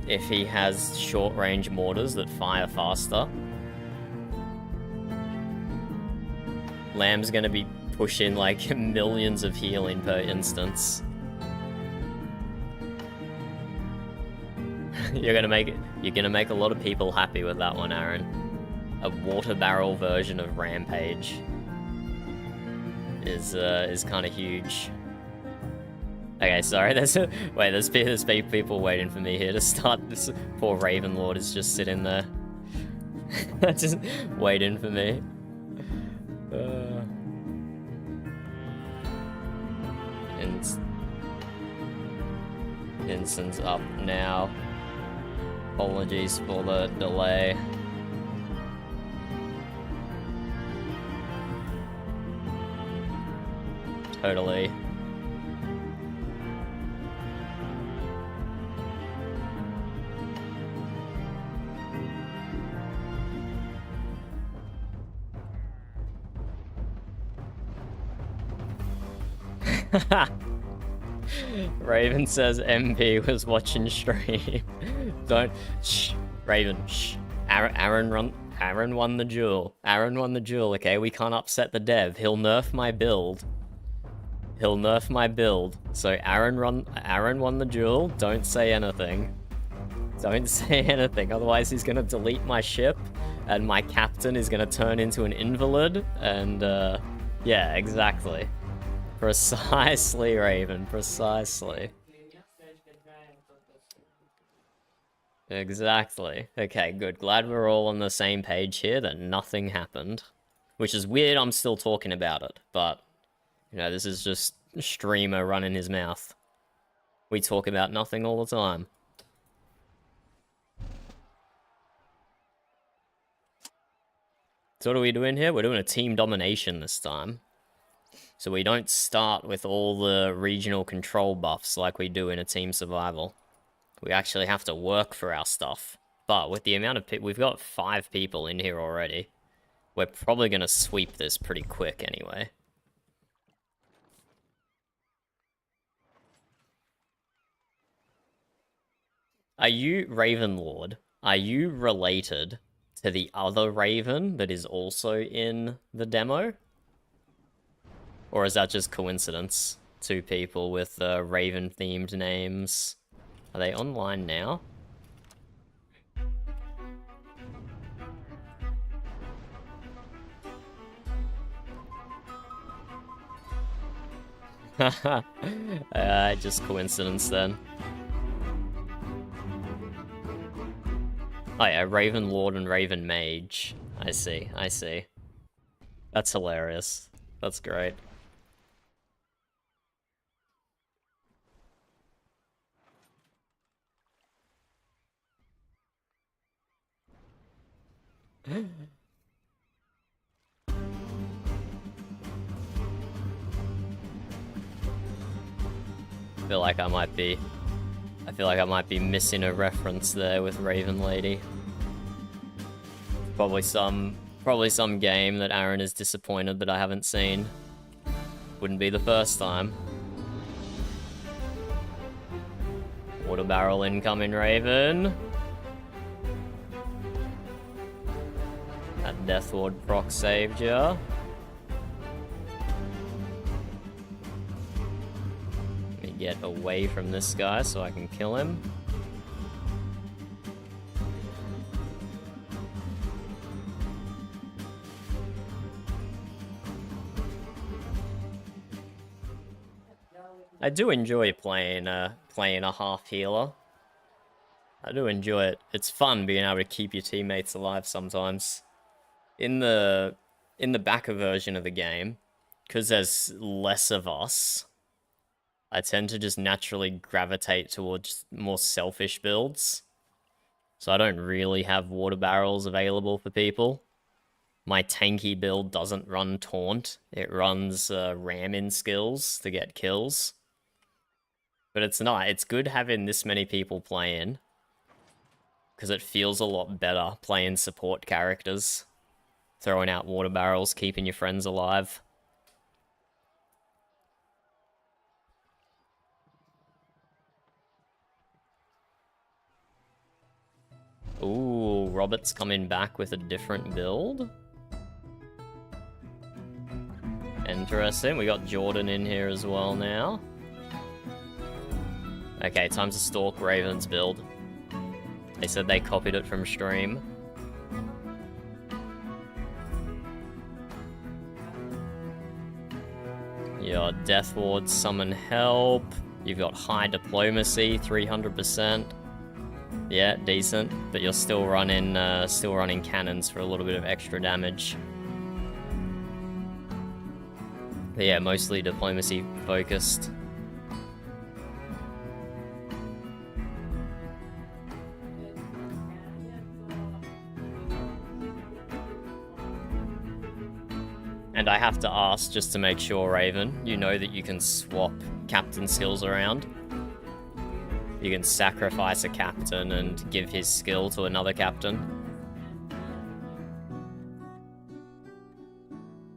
if he has short range mortars that fire faster? Lamb's gonna be pushing like millions of healing per instance. You're gonna make a lot of people happy with that one, Aaron. A water barrel version of Rampage is kind of huge. Okay, sorry. There's people waiting for me here to start. This poor Raven Lord is just sitting there, just waiting for me. Instant up now. Apologies for the delay. Totally. Raven says MP was watching stream. Don't shh. Raven, shh. Aaron won the duel. Aaron won the duel, okay? We can't upset the dev. He'll nerf my build. He'll nerf my build. So Aaron won the duel. Don't say anything. Don't say anything, otherwise he's gonna delete my ship and my captain is gonna turn into an invalid and yeah, exactly. Precisely, Raven, precisely. Exactly. Okay, good. Glad we're all on the same page here that nothing happened. Which is weird, I'm still talking about it, but, you know, this is just a streamer running his mouth. We talk about nothing all the time. So what are we doing here? We're doing a team domination this time. So we don't start with all the regional control buffs like we do in a team survival. We actually have to work for our stuff. But with the amount of people, we've got 5 people in here already. We're probably going to sweep this pretty quick anyway. Are you, Raven Lord, are you related to the other Raven that is also in the demo? Or is that just coincidence? 2 people with Raven-themed names. Are they online now? Just coincidence then. Oh yeah, Raven Lord and Raven Mage. I see, I see. That's hilarious. That's great. I feel like I might be missing a reference there with Raven Lady. Probably some game that Aaron is disappointed that I haven't seen. Wouldn't be the first time. Water barrel incoming, Raven. That Death Ward proc saved ya. Let me get away from this guy so I can kill him. I do enjoy playing a half healer. I do enjoy it. It's fun being able to keep your teammates alive sometimes. In the backer version of the game, because there's less of us, I tend to just naturally gravitate towards more selfish builds. So I don't really have water barrels available for people. My tanky build doesn't run taunt. It runs ramming skills to get kills. But it's not. It's good having this many people playing. Because it feels a lot better playing support characters. Throwing out water barrels, keeping your friends alive. Ooh, Robert's coming back with a different build. Interesting. We got Jordan in here as well now. Okay, time to stalk Raven's build. They said they copied it from stream. Your Death Ward summon help. You've got high diplomacy, 300%. Yeah, decent. But you're still running cannons for a little bit of extra damage. But yeah, mostly diplomacy focused. And I have to ask, just to make sure, Raven, you know that you can swap captain skills around. You can sacrifice a captain and give his skill to another captain.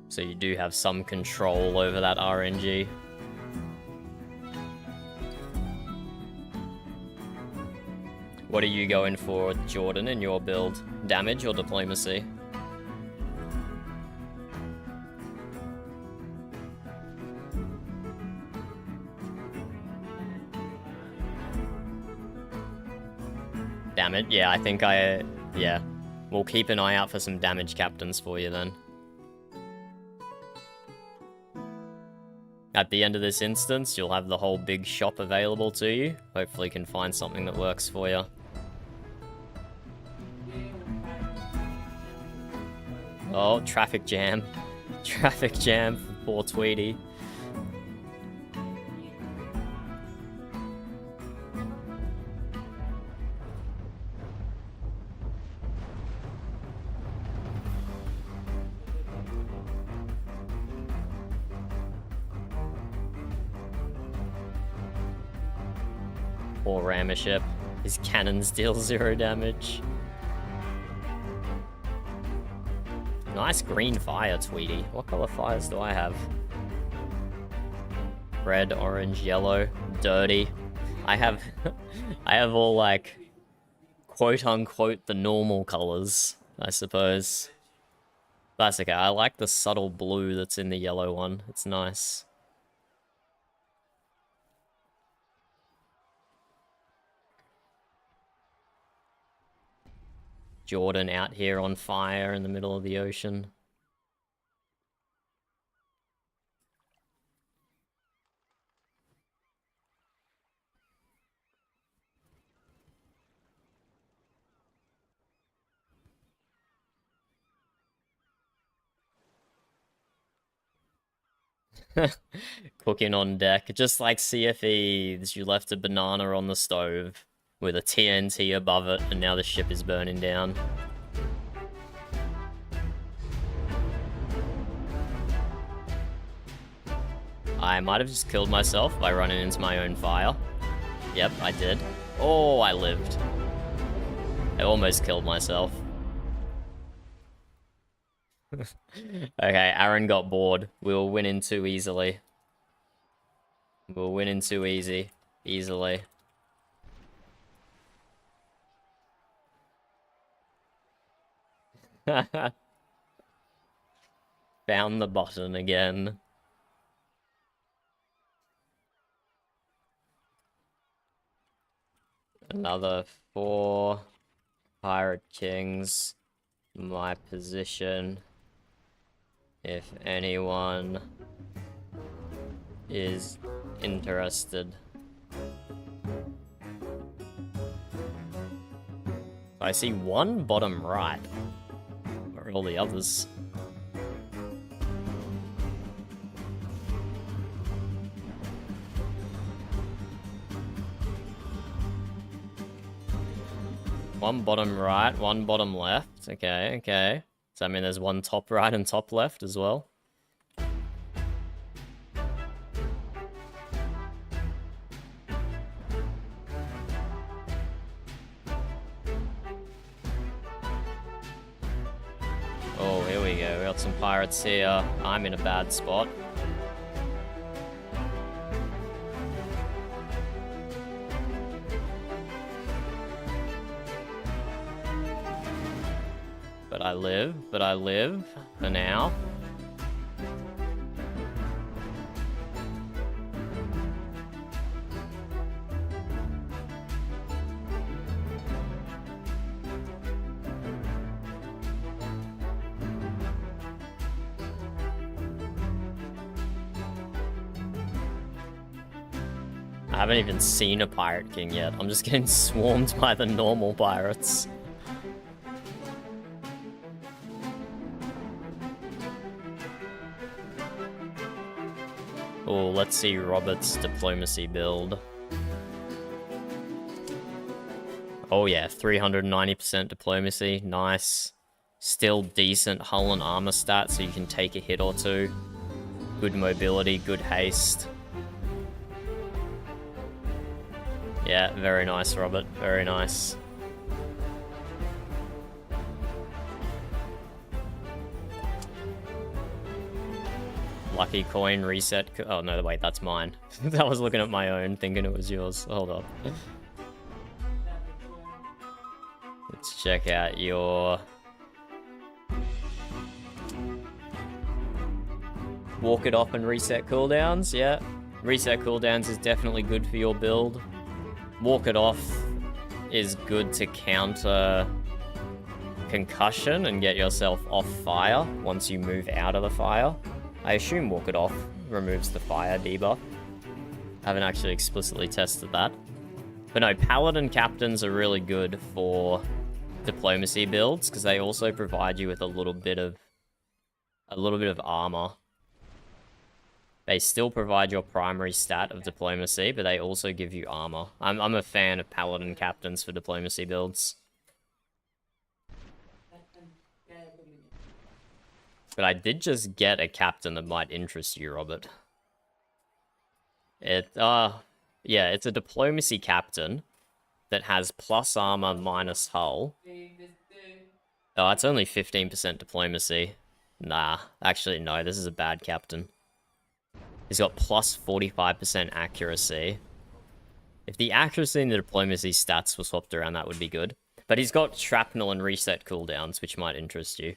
So you do have some control over that RNG. What are you going for, Jordan, in your build? Damage or diplomacy? Damage? Yeah, I think yeah. We'll keep an eye out for some damage captains for you then. At the end of this instance, you'll have the whole big shop available to you. Hopefully you can find something that works for you. Oh, traffic jam. Traffic jam for poor Tweety. Poor Rammership. His cannons deal 0 damage. Nice green fire, Tweety. What color fires do I have? Red, orange, yellow, dirty. I have all like quote unquote the normal colors, I suppose. That's okay. I like the subtle blue that's in the yellow one. It's nice. Jordan out here on fire in the middle of the ocean. Cooking on deck. Just like CFEs, you left a banana on the stove with a TNT above it, and now the ship is burning down. I might have just killed myself by running into my own fire. Yep, I did. Oh, I lived. I almost killed myself. Okay, Aaron got bored. We'll win in too easily. We'll win in too easy. Easily. Found the button again. Another 4 Pirate Kings. My position. If anyone is interested. I see one bottom right. Where are all the others? One bottom right, one bottom left. Okay, okay. Does that mean there's one top right and top left as well? Oh, here we go. We got some pirates here. I'm in a bad spot. But I live for now. I haven't even seen a Pirate King yet. I'm just getting swarmed by the normal pirates. Oh, let's see Robert's diplomacy build. Oh yeah, 390% diplomacy, nice. Still decent hull and armor stats, so you can take a hit or two. Good mobility, good haste. Yeah, very nice, Robert, very nice. Lucky coin, reset. Oh no, wait, that's mine. I was looking at my own, thinking it was yours. Hold up. Let's check out your... Walk it off and reset cooldowns, yeah. Reset cooldowns is definitely good for your build. Walk it off is good to counter concussion and get yourself off fire once you move out of the fire. I assume walk it off removes the fire debuff. I haven't actually explicitly tested that. But no, paladin captains are really good for diplomacy builds because they also provide you with a little bit of armor. They still provide your primary stat of diplomacy, but they also give you armor. I'm a fan of paladin captains for diplomacy builds. But I did just get a captain that might interest you, Robert. Yeah, it's a diplomacy captain that has plus armor, minus hull. Oh, it's only 15% diplomacy. Nah, actually no, this is a bad captain. He's got plus 45% accuracy. If the accuracy and the diplomacy stats were swapped around, that would be good. But he's got shrapnel and reset cooldowns, which might interest you.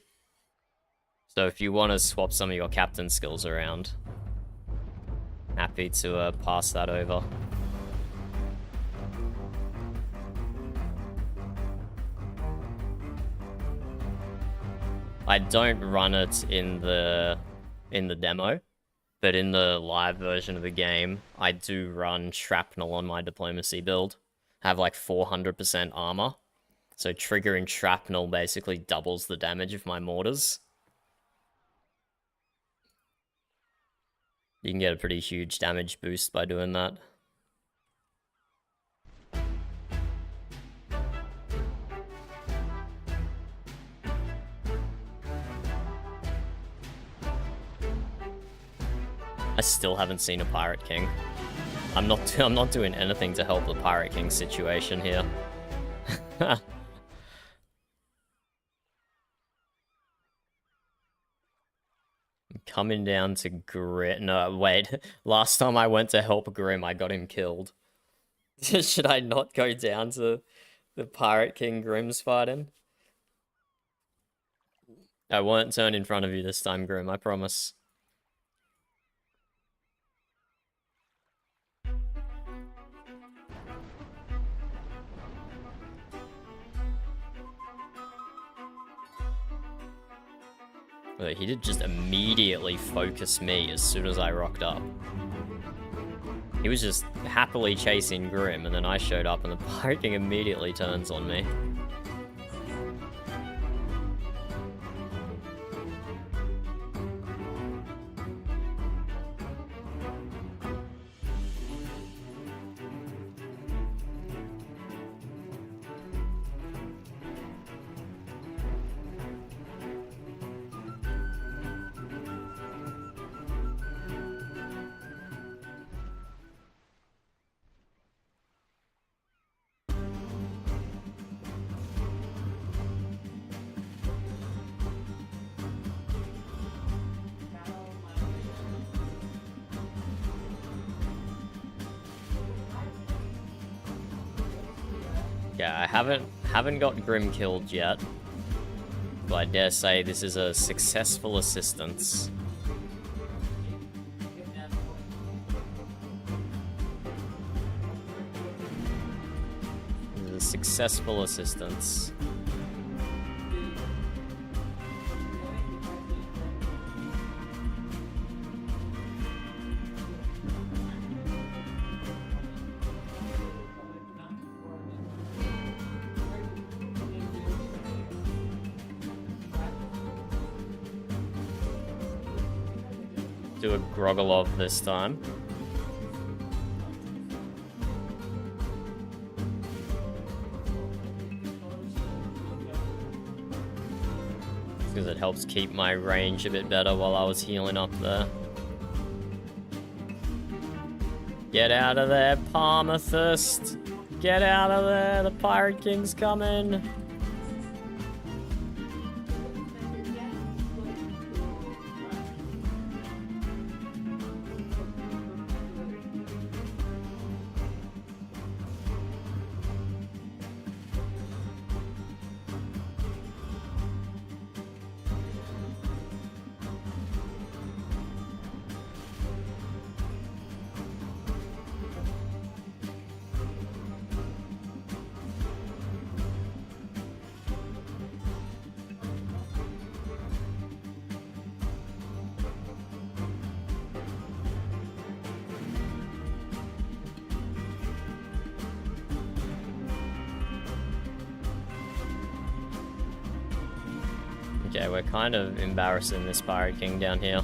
So if you want to swap some of your captain skills around, happy to pass that over. I don't run it in the demo. But in the live version of the game, I do run shrapnel on my diplomacy build. I have like 400% armor. So triggering shrapnel basically doubles the damage of my mortars. You can get a pretty huge damage boost by doing that. I still haven't seen a Pirate King. I'm not doing anything to help the Pirate King situation here. I'm coming down to Grim. No, wait. Last time I went to help Grim, I got him killed. Should I not go down to the Pirate King Grim's fighting? I won't turn in front of you this time, Grim, I promise. He did just immediately focus me as soon as I rocked up. He was just happily chasing Grim, and then I showed up and the Pirate King immediately turns on me. Yeah, I haven't got Grim killed yet, but I dare say this is a successful assistance. This is a successful assistance. Do a Grogolov this time. Because it helps keep my range a bit better while I was healing up there. Get out of there, Parmathist! Get out of there, the Pirate King's coming! Okay, we're kind of embarrassing this Pirate King down here.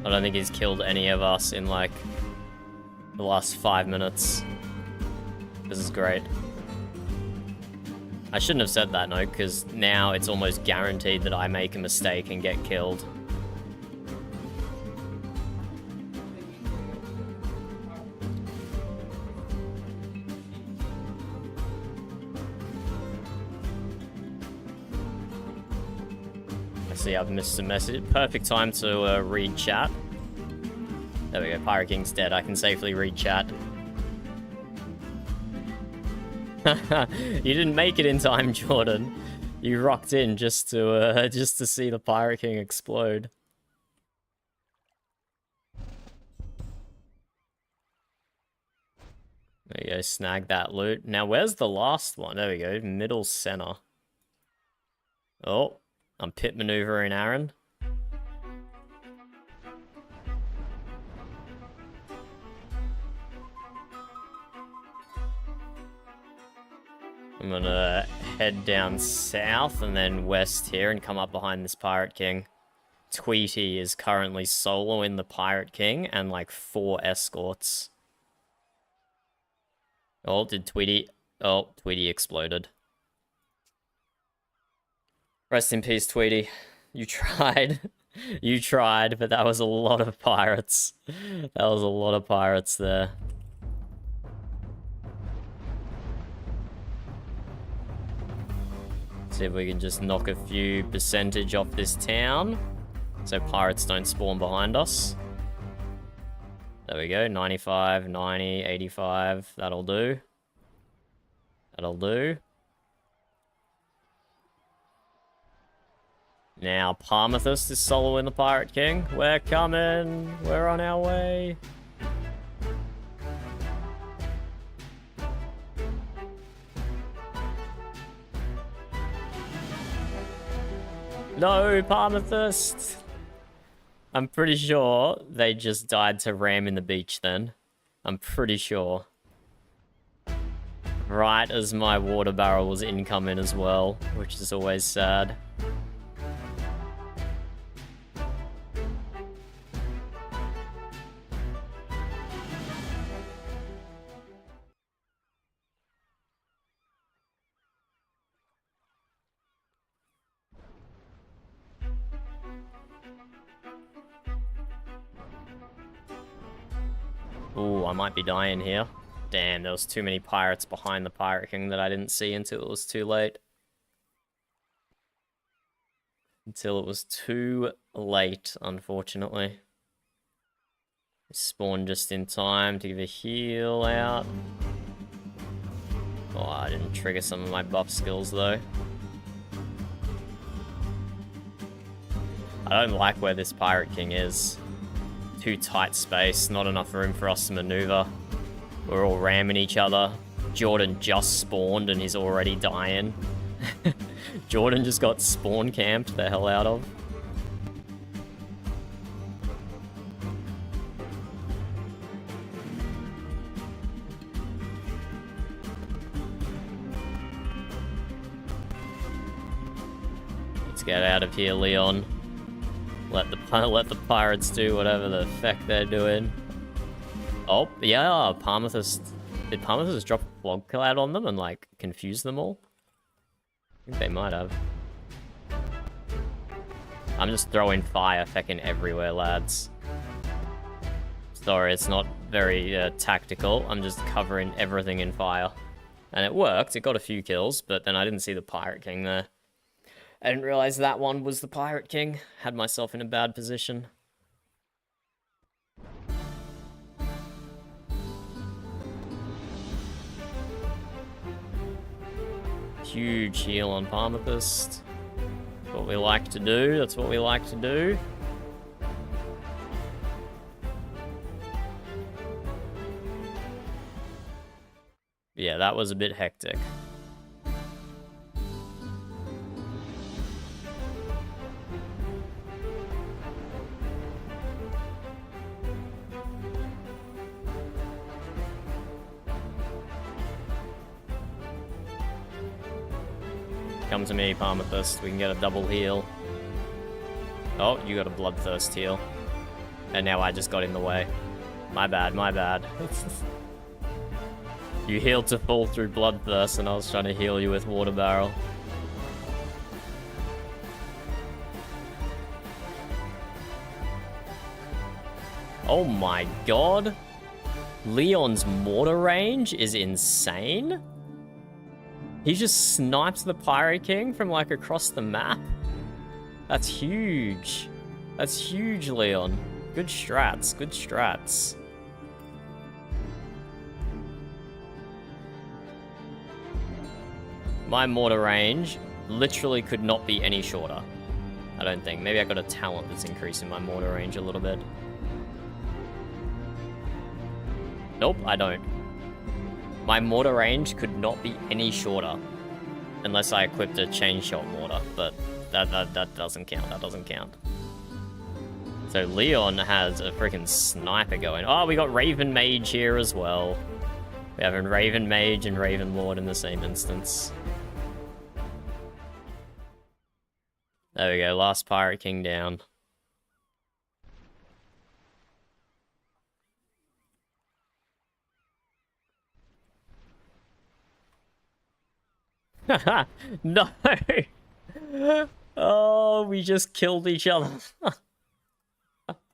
I don't think he's killed any of us in, like, the last 5 minutes. This is great. I shouldn't have said that, no, because now it's almost guaranteed that I make a mistake and get killed. See, I've missed a message. Perfect time to read chat. There we go, Pirate King's dead. I can safely read chat. You didn't make it in time, Jordan. You rocked in just to see the Pirate King explode. There you go, snag that loot. Now, where's the last one? There we go, middle center. Oh. I'm pit maneuvering Aaron. I'm gonna head down south and then west here and come up behind this Pirate King. Tweety is currently soloing the Pirate King and like 4 escorts. Oh, did Tweety... Oh, Tweety exploded. Rest in peace, Tweety. You tried. You tried, but that was a lot of pirates. That was a lot of pirates there. See if we can just knock a few percentage off this town, so pirates don't spawn behind us. There we go, 95, 90, 85. That'll do. That'll do. Now, Parmathist is soloing the Pirate King. We're coming. We're on our way. No, Parmathist. I'm pretty sure they just died to ram in the beach then. I'm pretty sure. Right as my water barrel was incoming as well, which is always sad. Ooh, I might be dying here. Damn, there was too many pirates behind the Pirate King that I didn't see until it was too late. Until it was too late, unfortunately. Spawned just in time to give a heal out. Oh, I didn't trigger some of my buff skills though. I don't like where this Pirate King is. Too tight space, not enough room for us to maneuver. We're all ramming each other. Jordan just spawned and he's already dying. Jordan just got spawn camped the hell out of. Let's get out of here, Leon. Let the pirates do whatever the feck they're doing. Oh, yeah, Parmethus. Did Parmethus drop a Blog Cloud on them and, like, confuse them all? I think they might have. I'm just throwing fire fecking everywhere, lads. Sorry, it's not very tactical. I'm just covering everything in fire. And it worked. It got a few kills, but then I didn't see the Pirate King there. I didn't realize that one was the Pirate King. Had myself in a bad position. Huge heal on Parmethus. That's what we like to do. That's what we like to do. Yeah, that was a bit hectic. Come to me, Parmethus. We can get a double heal. Oh, you got a Bloodthirst heal. And now I just got in the way. My bad, my bad. You healed to fall through Bloodthirst and I was trying to heal you with Water Barrel. Oh my god. Leon's mortar range is insane. He just sniped the Pirate King from, like, across the map. That's huge. That's huge, Leon. Good strats, good strats. My mortar range literally could not be any shorter. I don't think. Maybe I got a talent that's increasing my mortar range a little bit. Nope, I don't. My mortar range could not be any shorter. Unless I equipped a chain shot mortar, but that doesn't count, that doesn't count. So Leon has a freaking sniper going. Oh, we got Raven Mage here as well. We have a Raven Mage and Raven Lord in the same instance. There we go, last Pirate King down. No! Oh, we just killed each other.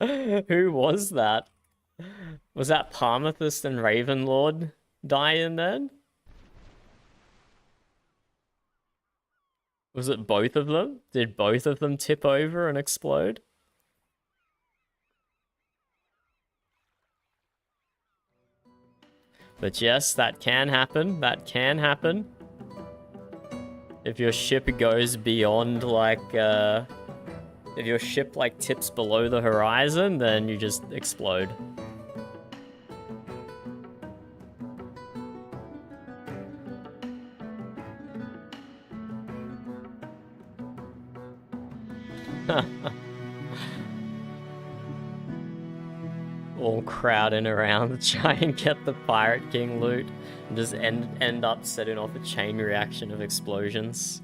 Who was that? Was that Parmethus and Ravenlord dying then? Was it both of them? Did both of them tip over and explode? But yes, that can happen. That can happen. If your ship goes beyond, like, if your ship, like, tips below the horizon, then you just explode. All crowding around to try and get the Pirate King loot. And just end up setting off a chain reaction of explosions.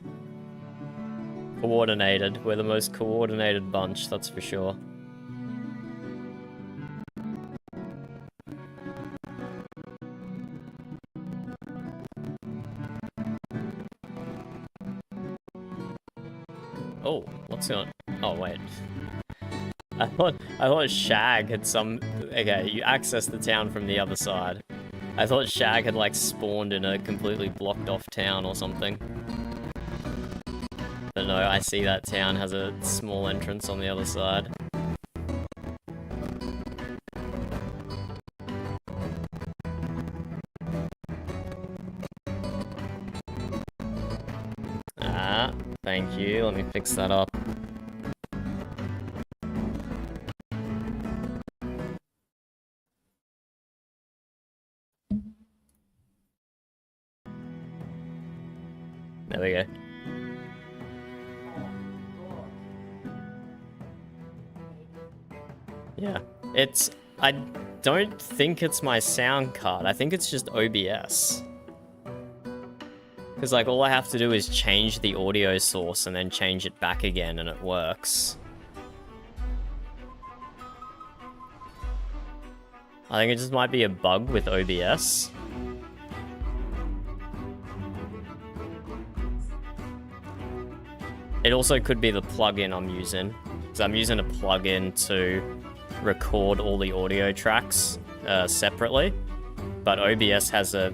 Coordinated. We're the most coordinated bunch, that's for sure. Oh, what's going on? Oh, wait. I thought Shag had some... Okay, you access the town from the other side. I thought Shag had, like, spawned in a completely blocked off town or something. But no, I see that town has a small entrance on the other side. Thank you. Let me fix that up. There we go. Yeah, I don't think it's my sound card. I think it's just OBS. Because, like, all I have to do is change the audio source and then change it back again and it works. I think it just might be a bug with OBS. It also could be the plugin I'm using. Because I'm using a plugin to record all the audio tracks separately. But OBS has a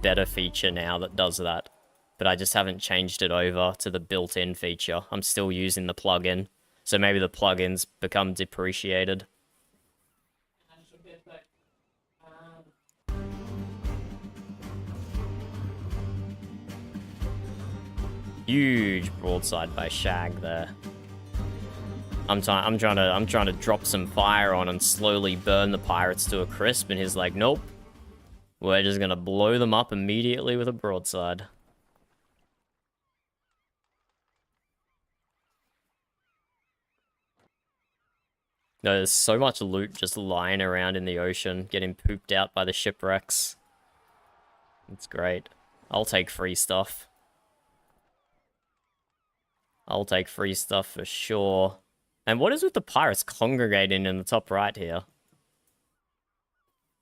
better feature now that does that. But I just haven't changed it over to the built-in feature. I'm still using the plugin. So maybe the plugins become depreciated. Huge broadside by Shag there. I'm trying to drop some fire on and slowly burn the pirates to a crisp, and he's like, nope. We're just gonna blow them up immediately with a broadside. No, there's so much loot just lying around in the ocean, getting pooped out by the shipwrecks. It's great. I'll take free stuff. I'll take free stuff for sure. And what is with the pirates congregating in the top right here?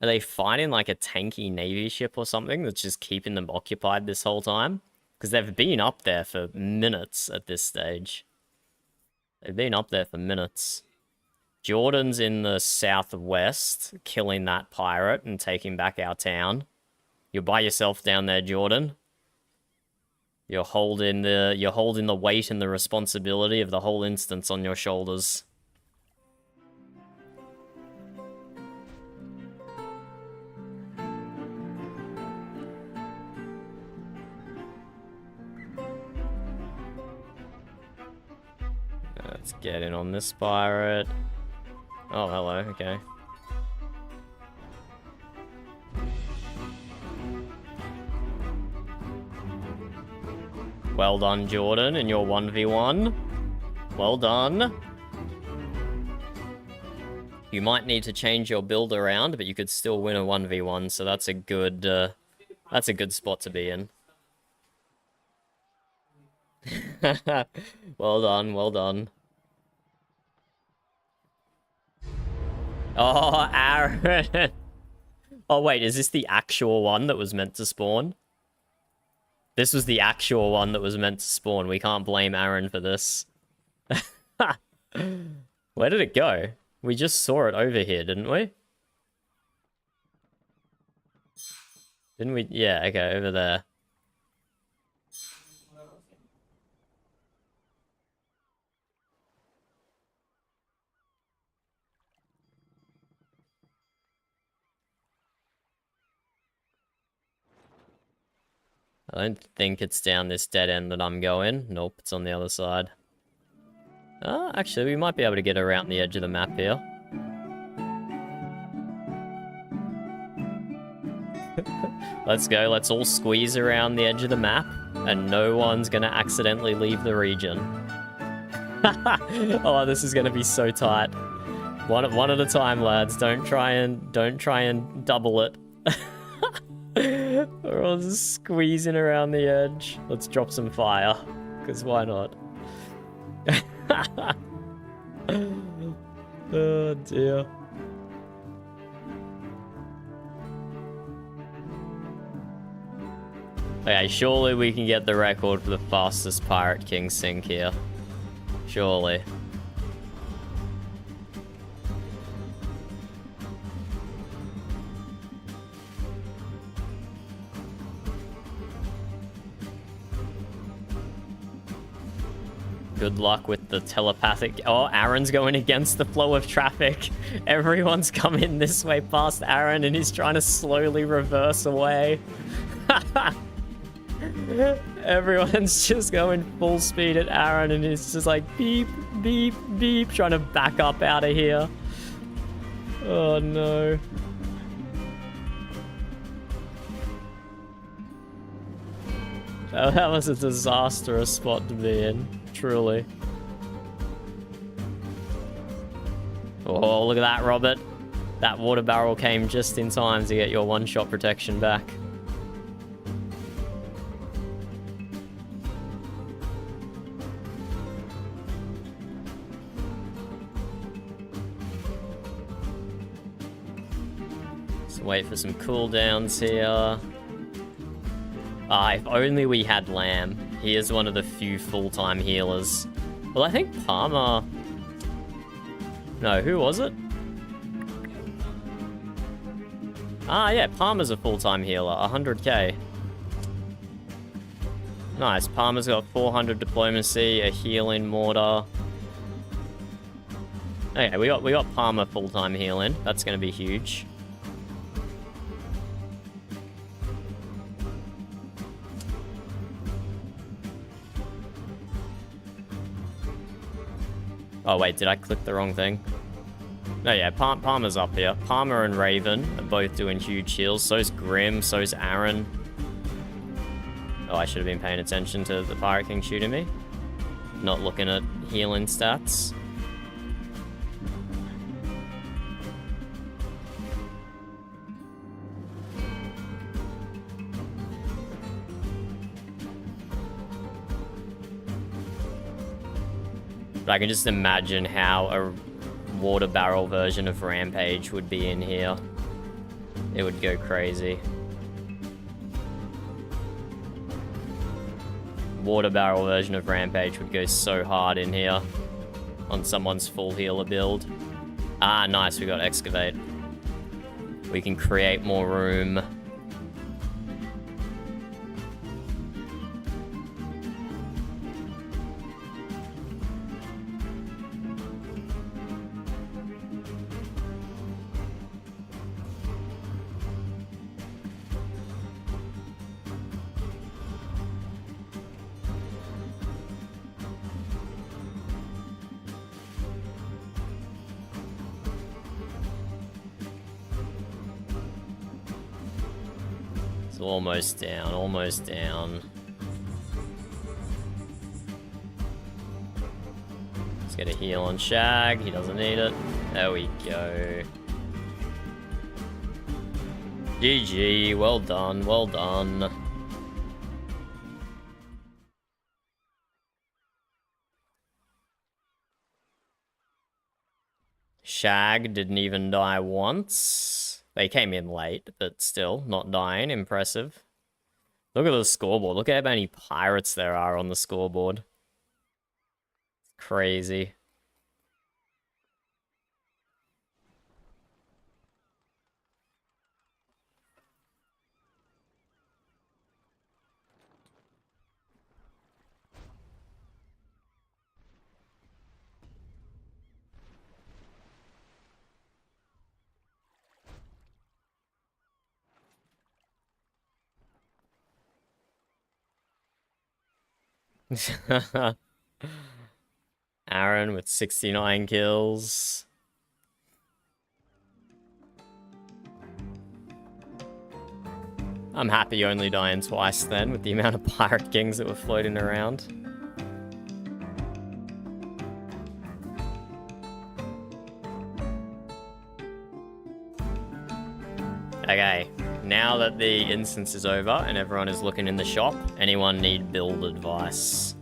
Are they fighting like a tanky navy ship or something that's just keeping them occupied this whole time? Because they've been up there for minutes at this stage. They've been up there for minutes. Jordan's in the southwest, killing that pirate and taking back our town. You're by yourself down there, Jordan. You're holding the weight and the responsibility of the whole instance on your shoulders. Let's get in on this pirate. Oh, hello, okay. Well done, Jordan, in your 1v1. Well done. You might need to change your build around, but you could still win a 1v1, so that's a good spot to be in. Well done, well done. Oh, Aaron. Oh, wait, is this the actual one that was meant to spawn? This was the actual one that was meant to spawn. We can't blame Aaron for this. Where did it go? We just saw it over here, didn't we? Didn't we? Yeah, okay, over there. I don't think it's down this dead end that I'm going. Nope, it's on the other side. Actually, we might be able to get around the edge of the map here. Let's go, let's all squeeze around the edge of the map, and no one's gonna accidentally leave the region. Oh, this is gonna be so tight. One at a time, lads. Don't try and double it. We're all just squeezing around the edge. Let's drop some fire, because why not? Oh dear. Okay, surely we can get the record for the fastest Pirate King sink here. Surely. Good luck with the telepathic... Oh, Aaron's going against the flow of traffic. Everyone's coming this way past Aaron and he's trying to slowly reverse away. Everyone's just going full speed at Aaron, and he's just like beep, beep, beep, trying to back up out of here. Oh no. That was a disastrous spot to be in, truly. Oh, look at that, Robert. That water barrel came just in time to get your one-shot protection back. Let's wait for some cooldowns here. If only we had Lamb. He is one of the few full-time healers. Well, I think Palmer... No, who was it? Yeah, Palmer's a full-time healer, 100k. Nice, Palmer's got 400 diplomacy, a healing mortar. Okay, we got Palmer full-time healing. That's gonna be huge. Oh wait, did I click the wrong thing? No, yeah, Palmer's up here. Palmer and Raven are both doing huge heals. So's Grim, so's Aaron. Oh, I should have been paying attention to the Pirate King shooting me. Not looking at healing stats. But I can just imagine how a water barrel version of Rampage would be in here. It would go crazy. Water barrel version of Rampage would go so hard in here on someone's full healer build. Ah, nice, we got Excavate. We can create more room. It's almost down, almost down. Let's get a heal on Shag, he doesn't need it. There we go. GG, well done, well done. Shag didn't even die once. They came in late, but still, not dying. Impressive. Look at the scoreboard. Look at how many pirates there are on the scoreboard. Crazy. Aaron with 69 kills. I'm happy only dying twice then, with the amount of Pirate Kings that were floating around. Okay, now that the instance is over and everyone is looking in the shop, anyone need build advice?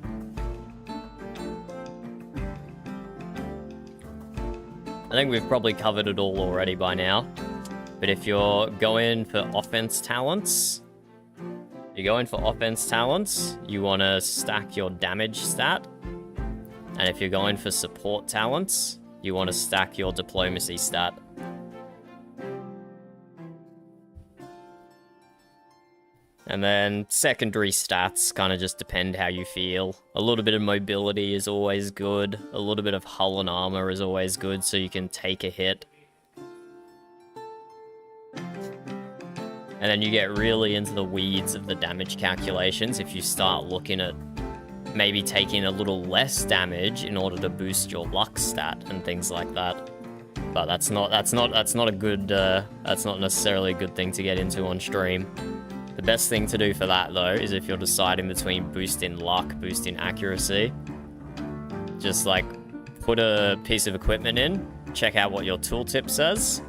I think we've probably covered it all already by now. But if you're going for offense talents, you want to stack your damage stat. And if you're going for support talents, you want to stack your diplomacy stat. And then secondary stats kind of just depend how you feel. A little bit of mobility is always good. A little bit of hull and armor is always good, so you can take a hit. And then you get really into the weeds of the damage calculations if you start looking at maybe taking a little less damage in order to boost your luck stat and things like that. But that's not a good that's not necessarily a good thing to get into on stream. The best thing to do for that though is if you're deciding between boosting luck, boosting accuracy, just like put a piece of equipment in, check out what your tooltip says,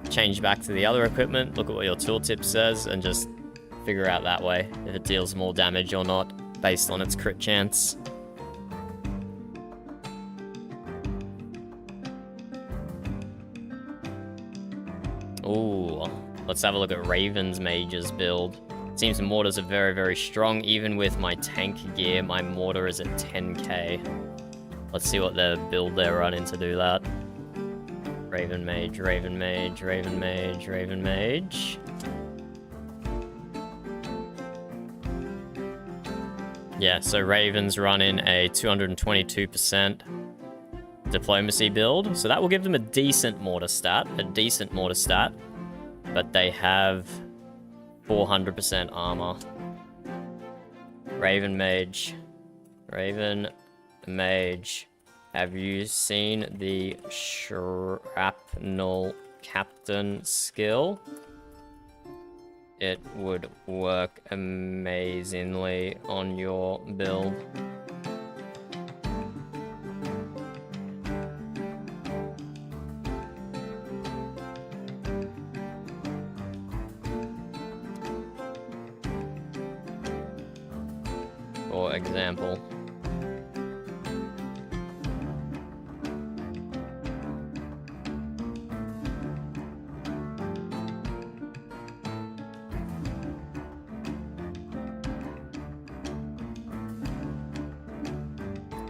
change back to the other equipment, look at what your tooltip says, and just figure out that way if it deals more damage or not based on its crit chance. Ooh, let's have a look at Raven's Mage's build. Seems the mortars are very, very strong. Even with my tank gear, my mortar is at 10k. Let's see what the build they're running to do that. Raven Mage, Raven Mage, Raven Mage, Raven Mage. Yeah, so Raven's running a 222% diplomacy build. So that will give them a decent mortar stat, but they have 400% armor. Raven Mage. Raven Mage. Have you seen the Shrapnel Captain skill? It would work amazingly on your build. For example.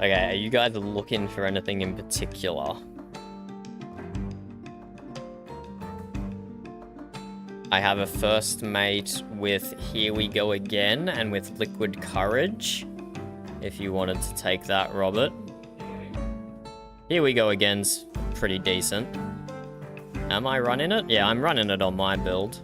Okay, are you guys looking for anything in particular? I have a first mate with Here We Go Again and with Liquid Courage. If you wanted to take that, Robert. Here We Go Again's pretty decent. Am I running it? Yeah, I'm running it on my build.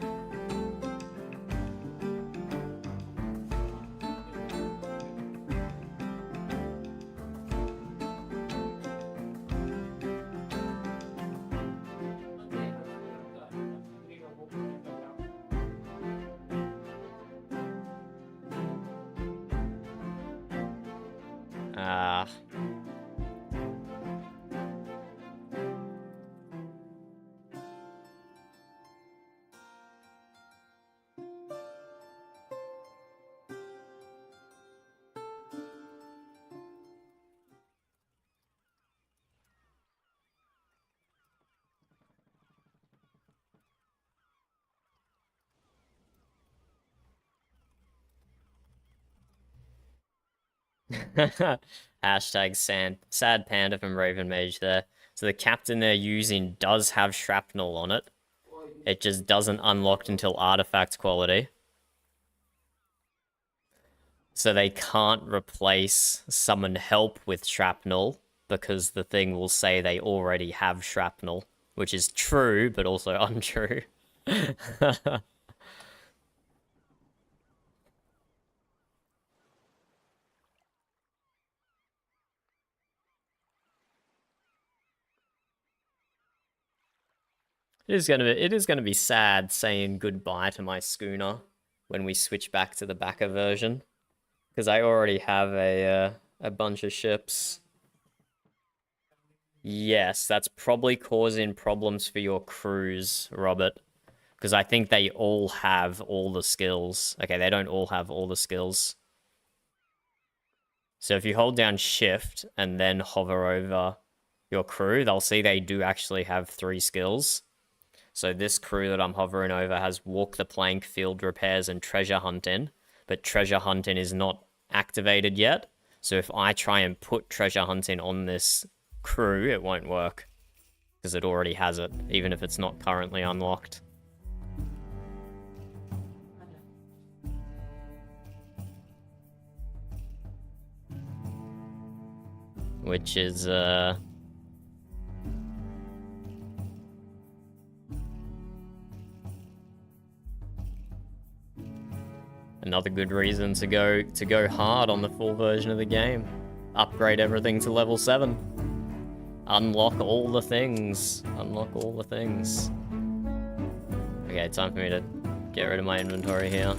Hashtag sad panda from Raven Mage there. So the captain they're using does have shrapnel on it. It just doesn't unlock until artifact quality. So they can't replace summon help with shrapnel because the thing will say they already have shrapnel, which is true, but also untrue. It is gonna be sad saying goodbye to my schooner when we switch back to the backer version, because I already have a bunch of ships. Yes, that's probably causing problems for your crews, Robert, because I think they all have all the skills. Okay, they don't all have all the skills. So if you hold down shift and then hover over your crew, they'll see they do actually have 3 skills. So this crew that I'm hovering over has walk the plank, field repairs, and treasure hunting. But treasure hunting is not activated yet. So if I try and put treasure hunting on this crew, it won't work. Because it already has it, even if it's not currently unlocked. Which is, Another good reason to go hard on the full version of the game. Upgrade everything to level 7. Unlock all the things. Unlock all the things. Okay, time for me to get rid of my inventory here.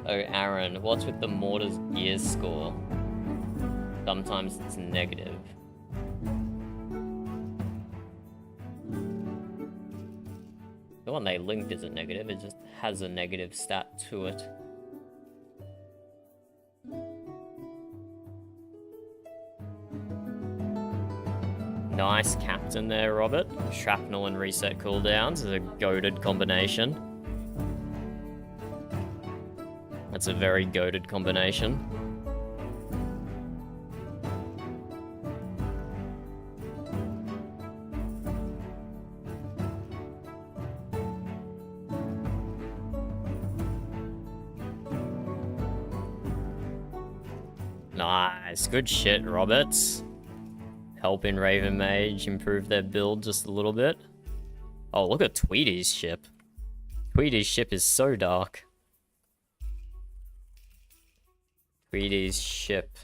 Oh, Aaron, what's with the mortar's gear score? Sometimes it's negative. The one they linked isn't negative, it just has a negative stat to it. Nice captain there, Robert. Shrapnel and reset cooldowns is a goated combination. That's a very goated combination. Nice, good shit, Roberts. Helping Raven Mage improve their build just a little bit. Oh, look at Tweety's ship. Tweety's ship is so dark. Tweety's ship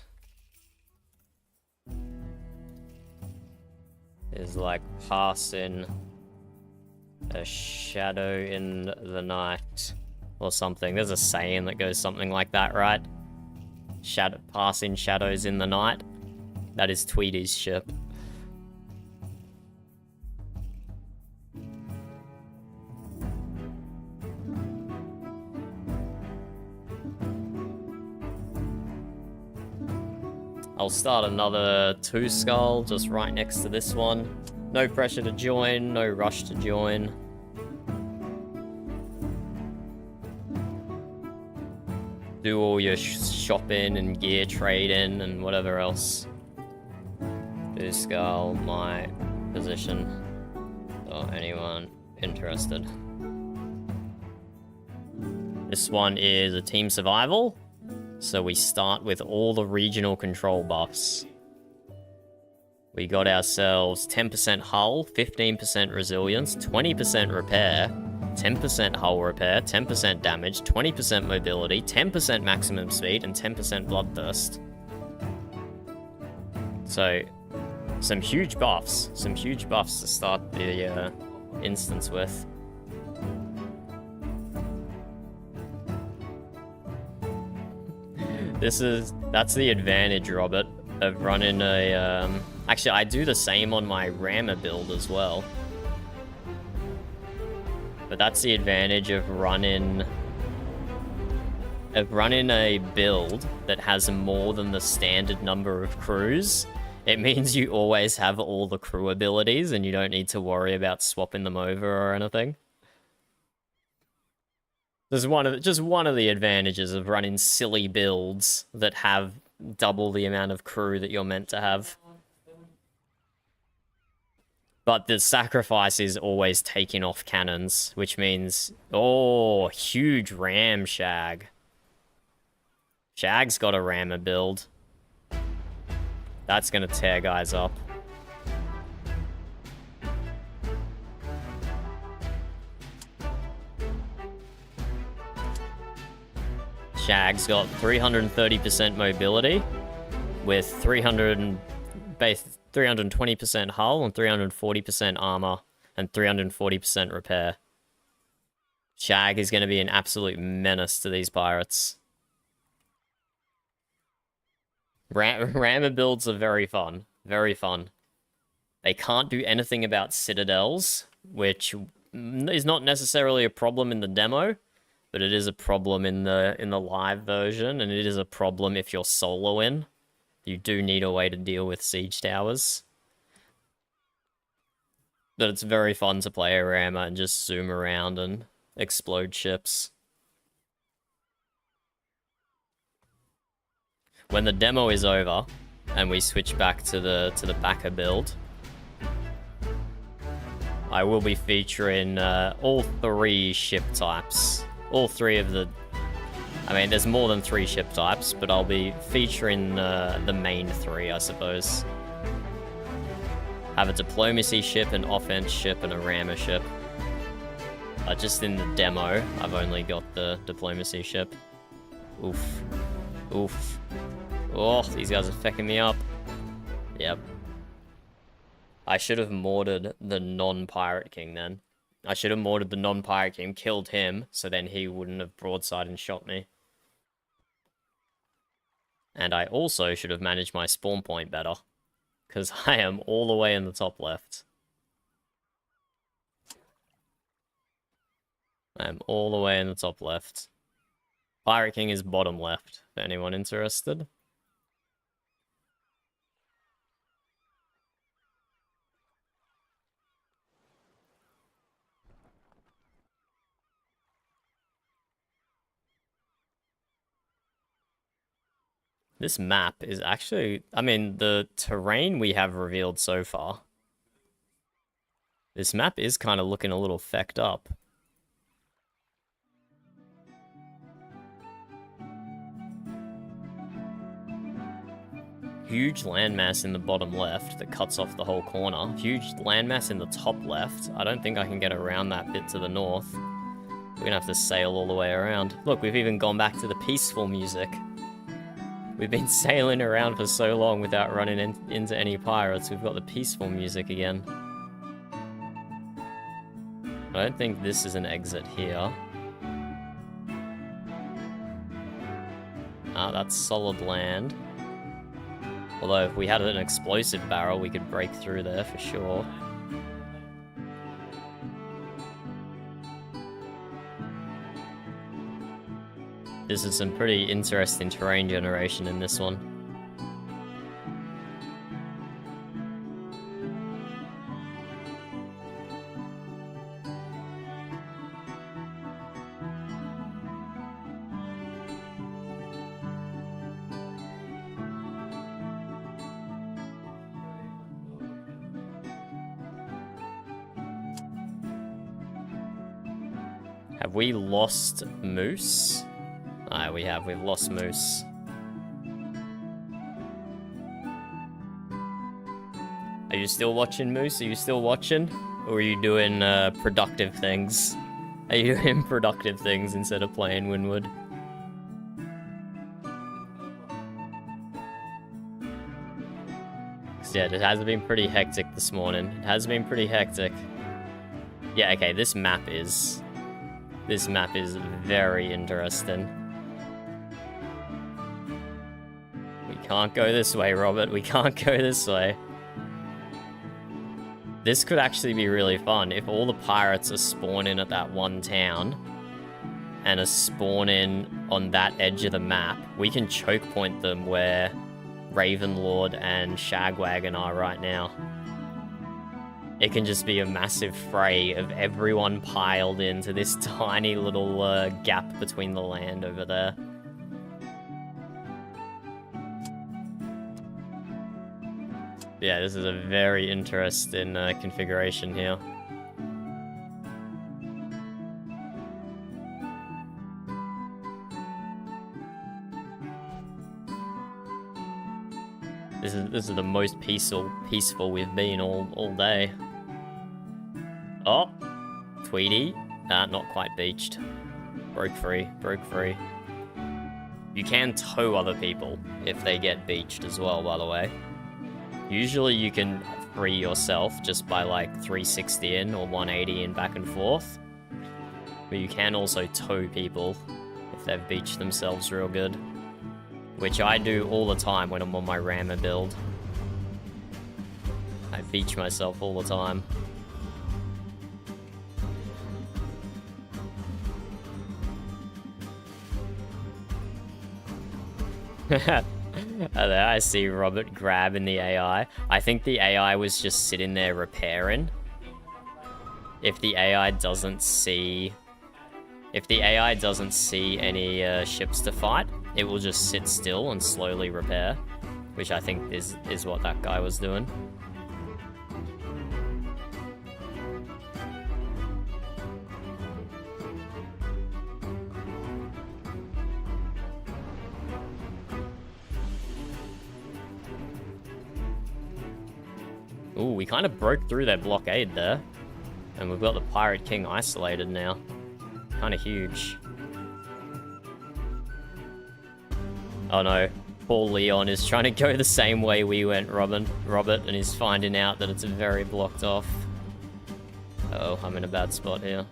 is like passing a shadow in the night or something. There's a saying that goes something like that, right? Passing shadows in the night. That is Tweety's ship. I'll start another 2 skull just right next to this one. No pressure to join, no rush to join. Do all your shopping and gear trading and whatever else. 2 skull, my position. So anyone interested. This one is a team survival. So we start with all the regional control buffs. We got ourselves 10% hull, 15% resilience, 20% repair, 10% hull repair, 10% damage, 20% mobility, 10% maximum speed, and 10% bloodthirst. So, some huge buffs. Some huge buffs to start the instance with. That's the advantage, Robert, of running a, actually, I do the same on my rammer build as well. But that's the advantage of running a build that has more than the standard number of crews. It means you always have all the crew abilities and you don't need to worry about swapping them over or anything. This is just one of the advantages of running silly builds that have double the amount of crew that you're meant to have. But the sacrifice is always taking off cannons, which means, oh, huge ram Shag. Shag's got a rammer build. That's gonna tear guys up. Shag's got 330% mobility with 320% hull and 340% armor and 340% repair. Shag is going to be an absolute menace to these pirates. Rammer builds are very fun. Very fun. They can't do anything about citadels, which is not necessarily a problem in the demo. But it is a problem in the live version, and it is a problem if you're solo in. You do need a way to deal with siege towers. But it's very fun to play a rammer and just zoom around and explode ships. When the demo is over and we switch back to the backer build, I will be featuring all 3 ship types. All 3 of the... I mean, there's more than 3 ship types, but I'll be featuring the main 3, I suppose. have a diplomacy ship, an offense ship, and a rammer ship. Just in the demo, I've only got the diplomacy ship. Oof. Oof. Oh, these guys are fucking me up. Yep. I should have mortared the non-pirate king then. I should have mortared the non-pirate king, killed him, so then he wouldn't have broadside and shot me. And I also should have managed my spawn point better, because I am all the way in the top left. I am all the way in the top left. Pirate King is bottom left, for anyone interested. This map is actually, I mean, the terrain we have revealed so far. This map is kind of looking a little fecked up. Huge landmass in the bottom left that cuts off the whole corner. Huge landmass in the top left. I don't think I can get around that bit to the north. We're gonna have to sail all the way around. Look, we've even gone back to the peaceful music. We've been sailing around for so long without running into any pirates. We've got the peaceful music again. I don't think this is an exit here. Ah, that's solid land. Although if we had an explosive barrel, we could break through there for sure. This is some pretty interesting terrain generation in this one. Have we lost Moose? Aye, we have. We've lost Moose. Are you still watching, Moose? Are you still watching? Or are you doing productive things? Are you doing productive things instead of playing Windward? Yeah, it has been pretty hectic this morning. It has been pretty hectic. Yeah, okay, this map is very interesting. We can't go this way, Robert. We can't go this way. This could actually be really fun if all the pirates are spawning at that one town and are spawning on that edge of the map. We can choke point them where Ravenlord and Shagwagon are right now. It can just be a massive fray of everyone piled into this tiny little gap between the land over there. Yeah, this is a very interesting configuration here. This is the most peaceful we've been all day. Oh, Tweety. Not quite beached. Broke free. You can tow other people if they get beached as well, by the way. Usually you can free yourself just by like 360 in or 180 in back and forth. But you can also tow people if they've beached themselves real good. Which I do all the time when I'm on my rammer build. I beach myself all the time. There, I see Robert grabbing the AI. I think the AI was just sitting there repairing. If the AI doesn't see any ships to fight, it will just sit still and slowly repair, which I think is what that guy was doing. Ooh, we kind of broke through their blockade there. And we've got the Pirate King isolated now. Kind of huge. Oh no. Poor Leon is trying to go the same way we went, Robert, and he's finding out that it's very blocked off. Uh-oh, I'm in a bad spot here.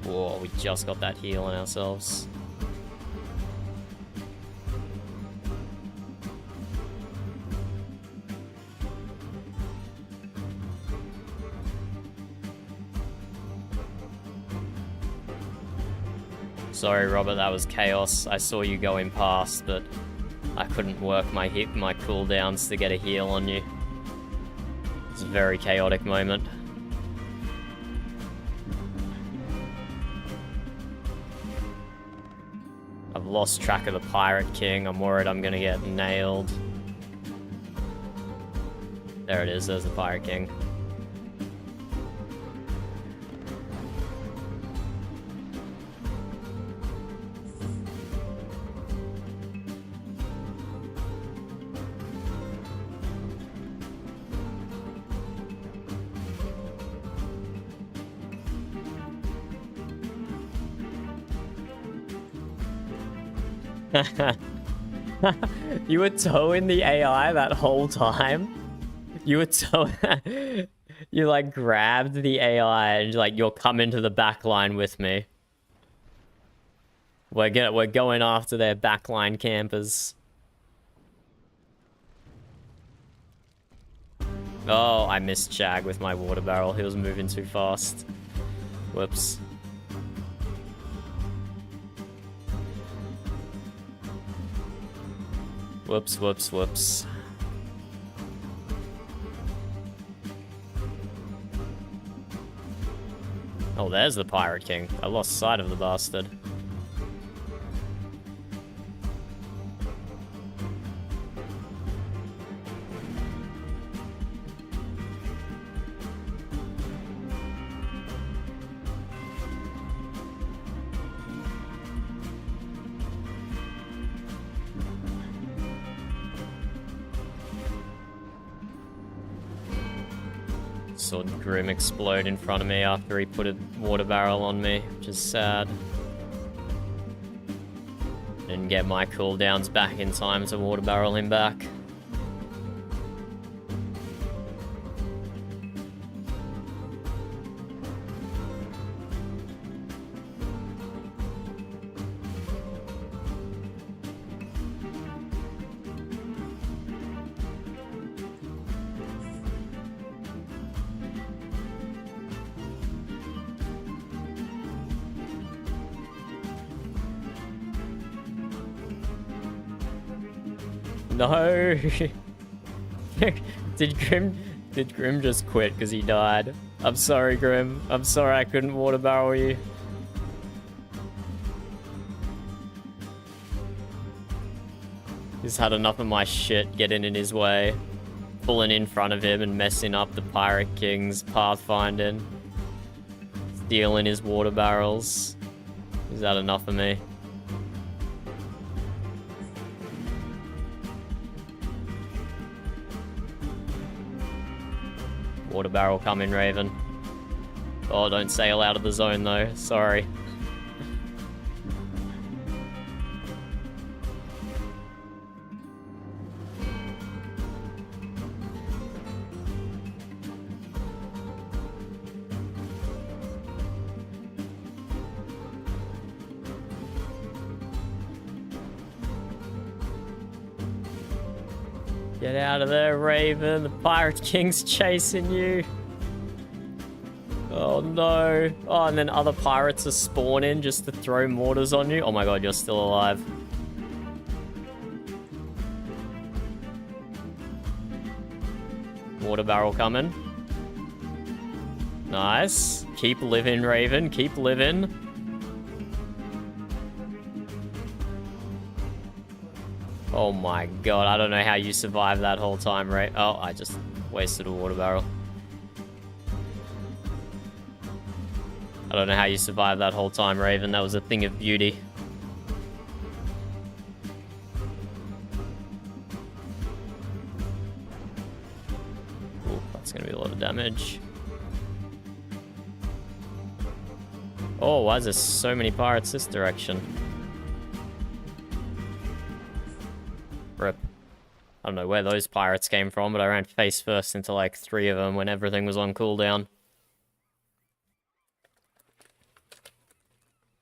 Whoa, we just got that heal on ourselves. Sorry, Robert, that was chaos. I saw you going past, but I couldn't work my cooldowns to get a heal on you. It's a very chaotic moment. I've lost track of the Pirate King. I'm worried I'm gonna get nailed. There it is, there's the Pirate King. You were towing the AI that whole time? You were towing... You, like, grabbed the AI and, like, you'll come into the backline with me. We're going after their backline campers. Oh, I missed Chag with my water barrel. He was moving too fast. Whoops. Whoops, whoops, whoops. Oh, there's the Pirate King. I lost sight of the bastard. Saw Grim explode in front of me after he put a water barrel on me, which is sad. Didn't get my cooldowns back in time to water barrel him back. No! Did Grim just quit because he died? I'm sorry, Grim. I'm sorry I couldn't water barrel you. He's had enough of my shit getting in his way. Pulling in front of him and messing up the Pirate King's pathfinding. Stealing his water barrels. He's had enough of me. Water barrel coming, Raven. Oh, don't sail out of the zone though. Sorry. Get out of there, Raven. The Pirate King's chasing you. Oh no. Oh, and then other pirates are spawning just to throw mortars on you. Oh my god, you're still alive. Water barrel coming. Nice. Keep living, Raven. Keep living. Oh my god, I don't know how you survived that whole time, right? Oh, I just wasted a water barrel. I don't know how you survived that whole time, Raven. That was a thing of beauty. That's gonna be a lot of damage. Oh, why is there so many pirates this direction? Rip. I don't know where those pirates came from, but I ran face first into like 3 of them when everything was on cooldown.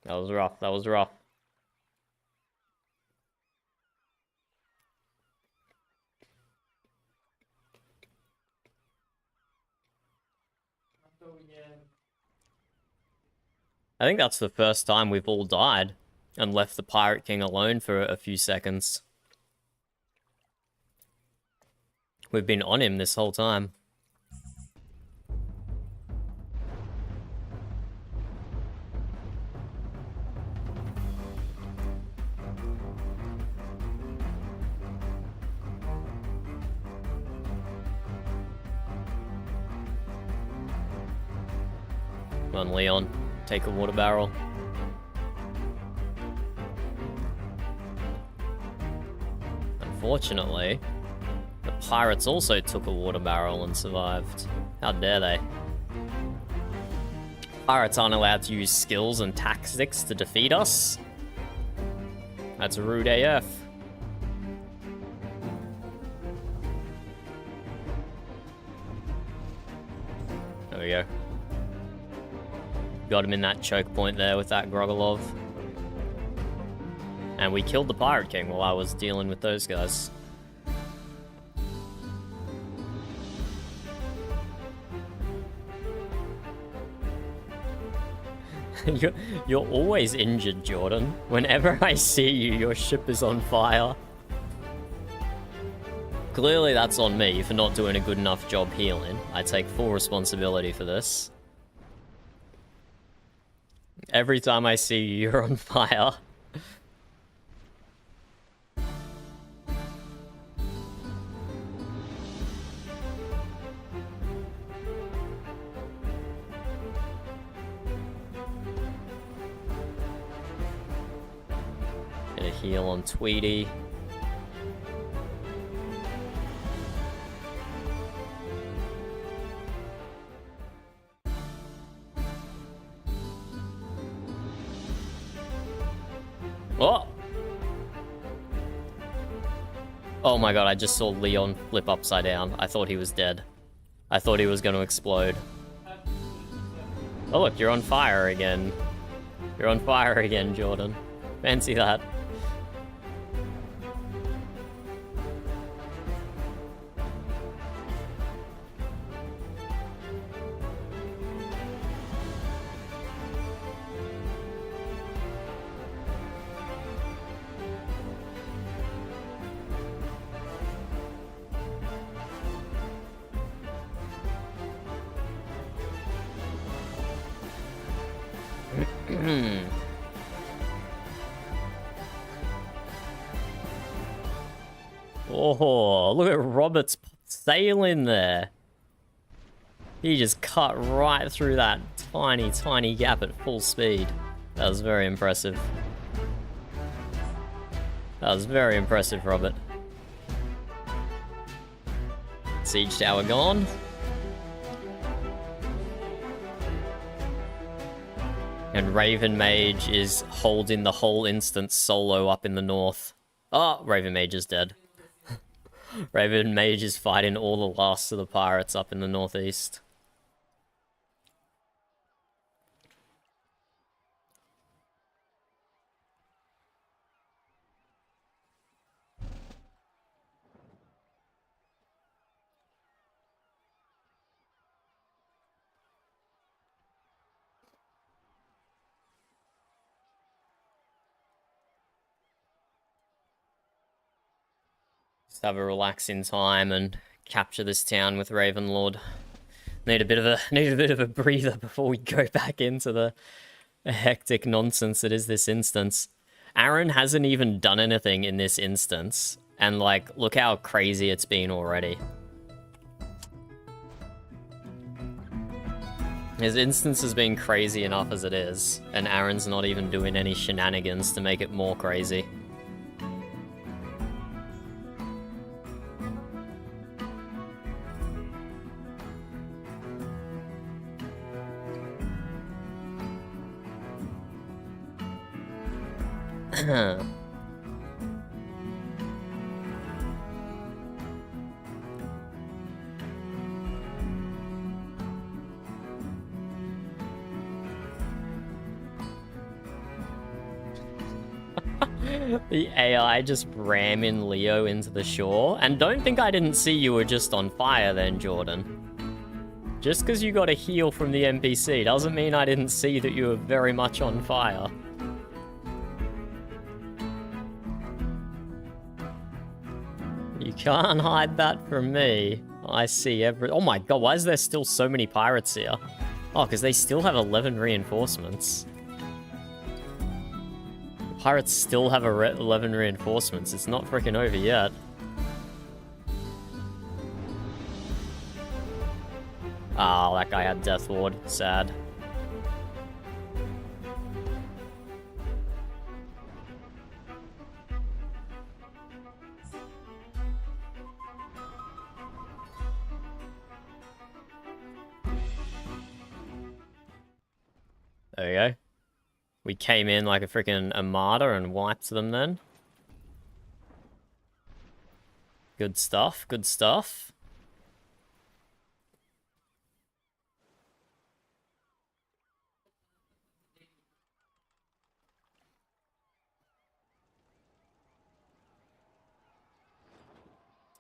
That was rough, that was rough. I think that's the first time we've all died and left the Pirate King alone for a few seconds. We've been on him this whole time. Come on, Leon. Take a water barrel. Unfortunately, the pirates also took a water barrel and survived. How dare they? Pirates aren't allowed to use skills and tactics to defeat us. That's rude AF. There we go. Got him in that choke point there with that Grogolov. And we killed the Pirate King while I was dealing with those guys. You're always injured, Jordan. Whenever I see you, your ship is on fire. Clearly that's on me for not doing a good enough job healing. I take full responsibility for this. Every time I see you, you're on fire. Get a heal on Tweety. Oh! Oh my god, I just saw Leon flip upside down. I thought he was dead. I thought he was going to explode. Oh look, you're on fire again. You're on fire again, Jordan. Fancy that. Oh, look at Robert's sailing there. He just cut right through that tiny, tiny gap at full speed. That was very impressive. That was very impressive, Robert. Siege tower gone. And Raven Mage is holding the whole instance solo up in the north. Oh, Raven Mage is dead. Raven Mage is fighting all the last of the pirates up in the northeast. Just have a relaxing time and capture this town with Ravenlord. Need a bit of a breather before we go back into the hectic nonsense that is this instance. Aaron hasn't even done anything in this instance, and like, look how crazy it's been already. His instance has been crazy enough as it is, and Aaron's not even doing any shenanigans to make it more crazy. The AI just ramming Leo into the shore. And don't think I didn't see you were just on fire then, Jordan. Just because you got a heal from the NPC doesn't mean I didn't see that you were very much on fire. You can't hide that from me. I see every... Oh my god, why is there still so many pirates here? Oh, because they still have 11 reinforcements. The pirates still have 11 reinforcements. It's not freaking over yet. Oh, that guy had Death Ward. Sad. There we go. We came in like a freaking armada and wiped them then. Good stuff, good stuff.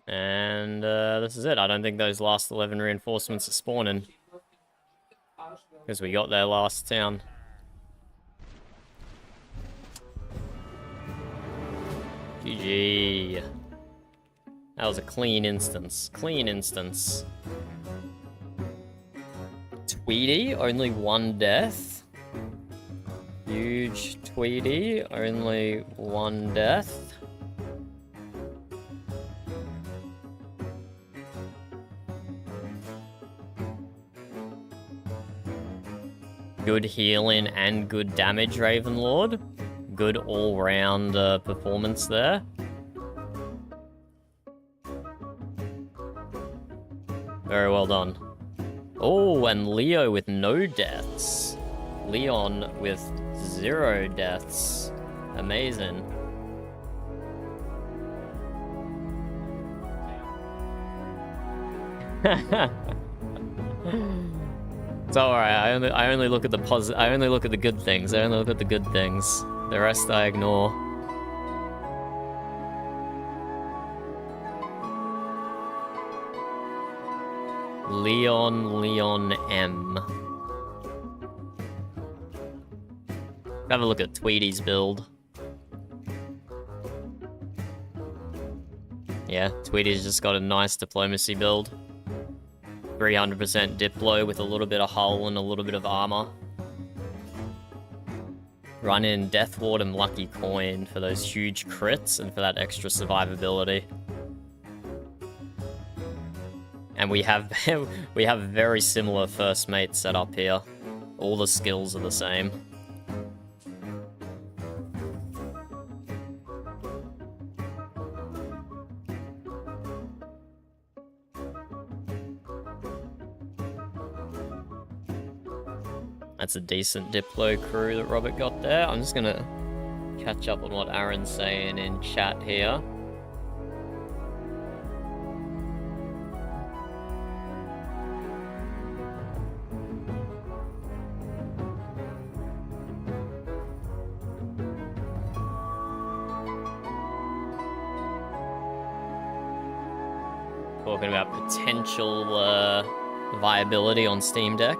And this is it. I don't think those last 11 reinforcements are spawning. Because we got their last town. GG. That was a clean instance. Clean instance. Tweety, only 1 death. Huge Tweety, only 1 death. Good healing and good damage, Ravenlord. Good all-round performance there. Very well done. Oh, and Leo with no deaths. Leon with 0 deaths. Amazing. It's alright. I only look at the I only look at the good things. I only look at the good things. The rest I ignore. Leon M. Have a look at Tweety's build. Yeah, Tweety's just got a nice diplomacy build. 300% Diplo with a little bit of hull and a little bit of armor. Run in Death Ward and Lucky Coin for those huge crits and for that extra survivability. And we have we have very similar first mate set up here. All the skills are the same. That's a decent Diplo crew that Robert got there. I'm just gonna catch up on what Aaron's saying in chat here. Talking about potential viability on Steam Deck.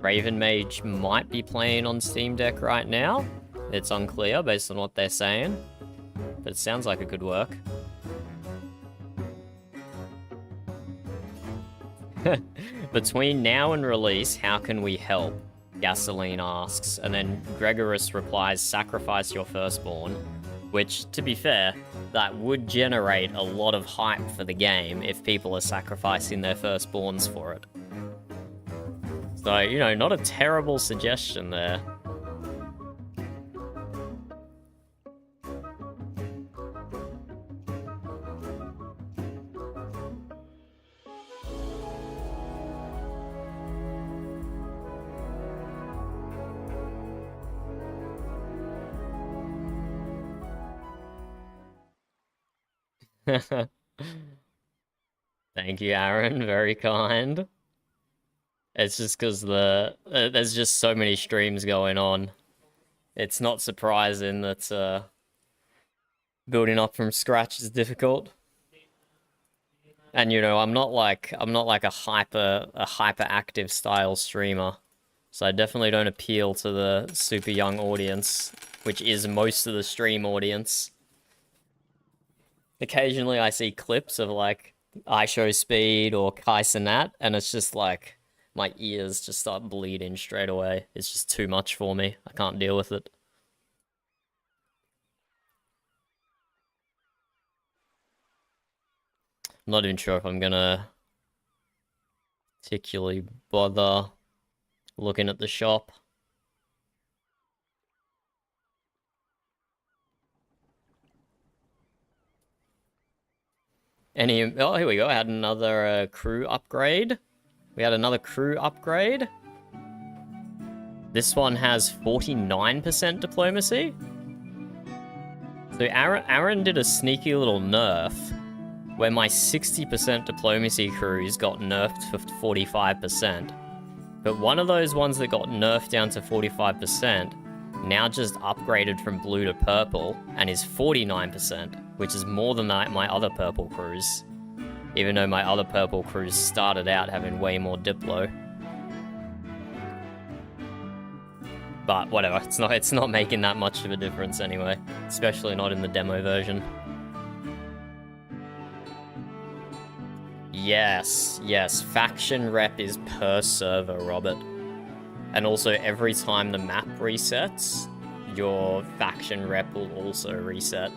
Raven Mage might be playing on Steam Deck right now. It's unclear based on what they're saying, but it sounds like it could work. Between now and release, how can we help? Gasoline asks, and then Gregorus replies, sacrifice your firstborn, which, to be fair, that would generate a lot of hype for the game if people are sacrificing their firstborns for it. So, you know, not a terrible suggestion there. Thank you, Aaron. Very kind. It's just because there's just so many streams going on. It's not surprising that building up from scratch is difficult. And you know, I'm not like a hyper active style streamer. So I definitely don't appeal to the super young audience, which is most of the stream audience. Occasionally I see clips of like iShowSpeed or Kai Cenat, and it's just like my ears just start bleeding straight away. It's just too much for me. I can't deal with it. I'm not even sure if I'm gonna particularly bother looking at the shop. Oh, here we go. I had another crew upgrade. We had another crew upgrade. This one has 49% diplomacy. So Aaron did a sneaky little nerf where my 60% diplomacy crews got nerfed for 45%. But one of those ones that got nerfed down to 45% now just upgraded from blue to purple and is 49%, which is more than my other purple crews. Even though my other purple crews started out having way more diplo. But whatever, it's not making that much of a difference anyway, especially not in the demo version. Yes, faction rep is per server, Robert. And also every time the map resets, your faction rep will also reset.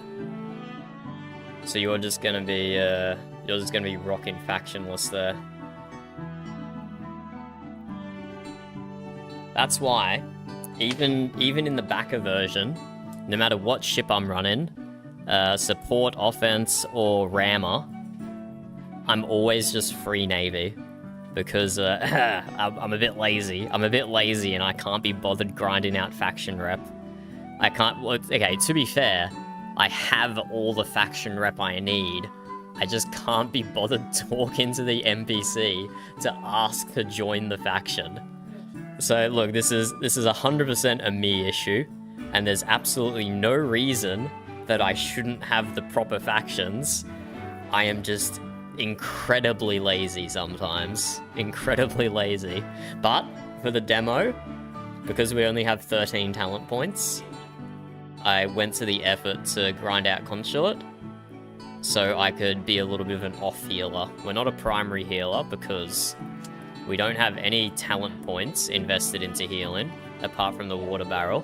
So you're just gonna be rocking factionless there. That's why, even in the backer version, no matter what ship I'm running, support, offense, or rammer, I'm always just free navy. Because I'm a bit lazy. I'm a bit lazy and I can't be bothered grinding out faction rep. I can't... Okay, to be fair, I have all the faction rep I need. I just can't be bothered talking to the NPC to ask to join the faction. So look, this is 100% a me issue, and there's absolutely no reason that I shouldn't have the proper factions. I am just incredibly lazy sometimes. Incredibly lazy. But for the demo, because we only have 13 talent points, I went to the effort to grind out Consulate so I could be a little bit of an off healer. We're not a primary healer because we don't have any talent points invested into healing apart from the water barrel.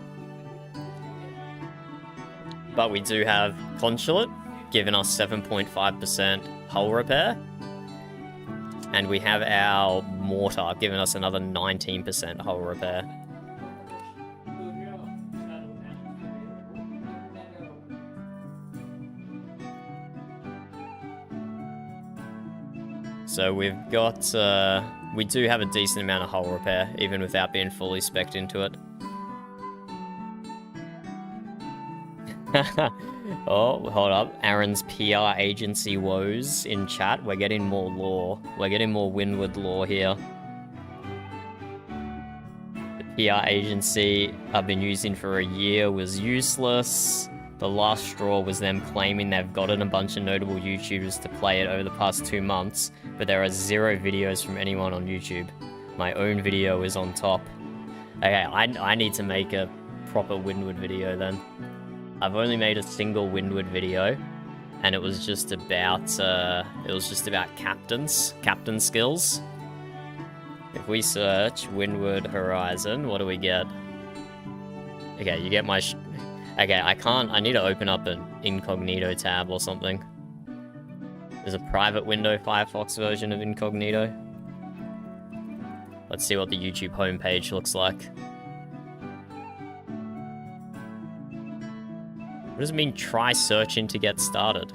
But we do have Consulate giving us 7.5% hull repair. And we have our mortar giving us another 19% hull repair. So we've got, we do have a decent amount of hull repair, even without being fully spec'd into it. Oh, hold up. Aaron's PR agency woes in chat. We're getting more lore. We're getting more Windward lore here. The PR agency I've been using for a year was useless. The last straw was them claiming they've gotten a bunch of notable YouTubers to play it over the past 2 months, but there are 0 videos from anyone on YouTube. My own video is on top. Okay, I need to make a proper Windward video then. I've only made a single Windward video, and it was just about captain skills. If we search Windward Horizon, what do we get? Okay, you get my... Okay, I need to open up an incognito tab or something. There's a private window Firefox version of incognito. Let's see what the YouTube homepage looks like. What does it mean, try searching to get started?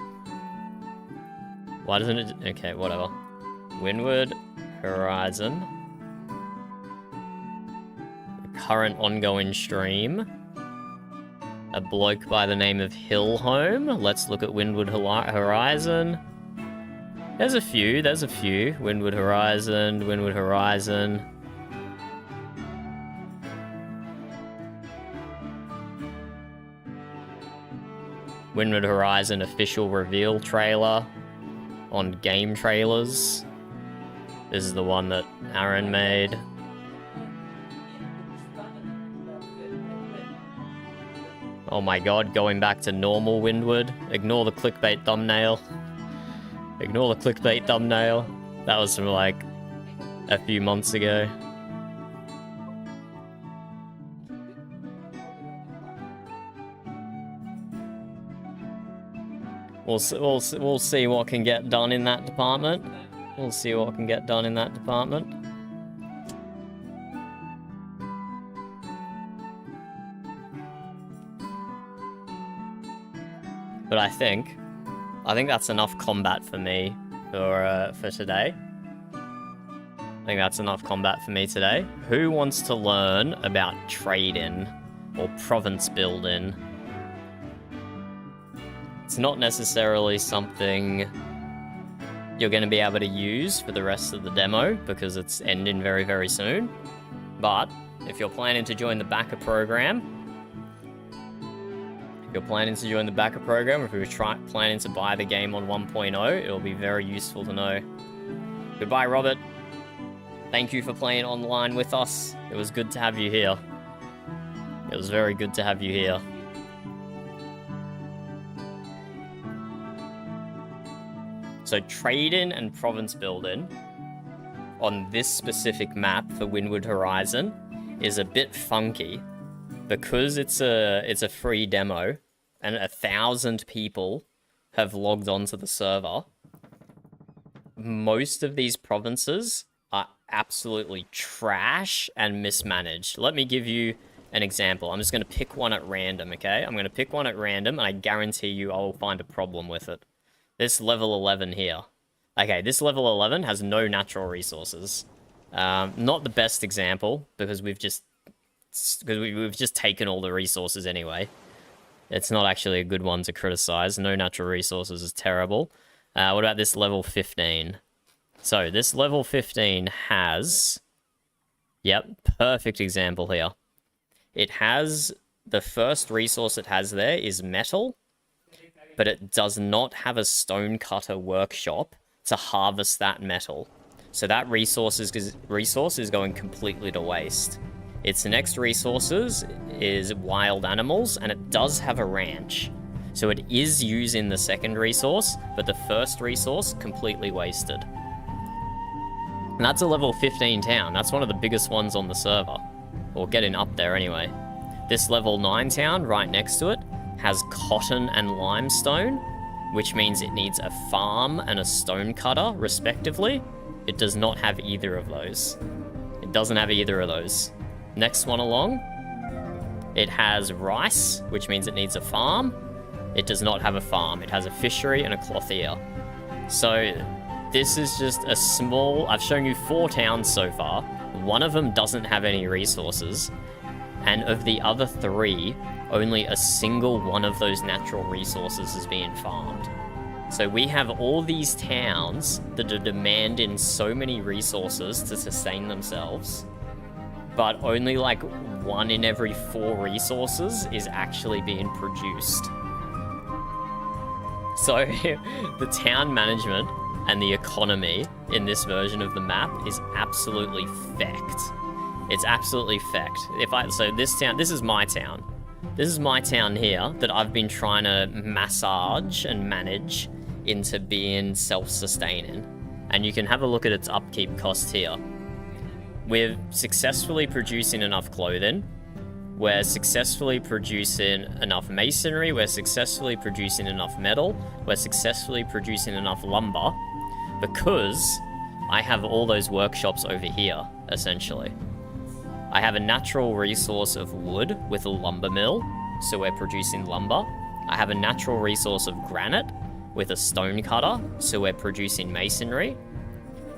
Why doesn't it... Okay, whatever. Windward Horizon. The current ongoing stream. A bloke by the name of Hillhome. Let's look at Windward Horizon. There's a few. Windward Horizon, Windward Horizon. Windward Horizon official reveal trailer on game trailers. This is the one that Aaron made. Oh my god, going back to normal Windward. Ignore the clickbait thumbnail. Ignore the clickbait thumbnail. That was from like a few months ago. We'll see what can get done in that department. We'll see what can get done in that department. But I think that's enough combat for me for today. I think that's enough combat for me today. Who wants to learn about trading or province building? It's not necessarily something you're going to be able to use for the rest of the demo because it's ending very, very soon. But if you're planning to join the backer program, if you're planning to buy the game on 1.0, it'll be very useful to know. Goodbye, Robert. Thank you for playing online with us. It was good to have you here. It was very good to have you here. So trading and province building on this specific map for Windward Horizon is a bit funky because it's a free demo and 1,000 people have logged onto the server. Most of these provinces are absolutely trash and mismanaged. Let me give you an example. I'm just going to pick one at random, okay? I'm going to pick one at random and I guarantee you I will find a problem with it. This level 11 here. Okay, this level 11 has no natural resources. Not the best example because we've just taken all the resources anyway. It's not actually a good one to criticize. No natural resources is terrible. What about this level 15? So this level 15 has... Yep, perfect example here. It has... The first resource it has there is metal, but it does not have a stonecutter workshop to harvest that metal. So that resource is going completely to waste. Its next resources is wild animals, and it does have a ranch. So it is using the second resource, but the first resource completely wasted. And that's a level 15 town. That's one of the biggest ones on the server. Or getting up there anyway. This level 9 town right next to it has cotton and limestone, which means it needs a farm and a stonecutter, respectively. It does not have either of those. It doesn't have either of those. Next one along, it has rice, which means it needs a farm. It does not have a farm. It has a fishery and a clothier. So this is just a small... I've shown you 4 towns so far. One of them doesn't have any resources. And of the other 3, only a single one of those natural resources is being farmed. So we have all these towns that are demanding so many resources to sustain themselves, but only like 1 in every 4 resources is actually being produced. So the town management and the economy in this version of the map is absolutely fecked. It's absolutely fecked. So this town, this is my town. This is my town here that I've been trying to massage and manage into being self-sustaining. And you can have a look at its upkeep cost here. We're successfully producing enough clothing. We're successfully producing enough masonry. We're successfully producing enough metal. We're successfully producing enough lumber because I have all those workshops over here, essentially. I have a natural resource of wood with a lumber mill, so we're producing lumber. I have a natural resource of granite with a stone cutter, so we're producing masonry.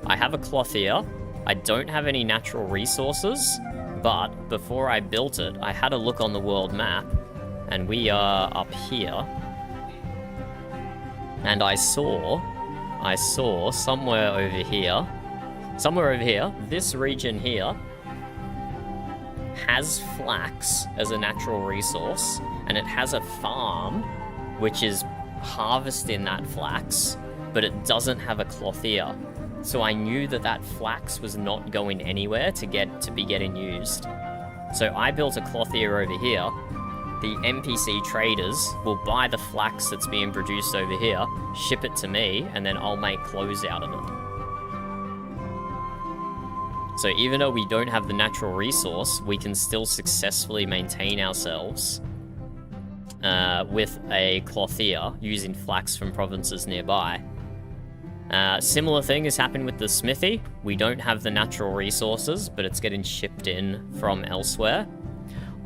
I have a clothier. I don't have any natural resources, but before I built it, I had a look on the world map, And we are up here. And I saw somewhere over here, this region here has flax as a natural resource, and it has a farm which is harvesting that flax, but it doesn't have a clothier. So I knew that that flax was not going anywhere to be getting used. So I built a clothier over here. The NPC traders will buy the flax that's being produced over here, ship it to me, and then I'll make clothes out of it. So even though we don't have the natural resource, we can still successfully maintain ourselves with a clothier using flax from provinces nearby. Similar thing is happening with the smithy. We don't have the natural resources, but it's getting shipped in from elsewhere.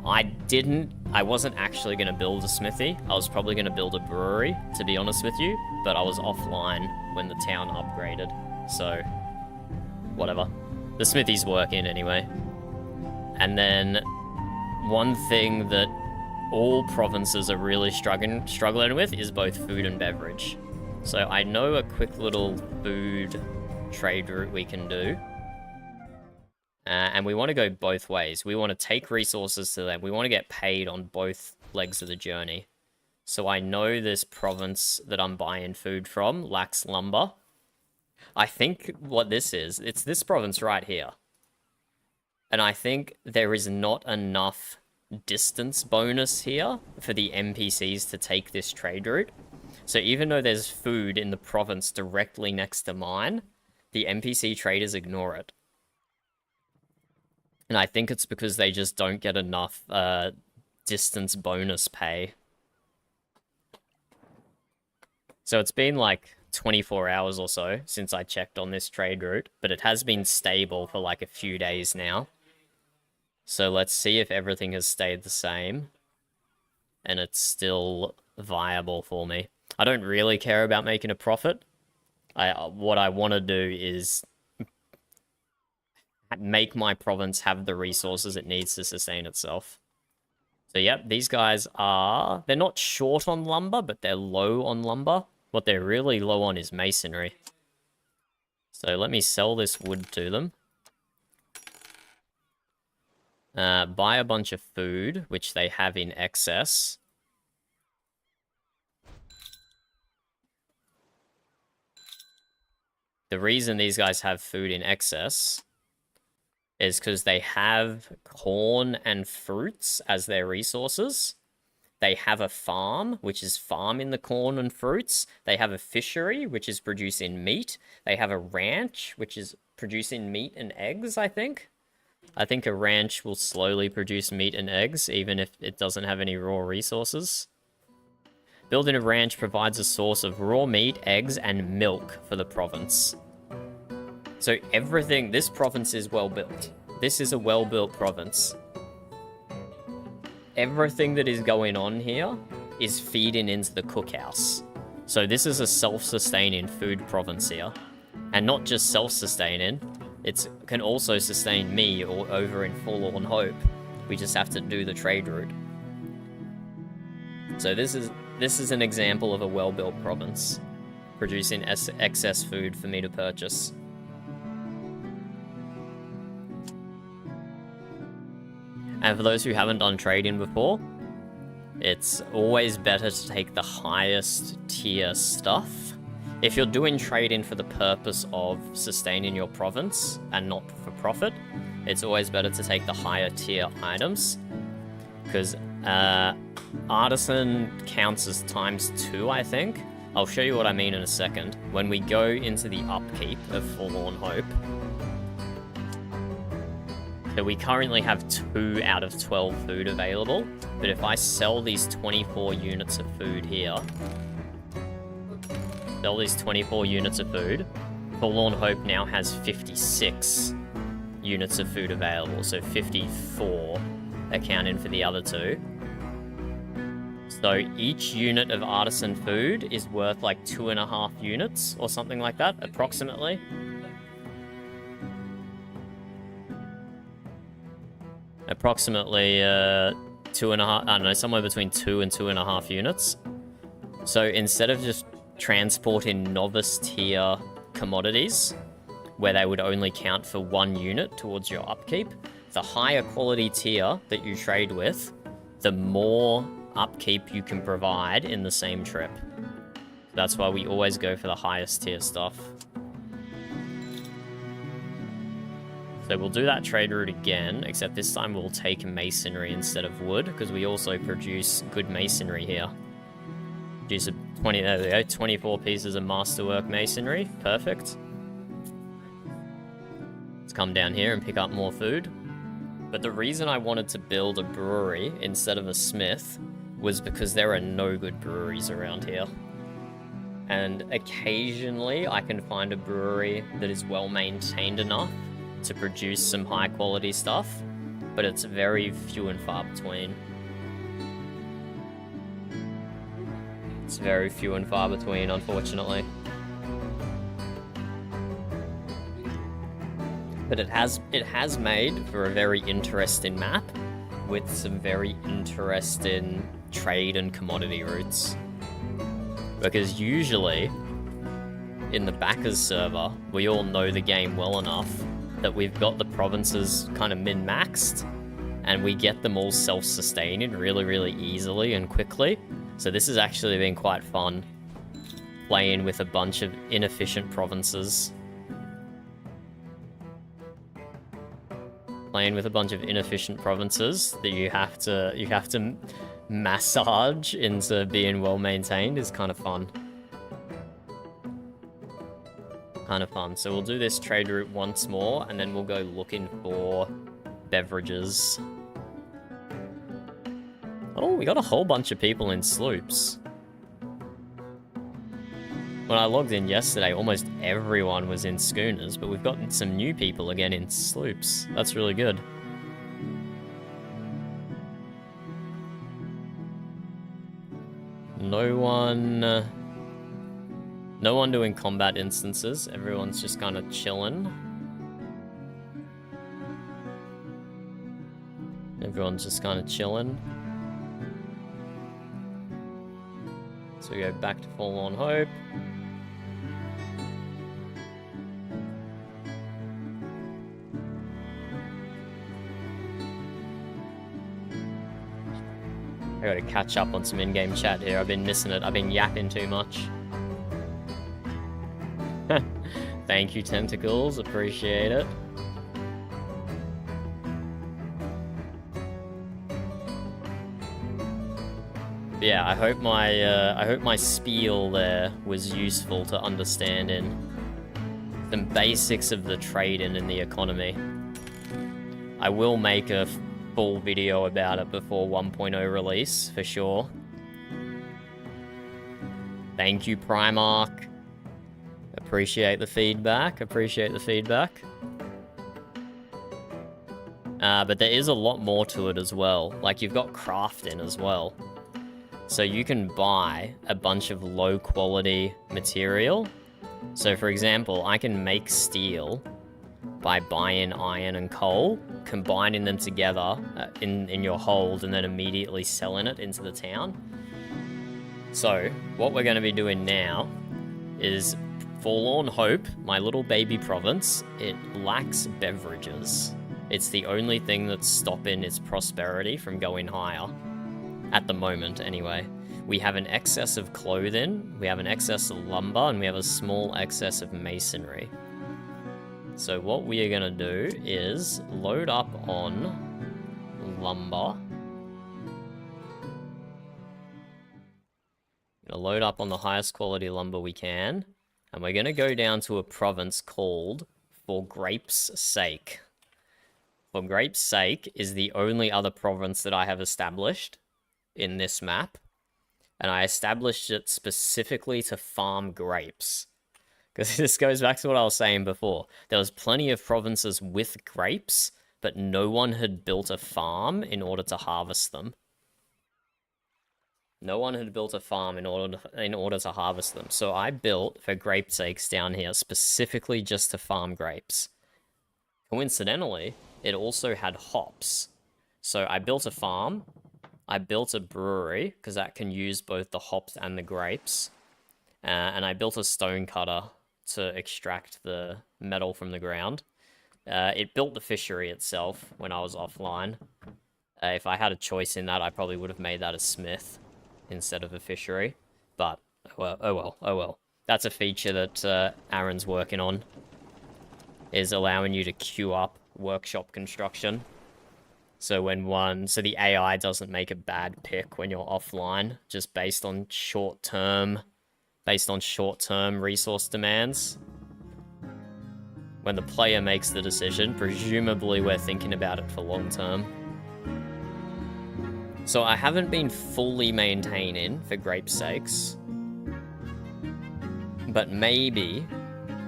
I wasn't actually going to build a smithy. I was probably going to build a brewery, to be honest with you, but I was offline when the town upgraded, so whatever. The smithy's working anyway. And then one thing that all provinces are really struggling with is both food and beverage. So I know a quick little food trade route we can do. And we want to go both ways. We want to take resources to them. We want to get paid on both legs of the journey. So I know this province that I'm buying food from lacks lumber. I think what this is, it's this province right here. And I think there is not enough distance bonus here for the NPCs to take this trade route. So even though there's food in the province directly next to mine, the NPC traders ignore it. And I think it's because they just don't get enough distance bonus pay. So it's been like 24 hours or so since I checked on this trade route, but it has been stable for like a few days now. So let's see if everything has stayed the same and it's still viable for me. I don't really care about making a profit. What I want to do is make my province have the resources it needs to sustain itself. So yep, these guys they're not short on lumber, but they're low on lumber. What they're really low on is masonry. So let me sell this wood to them. Buy a bunch of food, which they have in excess. The reason these guys have food in excess is because they have corn and fruits as their resources. They have a farm, which is farming the corn and fruits. They have a fishery, which is producing meat. They have a ranch, which is producing meat and eggs, I think. I think a ranch will slowly produce meat and eggs, even if it doesn't have any raw resources. Building a ranch provides a source of raw meat, eggs, and milk for the province. So everything, this province is well built. This is a well-built province. Everything that is going on here is feeding into the cookhouse. So this is a self-sustaining food province here. And not just self-sustaining, it can also sustain me over in Forlorn Hope. We just have to do the trade route. So this is an example of a well-built province, producing excess food for me to purchase. And for those who haven't done trading before, it's always better to take the highest tier stuff. If you're doing trading for the purpose of sustaining your province and not for profit, it's always better to take the higher tier items. Because artisan counts as ×2, I think. I'll show you what I mean in a second. When we go into the upkeep of Forlorn Hope, so we currently have 2 out of 12 food available, but if I sell these 24 units of food here, Forlorn Hope now has 56 units of food available, so 54 accounting for the other 2. So each unit of artisan food is worth like 2.5 units or something like that, approximately. Approximately 2.5, I don't know, somewhere between 2 and 2.5 units. So instead of just transporting novice tier commodities, where they would only count for 1 unit towards your upkeep, the higher quality tier that you trade with, the more upkeep you can provide in the same trip. That's why we always go for the highest tier stuff. So we'll do that trade route again, except this time we'll take masonry instead of wood, because we also produce good masonry here. Produce a 20, there we go, 24 pieces of masterwork masonry. Perfect. Let's come down here and pick up more food. But the reason I wanted to build a brewery instead of a smith was because there are no good breweries around here. And occasionally I can find a brewery that is well maintained enough to produce some high quality stuff, but it's very few and far between. It's very few and far between, unfortunately. But it has made for a very interesting map with some very interesting trade and commodity routes. Because usually in the backers server, we all know the game well enough that we've got the provinces kind of min-maxed and we get them all self-sustaining really, really easily and quickly. So this has actually been quite fun, playing with a bunch of inefficient provinces. Playing with a bunch of inefficient provinces that you have to massage into being well maintained is kind of fun. So we'll do this trade route once more, and then we'll go looking for beverages. Oh, we got a whole bunch of people in sloops. When I logged in yesterday, almost everyone was in schooners, but we've gotten some new people again in sloops. That's really good. No one doing combat instances. Everyone's just kind of chilling. So we go back to Forlorn Hope. I gotta catch up on some in-game chat here. I've been missing it. I've been yapping too much. Thank you, Tentacles. Appreciate it. Yeah, I hope my spiel there was useful to understanding some basics of the trading in the economy. I will make a full video about it before 1.0 release, for sure. Thank you, Primark. Appreciate the feedback. But there is a lot more to it as well. Like, you've got crafting as well. So you can buy a bunch of low quality material. So for example, I can make steel by buying iron and coal, combining them together in your hold, and then immediately selling it into the town. So what we're going to be doing now is Forlorn Hope, my little baby province. It lacks beverages. It's the only thing that's stopping its prosperity from going higher. At the moment, anyway. We have an excess of clothing, we have an excess of lumber, and we have a small excess of masonry. So what we are going to do is load up on lumber. Load up on the highest quality lumber we can. And we're going to go down to a province called For Grape's Sake. For Grape's Sake is the only other province that I have established in this map. And I established it specifically to farm grapes. Because this goes back to what I was saying before. There was plenty of provinces with grapes, but no one had built a farm in order to harvest them. No one had built a farm in order to harvest them. So I built For Grape's Sakes down here specifically just to farm grapes. Coincidentally, it also had hops. So I built a farm I built a brewery because that can use both the hops and the grapes. And I built a stone cutter to extract the metal from the ground. It built the fishery itself when I was offline. If I had a choice in that, I probably would have made that a smith instead of a fishery. But, oh well. That's a feature that Aaron's working on, is allowing you to queue up workshop construction. So so the AI doesn't make a bad pick when you're offline, just based on short-term resource demands. When the player makes the decision, presumably we're thinking about it for long-term. So I haven't been fully maintaining for grape's sakes, but maybe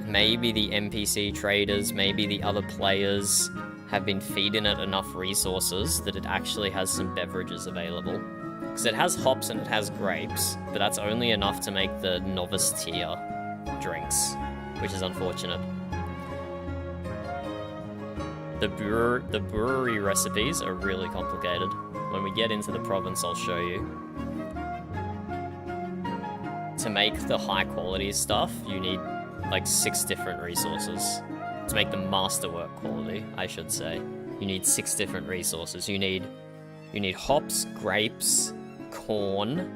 the NPC traders, maybe the other players have been feeding it enough resources that it actually has some beverages available. Because it has hops and it has grapes, but that's only enough to make the novice tier drinks, which is unfortunate. The brewery recipes are really complicated. When we get into the province, I'll show you. To make the high quality stuff, you need like 6 different resources. To make the masterwork quality, I should say, you need 6 different resources. You need hops, grapes, corn,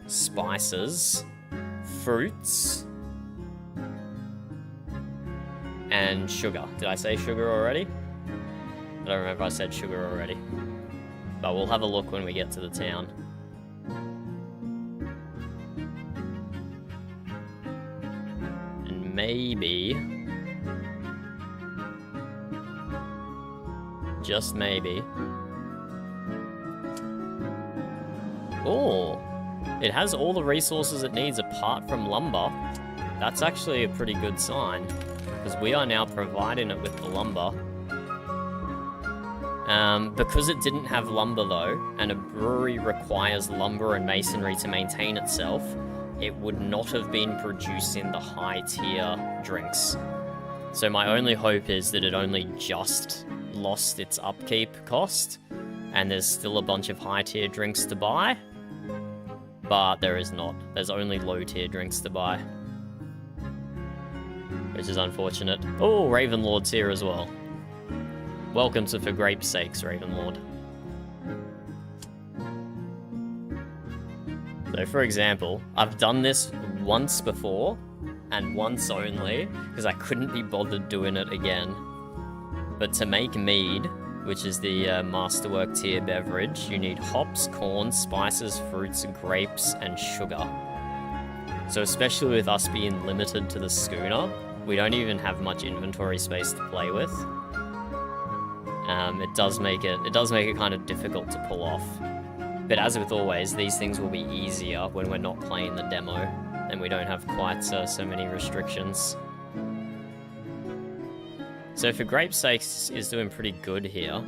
spices, fruits, and sugar. Did I say sugar already? I don't remember if I said sugar already. But we'll have a look when we get to the town. And maybe, just maybe, oh, it has all the resources it needs apart from lumber. That's actually a pretty good sign, because we are now providing it with the lumber. Because it didn't have lumber though, and a brewery requires lumber and masonry to maintain itself, it would not have been producing the high tier drinks. So my only hope is that it only just lost its upkeep cost, and there's still a bunch of high tier drinks to buy, but there is not. There's only low tier drinks to buy, which is unfortunate. Oh, Ravenlord's here as well. Welcome to For Grape's Sakes, Ravenlord. So, for example, I've done this once before, and once only, because I couldn't be bothered doing it again. But to make mead, which is the masterwork tier beverage, you need hops, corn, spices, fruits, grapes, and sugar. So especially with us being limited to the schooner, we don't even have much inventory space to play with. It does make it kind of difficult to pull off. But as with always, these things will be easier when we're not playing the demo, and we don't have quite so many restrictions. So For Grape's Sakes is doing pretty good here,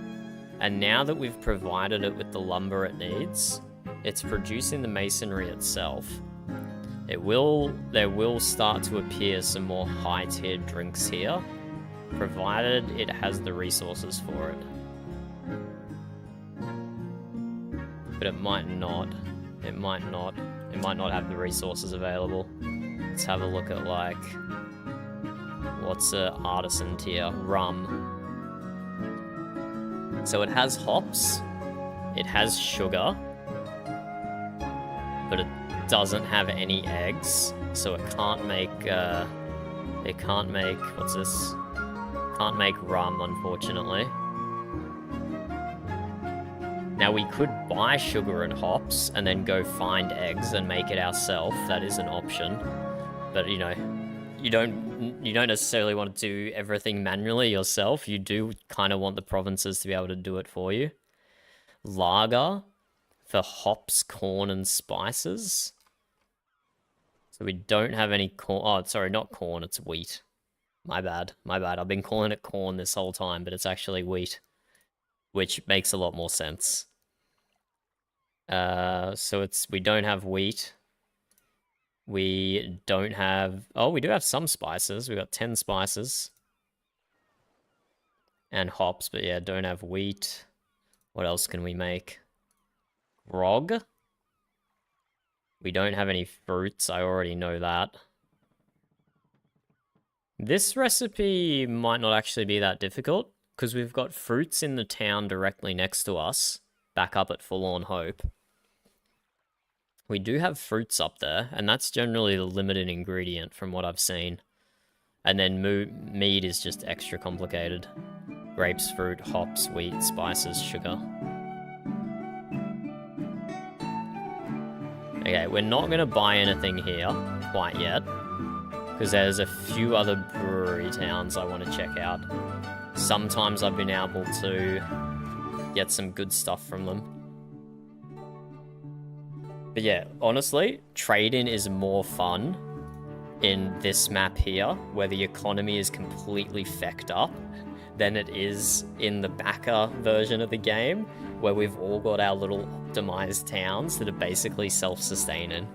and now that we've provided it with the lumber it needs, it's producing the masonry itself. There will start to appear some more high-tiered drinks here, provided it has the resources for it. But it might not. It might not have the resources available. Let's have a look at, like, what's a artisan tier? Rum. So it has hops, it has sugar, but it doesn't have any eggs, so it can't make, what's this? Can't make rum, unfortunately. Now we could buy sugar and hops and then go find eggs and make it ourselves. That is an option. But, you know, you don't necessarily want to do everything manually yourself. You do kind of want the provinces to be able to do it for you. Lager for hops, corn, and spices. So we don't have any corn. Oh, sorry, not corn, it's wheat. My bad. I've been calling it corn this whole time, but it's actually wheat, which makes a lot more sense. So we don't have wheat. We don't have... Oh, we do have some spices. We got 10 spices. And hops, but yeah, don't have wheat. What else can we make? grog. We don't have any fruits, I already know that. This recipe might not actually be that difficult, because we've got fruits in the town directly next to us, back up at Forlorn Hope. We do have fruits up there, and that's generally the limited ingredient from what I've seen. And then mead is just extra complicated. Grapes, fruit, hops, wheat, spices, sugar. Okay, we're not going to buy anything here quite yet, because there's a few other brewery towns I want to check out. Sometimes I've been able to get some good stuff from them. But yeah, honestly, trading is more fun in this map here, where the economy is completely fecked up, than it is in the backer version of the game, where we've all got our little optimized towns that are basically self-sustaining.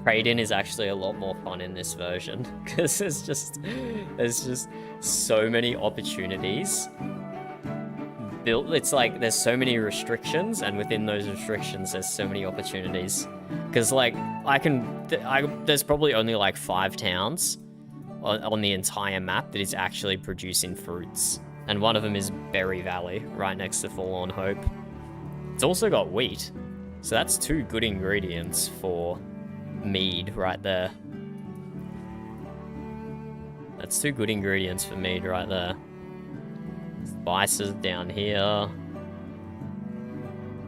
Trading is actually a lot more fun in this version, because there's just so many opportunities. It's like there's so many restrictions, and within those restrictions there's so many opportunities. Because like there's probably only like 5 towns on the entire map that is actually producing fruits, and one of them is Berry Valley, right next to Forlorn Hope. It's also got wheat, so that's 2 good ingredients for mead right there. That's 2 good ingredients for mead right there. Spices down here.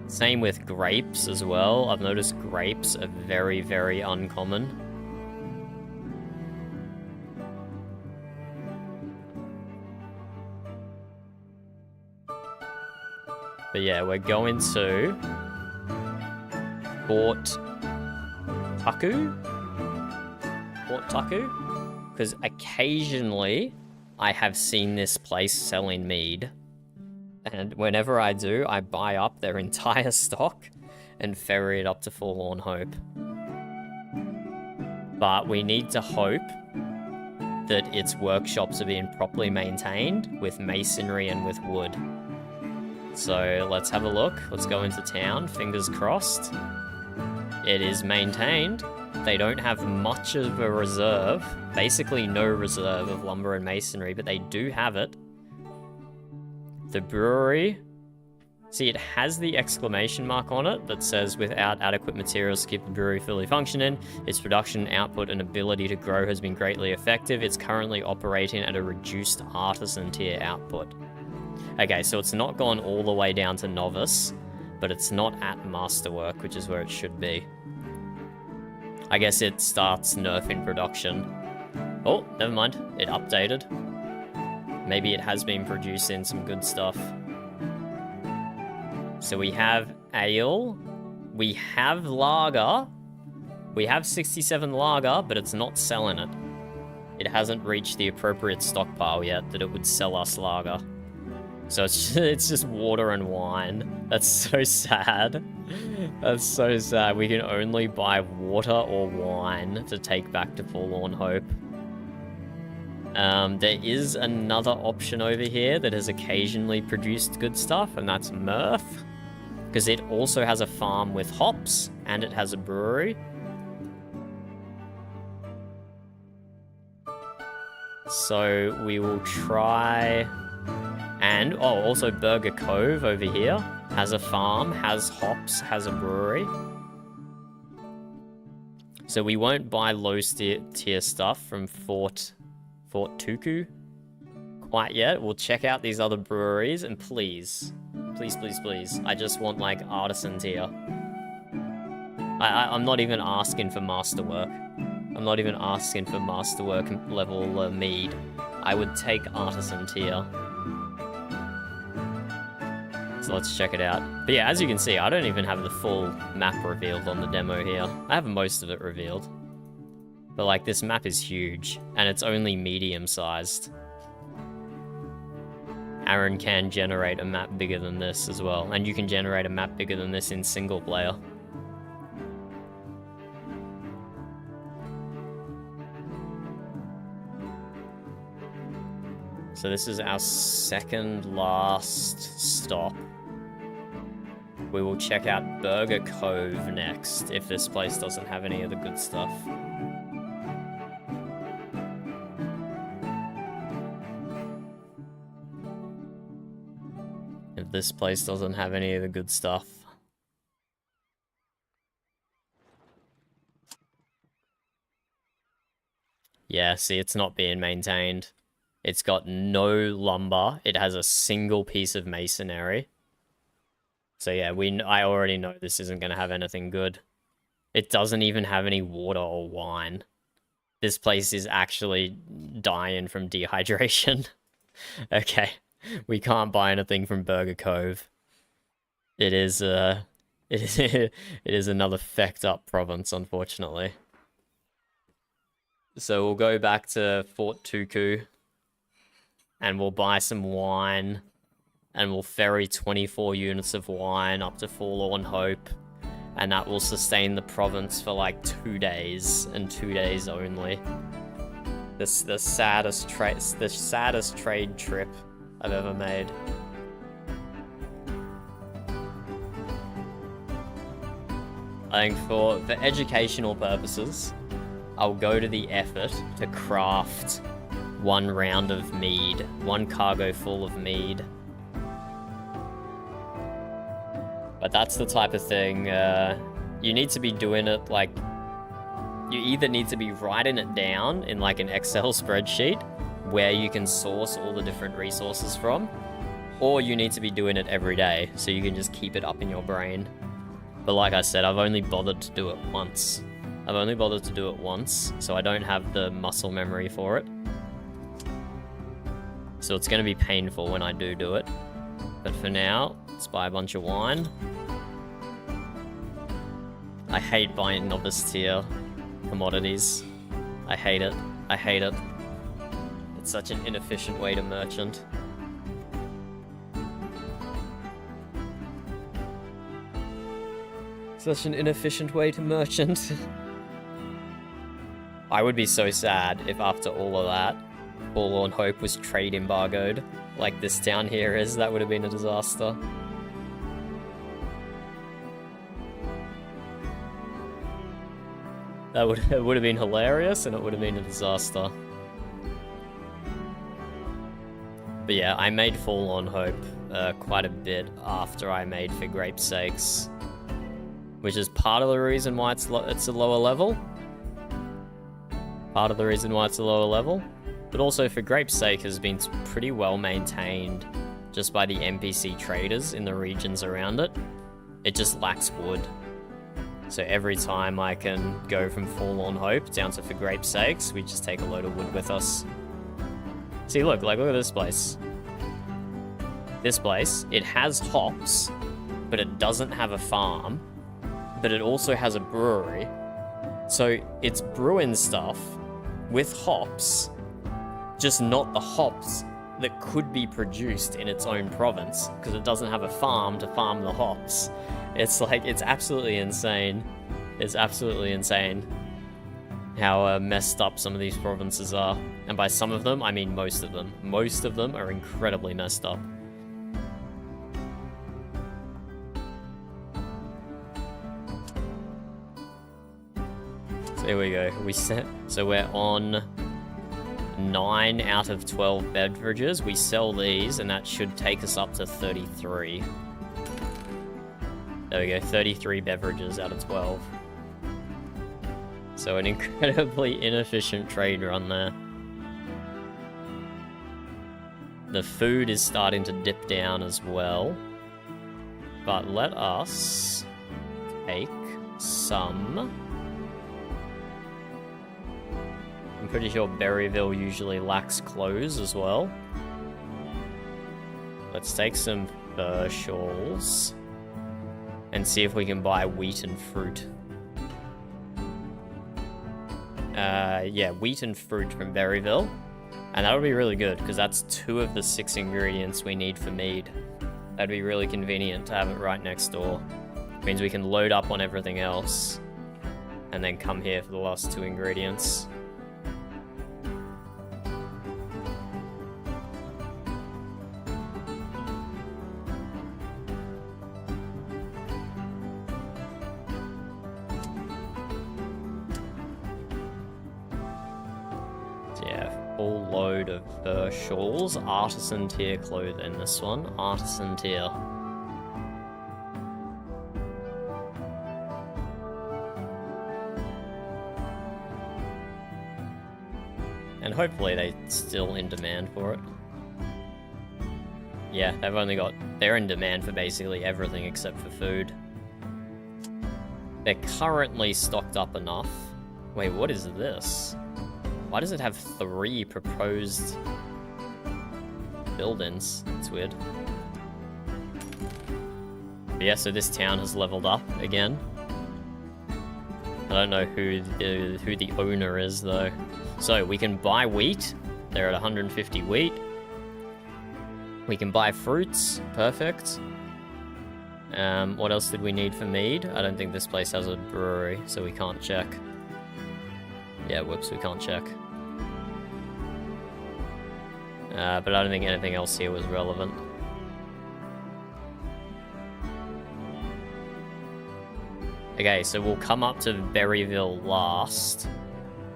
Same with grapes as well. I've noticed grapes are very, very uncommon. But yeah, we're going to Fort Tuku? Because occasionally I have seen this place selling mead, and whenever I do, I buy up their entire stock and ferry it up to Forlorn Hope. But we need to hope that its workshops are being properly maintained with masonry and with wood. So let's have a look. Let's go into town, fingers crossed. It is maintained. They don't have much of a reserve, basically no reserve of lumber and masonry, but they do have it. The brewery, see, it has the exclamation mark on it that says, without adequate materials to keep the brewery fully functioning, its production output and ability to grow has been greatly effective. It's currently operating at a reduced artisan tier output. Okay, so it's not gone all the way down to novice, but it's not at masterwork, which is where it should be. I guess it starts nerfing production. Oh, never mind. It updated. Maybe it has been producing some good stuff. So we have ale. We have lager. We have 67 lager, but it's not selling it. It hasn't reached the appropriate stockpile yet that it would sell us lager. So it's just water and wine. That's so sad. That's so sad. We can only buy water or wine to take back to Forlorn Hope. There is another option over here that has occasionally produced good stuff, and that's Murph. Because it also has a farm with hops, and it has a brewery. So we will try... And, oh, also Burger Cove over here has a farm, has hops, has a brewery. So we won't buy low tier stuff from Fort Tuku quite yet. We'll check out these other breweries, and please, I just want, like, artisan tier. I'm not even asking for masterwork. I'm not even asking for masterwork level mead. I would take artisan tier. So let's check it out. But yeah, as you can see, I don't even have the full map revealed on the demo here. I have most of it revealed. But like, this map is huge, and it's only medium-sized. Aaron can generate a map bigger than this as well, and you can generate a map bigger than this in single player. So this is our second last stop. We will check out Burger Cove next, if this place doesn't have any of the good stuff. If this place doesn't have any of the good stuff. Yeah, see, it's not being maintained. It's got no lumber. It has a single piece of masonry. So yeah, I already know this isn't going to have anything good. It doesn't even have any water or wine. This place is actually dying from dehydration. Okay, we can't buy anything from Burger Cove. It is it is another fecked up province, unfortunately. So we'll go back to Fort Tuku, and we'll buy some wine, and we'll ferry 24 units of wine up to Forlorn Hope, and that will sustain the province for like 2 days, and 2 days only. The saddest trade trip I've ever made. I think for educational purposes, I'll go to the effort to craft 1 round of mead, 1 cargo full of mead. But that's the type of thing, you need to be doing it like, you either need to be writing it down in like an Excel spreadsheet where you can source all the different resources from, or you need to be doing it every day so you can just keep it up in your brain. But like I said, I've only bothered to do it once. So I don't have the muscle memory for it. So it's going to be painful when I do it. But for now, let's buy a bunch of wine. I hate buying novice tier commodities. I hate it. It's such an inefficient way to merchant. I would be so sad if after all of that, Forlorn Hope was trade embargoed, like this town here is. That would have been a disaster. It would have been hilarious, and it would have been a disaster. But yeah, I made Forlorn Hope quite a bit after I made For Grape's Sakes, which is part of the reason why it's a lower level. But also For Grape's Sake has been pretty well maintained just by the NPC traders in the regions around it. It just lacks wood. So every time I can go from Forlorn Hope down to For Grape's Sakes, we just take a load of wood with us. See, look at this place. This place, it has hops, but it doesn't have a farm, but it also has a brewery. So it's brewing stuff with hops, just not the hops that could be produced in its own province, because it doesn't have a farm to farm the hops. It's absolutely insane. It's absolutely insane how messed up some of these provinces are. And by some of them, I mean most of them. Most of them are incredibly messed up. So here we go. So we're on 9 out of 12 beverages. We sell these, and that should take us up to 33. There we go, 33 beverages out of 12. So an incredibly inefficient trade run there. The food is starting to dip down as well. But let us take some. I'm pretty sure Berryville usually lacks clothes as well. Let's take some fur shawls and see if we can buy wheat and fruit. Yeah, wheat and fruit from Berryville. And that'll be really good, because that's 2 of the 6 ingredients we need for mead. That'd be really convenient to have it right next door. It means we can load up on everything else, and then come here for the last 2 ingredients. full load of shawls. Artisan tier clothing, this one. Artisan tier. And hopefully they're still in demand for it. Yeah, they're in demand for basically everything except for food. They're currently stocked up enough. Wait, what is this? Why does it have 3 proposed buildings? That's weird. But yeah, so this town has leveled up again. I don't know who the owner is though. So we can buy wheat. They're at 150 wheat. We can buy fruits. Perfect. What else did we need for mead? I don't think this place has a brewery, so we can't check. Yeah, whoops, we can't check. But I don't think anything else here was relevant. Okay, so we'll come up to Berryville last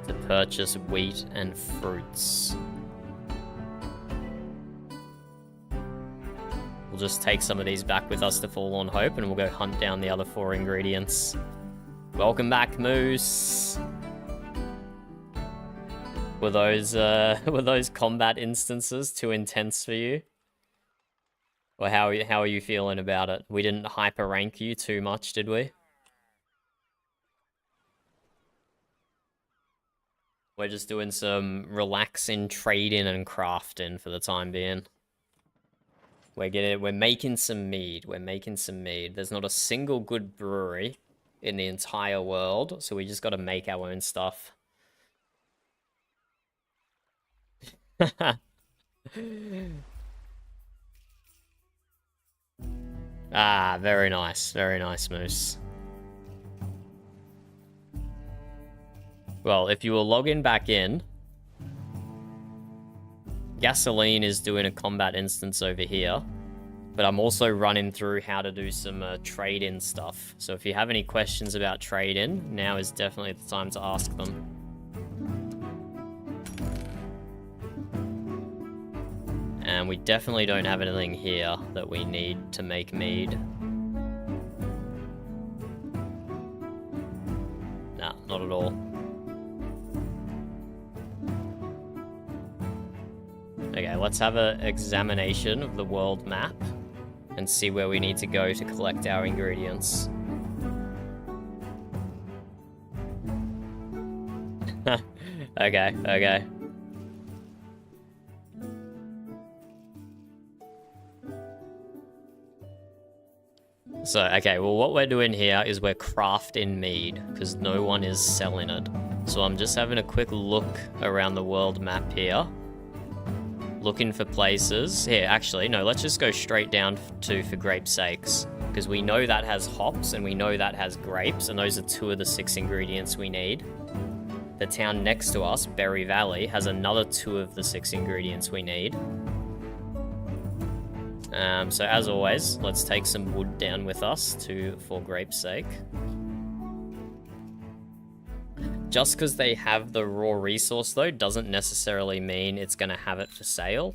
to purchase wheat and fruits. We'll just take some of these back with us to Forlorn Hope, and we'll go hunt down the other 4 ingredients. Welcome back, Moose! Were those combat instances too intense for you? Or how are you feeling about it? We didn't hyper rank you too much, did we? We're just doing some relaxing trading and crafting for the time being. We're making some mead. We're making some mead. There's not a single good brewery in the entire world, so we just got to make our own stuff. Ah, very nice, Moose. Well, if you will log in back in, Gasoline is doing a combat instance over here, but I'm also running through how to do some trade-in stuff. So if you have any questions about trade-in, now is definitely the time to ask them. And we definitely don't have anything here that we need to make mead. Nah, not at all. Okay, let's have an examination of the world map and see where we need to go to collect our ingredients. Okay. So, okay, well, what we're doing here is we're crafting mead, because no one is selling it. So I'm just having a quick look around the world map here. Looking for places. Here, actually, no, let's just go straight down to For Grape's Sakes, because we know that has hops, and we know that has grapes, and those are 2 of the 6 ingredients we need. The town next to us, Berry Valley, has another 2 of the 6 ingredients we need. So as always, let's take some wood down with us For Grape's Sake. Just because they have the raw resource, though, doesn't necessarily mean it's going to have it for sale.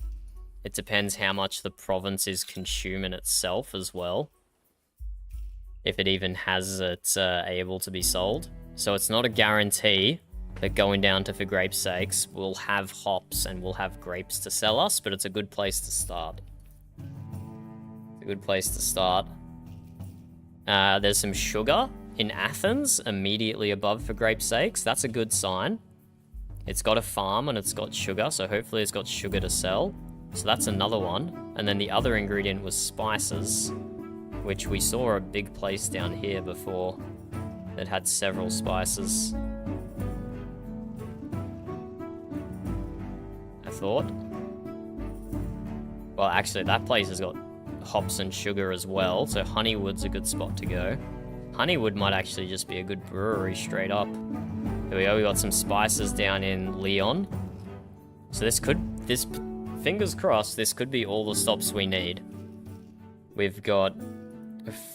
It depends how much the province is consuming itself as well. If it even has it able to be sold. So it's not a guarantee that going down to For Grape's Sakes will have hops and we'll have grapes to sell us, but it's a good place to start. It's a good place to start. There's some sugar in Athens, immediately above For Grape's Sakes. That's a good sign. It's got a farm and it's got sugar, so hopefully it's got sugar to sell. So that's another one. And then the other ingredient was spices, which we saw a big place down here before that had several spices. I thought. Well, actually, that place has got hops and sugar as well, so Honeywood's a good spot to go. Honeywood might actually just be a good brewery straight up. Here we go, we got some spices down in Leon. So fingers crossed, this could be all the stops we need. We've got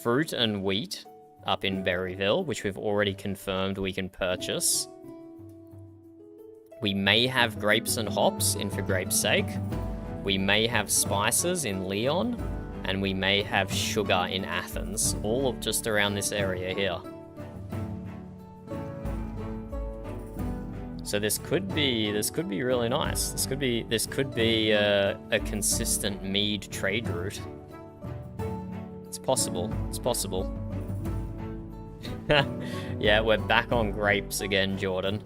fruit and wheat up in Berryville, which we've already confirmed we can purchase. We may have grapes and hops in For Grape's Sake. We may have spices in Leon. And we may have sugar in Athens. All just around this area here. So this could be really nice. This could be a consistent mead trade route. It's possible. It's possible. Yeah, we're back on grapes again, Jordan.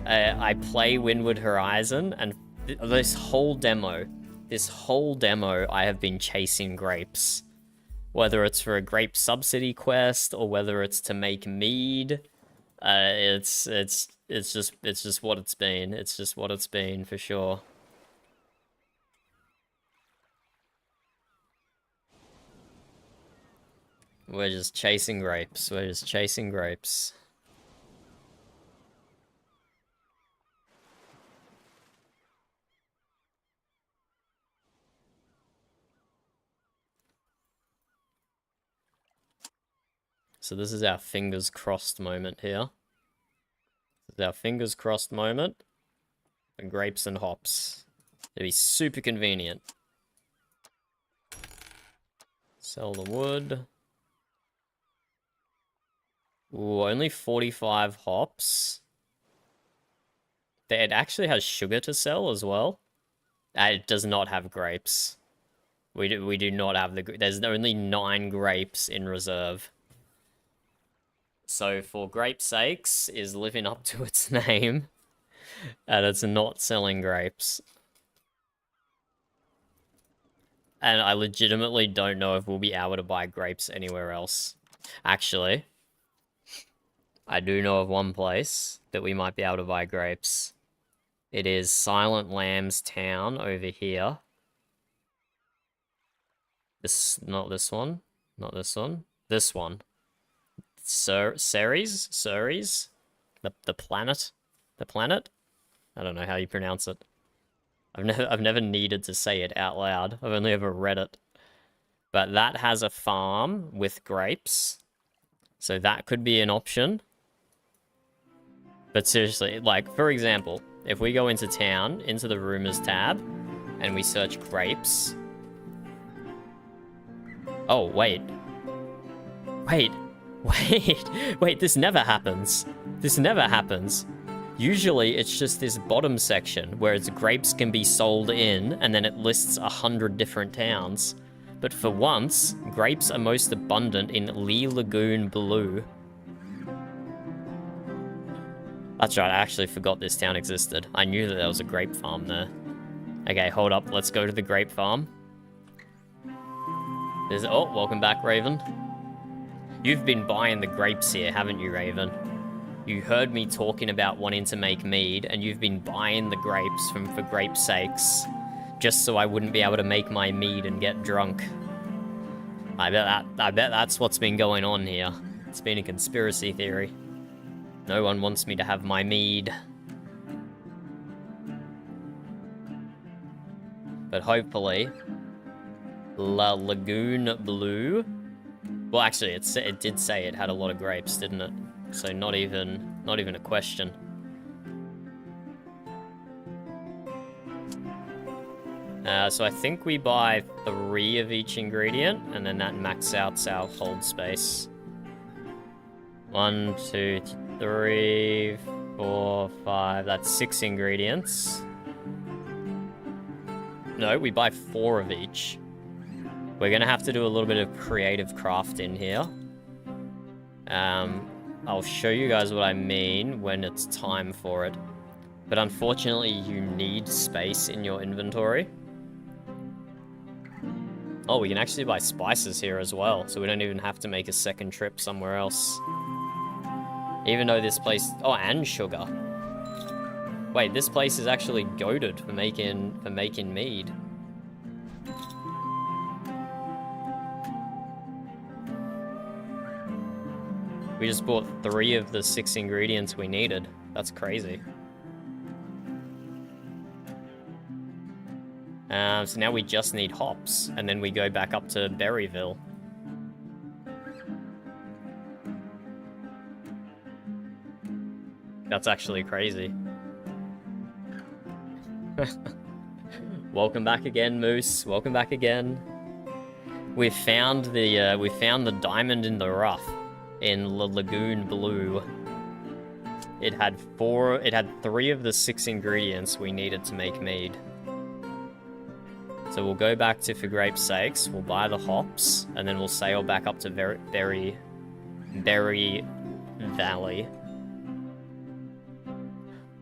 I play Windward Horizon, and this whole demo, I have been chasing grapes. Whether it's for a grape subsidy quest or whether it's to make mead, it's just what it's been. It's just what it's been for sure. We're just chasing grapes. We're just chasing grapes. So this is our fingers crossed moment here. This is our fingers crossed moment for grapes and hops. It'd be super convenient. Sell the wood. Ooh, only 45 hops. It actually has sugar to sell as well. It does not have grapes. We do not have there's only 9 grapes in reserve. So For Grape's Sakes is living up to its name, and it's not selling grapes. And I legitimately don't know if we'll be able to buy grapes anywhere else. Actually, I do know of one place that we might be able to buy grapes. It is Silent Lamb's town over here. Not this one. Not this one. This one. Ceres? The planet? The planet? I don't know how you pronounce it. I've never needed to say it out loud. I've only ever read it. But that has a farm with grapes. So that could be an option. But seriously, like, for example, if we go into town, into the rumors tab, and we search grapes. Oh, wait. Wait, this never happens. This never happens. Usually, it's just this bottom section where its grapes can be sold in, and then it lists 100 different towns. But for once, grapes are most abundant in Lee Lagoon Blue. That's right, I actually forgot this town existed. I knew that there was a grape farm there. Okay, hold up, let's go to the grape farm. Oh, welcome back, Raven. You've been buying the grapes here, haven't you, Raven? You heard me talking about wanting to make mead, and you've been buying the grapes For Grape's Sakes, just so I wouldn't be able to make my mead and get drunk. I bet that's what's been going on here. It's been a conspiracy theory. No one wants me to have my mead. But hopefully, La Lagoon Blue. Well, actually, it did say it had a lot of grapes, didn't it? So not even a question. So I think we buy 3 of each ingredient, and then that maxes out our hold space. 1, 2, 3, 4, 5. That's 6 ingredients. No, we buy 4 of each. We're gonna have to do a little bit of creative crafting here. I'll show you guys what I mean when it's time for it. But unfortunately, you need space in your inventory. Oh, we can actually buy spices here as well, so we don't even have to make a second trip somewhere else. Even though this place... Oh, and sugar. Wait, this place is actually goated for making mead. We just bought 3 of the 6 ingredients we needed. That's crazy. So now we just need hops, and then we go back up to Berryville. That's actually crazy. Welcome back again, Moose. Welcome back again. We found the diamond in the rough in the Lagoon Blue. It had 3 of the 6 ingredients we needed to make mead. So we'll go back to For Grape's Sakes, we'll buy the hops, and then we'll sail back up to Berry Valley.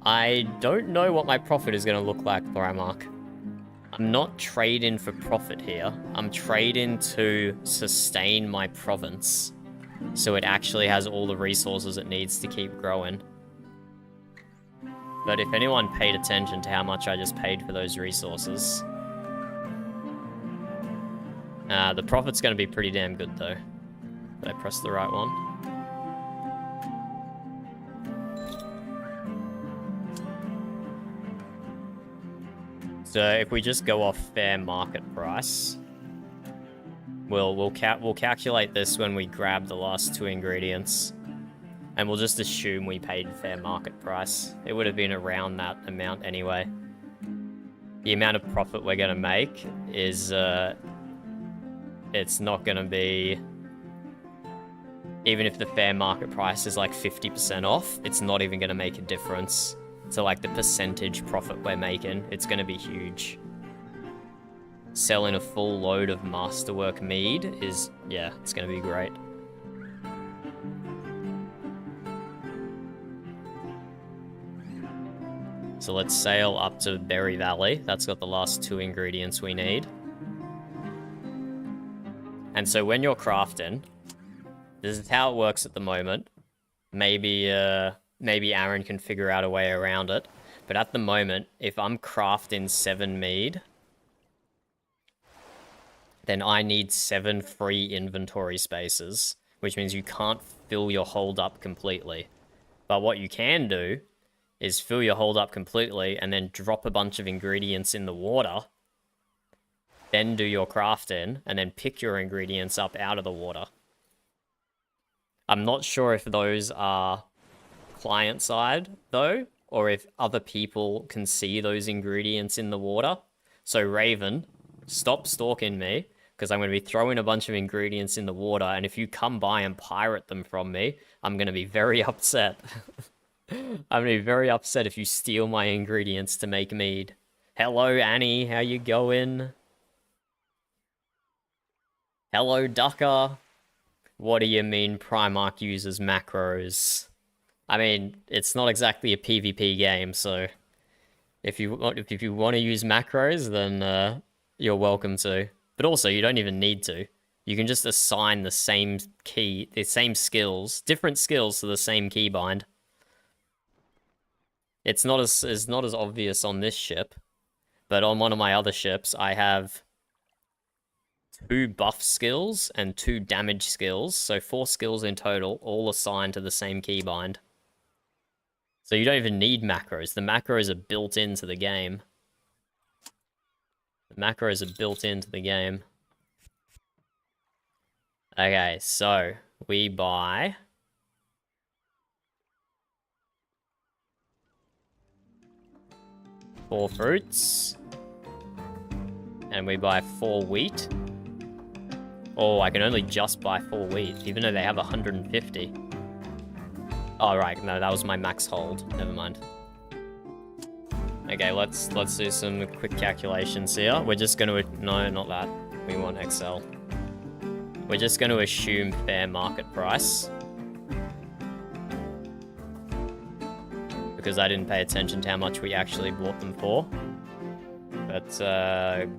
I don't know what my profit is going to look like, Thrymark. I'm not trading for profit here. I'm trading to sustain my province, so it actually has all the resources it needs to keep growing. But if anyone paid attention to how much I just paid for those resources, the profit's going to be pretty damn good, though. Did I press the right one? So if we just go off fair market price, we'll calculate this when we grab the last 2 ingredients, and we'll just assume we paid fair market price. It would have been around that amount anyway. The amount of profit we're gonna make is it's not gonna be, even if the fair market price is like 50% off, it's not even gonna make a difference. So like the percentage profit we're making, it's going to be huge. Selling a full load of masterwork mead is, yeah, it's going to be great. So let's sail up to Berry Valley. That's got the last 2 ingredients we need. And so when you're crafting, this is how it works at the moment. Maybe Aaron can figure out a way around it. But at the moment, if I'm crafting 7 mead, then I need 7 free inventory spaces, which means you can't fill your hold up completely. But what you can do is fill your hold up completely and then drop a bunch of ingredients in the water, then do your crafting, and then pick your ingredients up out of the water. I'm not sure if those are client side though, or if other people can see those ingredients in the water. So Raven, stop stalking me, because I'm going to be throwing a bunch of ingredients in the water, and if you come by and pirate them from me, I'm going to be very upset. I'm going to be very upset if you steal my ingredients to make mead. Hello Annie, how you going? Hello Ducker. What do you mean Primark uses macros? I mean, it's not exactly a PvP game, so if you want to use macros, then you're welcome to. But also, you don't even need to. You can just assign the same key, the same skills, different skills to the same keybind. It's not as obvious on this ship, but on one of my other ships, I have 2 buff skills and 2 damage skills, so 4 skills in total, all assigned to the same keybind. So you don't even need macros. The macros are built into the game. The macros are built into the game. Okay, so we buy 4 fruits. And we buy 4 wheat. Oh, I can only just buy 4 wheat, even though they have 150. Oh, right, no, that was my max hold. Never mind. Okay, let's do some quick calculations here. We're just going to... No, not that. We want Excel. We're just going to assume fair market price. Because I didn't pay attention to how much we actually bought them for. But,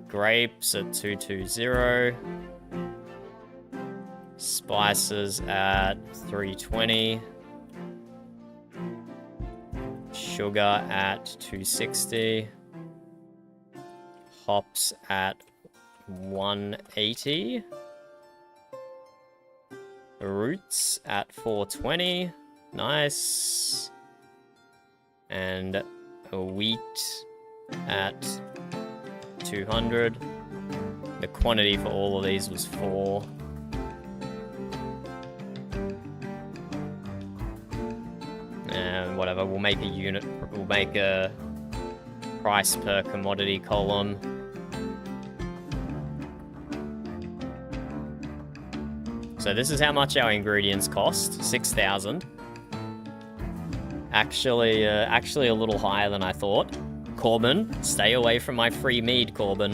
grapes at 220. Spices at 320. Sugar at 260. Hops at 180. Roots at 420. Nice. And a wheat at 200. The quantity for all of these was 4. And whatever, we'll make a unit, we'll make a price per commodity column. So this is how much our ingredients cost, 6,000. Actually a little higher than I thought. Corbin, stay away from my free mead, Corbin.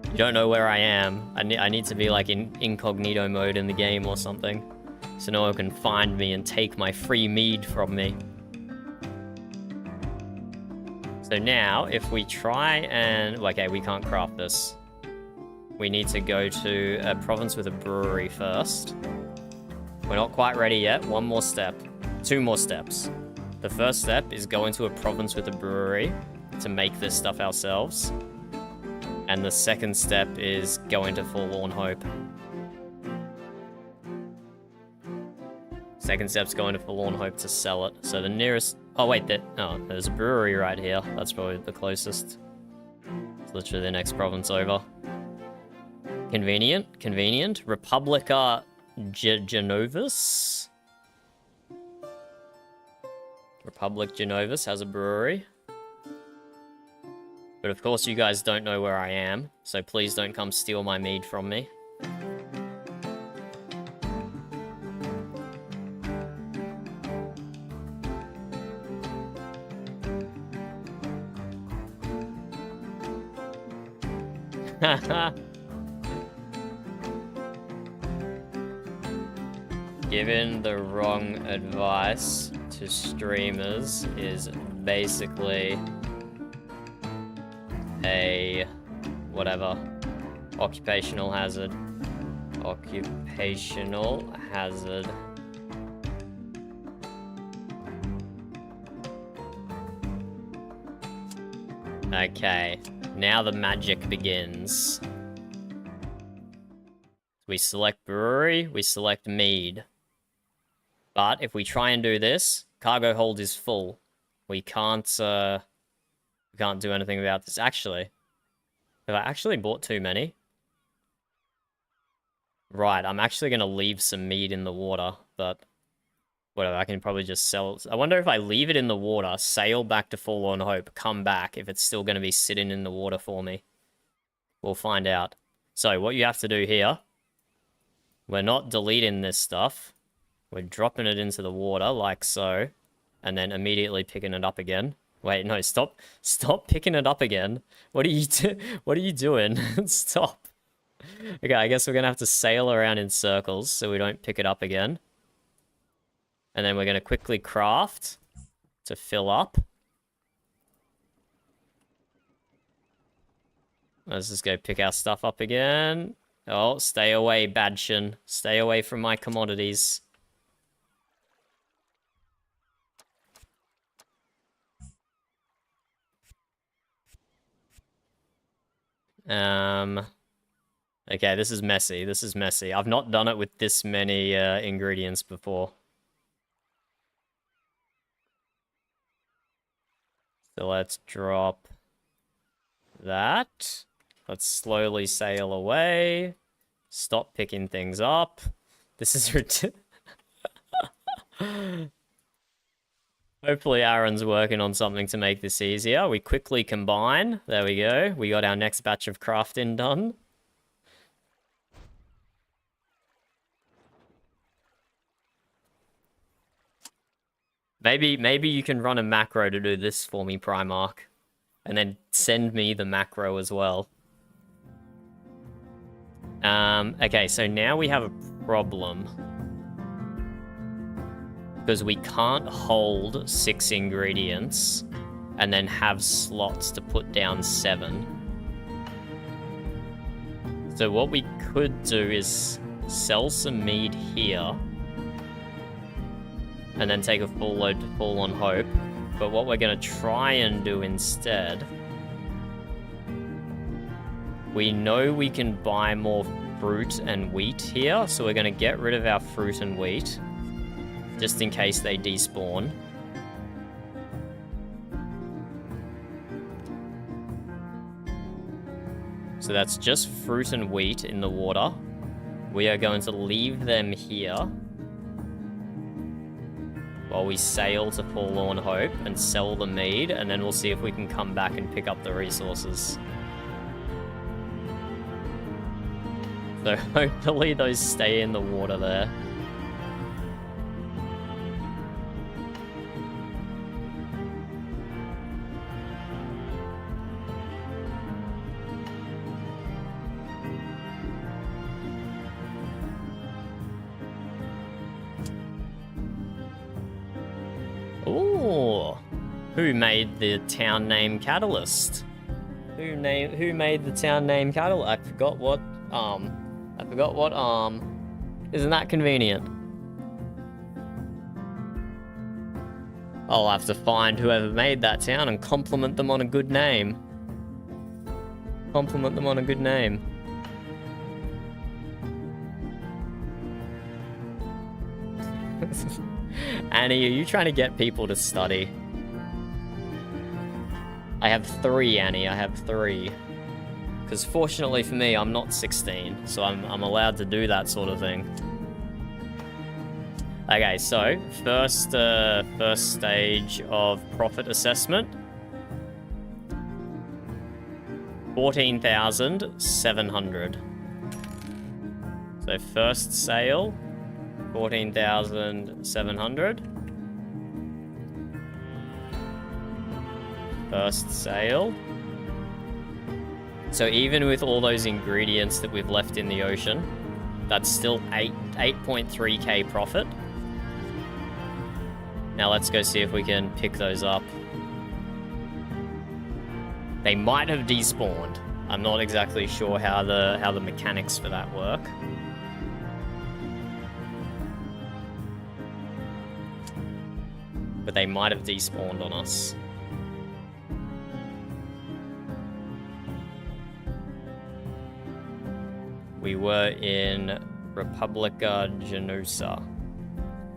You don't know where I am. I need to be like in incognito mode in the game or something, so no one can find me and take my free mead from me. So now, if we try and... Okay, we can't craft this. We need to go to a province with a brewery first. We're not quite ready yet. One more step. 2 more steps. The first step is go into a province with a brewery to make this stuff ourselves. And the second step is go into Forlorn Hope. Second step's going to Forlorn Hope to sell it. So the nearest... Oh, wait, there's a brewery right here. That's probably the closest. It's literally the next province over. Convenient. Republica Genovis. Republic Genovis has a brewery. But of course you guys don't know where I am, so please don't come steal my mead from me. Giving the wrong advice to streamers is basically a whatever. Occupational hazard. Occupational hazard. Okay, now the magic begins. We select brewery, we select mead. But if we try and do this, cargo hold is full. We can't do anything about this. Actually, have I actually bought too many? Right, I'm actually going to leave some mead in the water, but whatever, I can probably just sell. I wonder if I leave it in the water, sail back to Forlorn Hope, come back, if it's still going to be sitting in the water for me. We'll find out. So what you have to do here, we're not deleting this stuff. We're dropping it into the water, like so, and then immediately picking it up again. Wait, no, stop picking it up again. What are you doing? Stop. Okay, I guess we're gonna have to sail around in circles so we don't pick it up again. And then we're gonna quickly craft to fill up. Let's just go pick our stuff up again. Oh, stay away, Badshin. Stay away from my commodities. Okay, this is messy. This is messy. I've not done it with this many ingredients before. So let's drop that. Let's slowly sail away. Stop picking things up. This is ridiculous. Hopefully Aaron's working on something to make this easier. We quickly combine. There we go. We got our next batch of crafting done. Maybe you can run a macro to do this for me, Primarch. And then send me the macro as well. Okay, so now we have a problem. Because we can't hold 6 ingredients and then have slots to put down 7. So what we could do is sell some mead here and then take a full load to Forlorn Hope. But what we're going to try and do instead, we know we can buy more fruit and wheat here, so we're going to get rid of our fruit and wheat, just in case they despawn. So that's just fruit and wheat in the water. We are going to leave them here. while we sail to Forlorn Hope and sell the mead, and then we'll see if we can come back and pick up the resources. So hopefully those stay in the water there. Ooh, who made the town name Catalyst? Who made the town name Catalyst? I forgot what isn't that convenient? I'll have to find whoever made that town and compliment them on a good name. Compliment them on a good name. Annie, are you trying to get people to study? I have 3, Annie. I have 3. Because fortunately for me, I'm not 16, so I'm allowed to do that sort of thing. Okay, so first stage of profit assessment. 14,700. So first sale, 14,700. First sale. So even with all those ingredients that we've left in the ocean, that's still 8.3k profit. Now let's go see if we can pick those up. They might have despawned. I'm not exactly sure how the mechanics for that work. But they might have despawned on us. We were in Republica Genusa.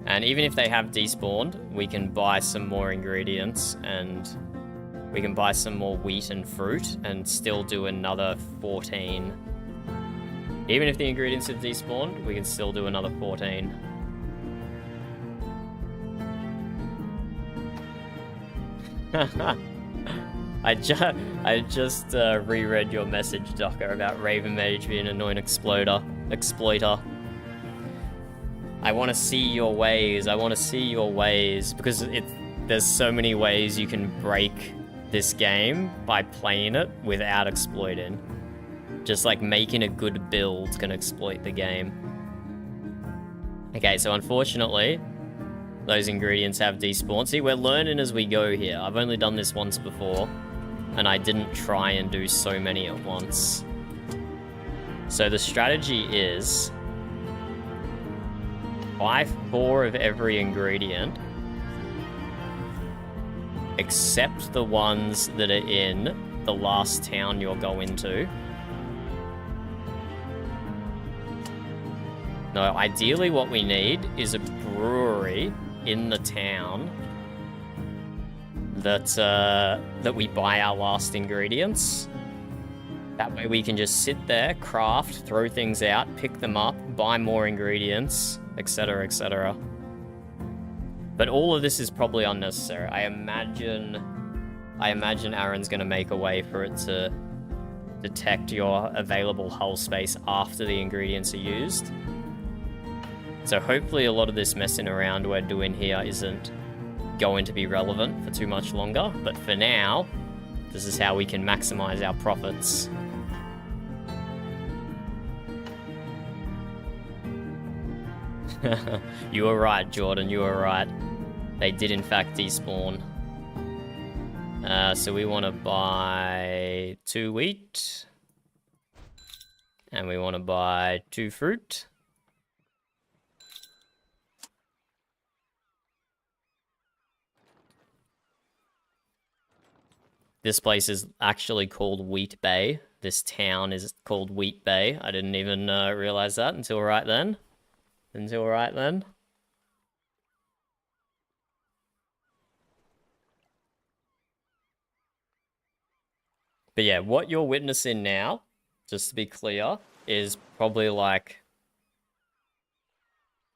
And even if they have despawned, we can buy some more ingredients and we can buy some more wheat and fruit and still do another 14. Even if the ingredients have despawned, we can still do another 14. I just reread your message, Docker, about Raven Mage being an annoying exploiter. I want to see your ways. I want to see your ways because there's so many ways you can break this game by playing it without exploiting. Just like making a good build can exploit the game. Okay, so unfortunately, those ingredients have despawned. See, we're learning as we go here. I've only done this once before, and I didn't try and do so many at once. So the strategy is buy 4 of every ingredient, except the ones that are in the last town you'll go into. No, ideally what we need is a brewery in the town that we buy our last ingredients. That way we can just sit there, craft, throw things out, pick them up, buy more ingredients, etc., etc. But all of this is probably unnecessary. I imagine Aaron's going to make a way for it to detect your available hull space after the ingredients are used. So hopefully a lot of this messing around we're doing here isn't going to be relevant for too much longer. But for now, this is how we can maximize our profits. You were right, Jordan, you were right. They did in fact despawn. So we want to buy 2 wheat. And we want to buy 2 fruit. This place is actually called Wheat Bay. This town is called Wheat Bay. I didn't even realize that until right then. But yeah, what you're witnessing now, just to be clear, is probably like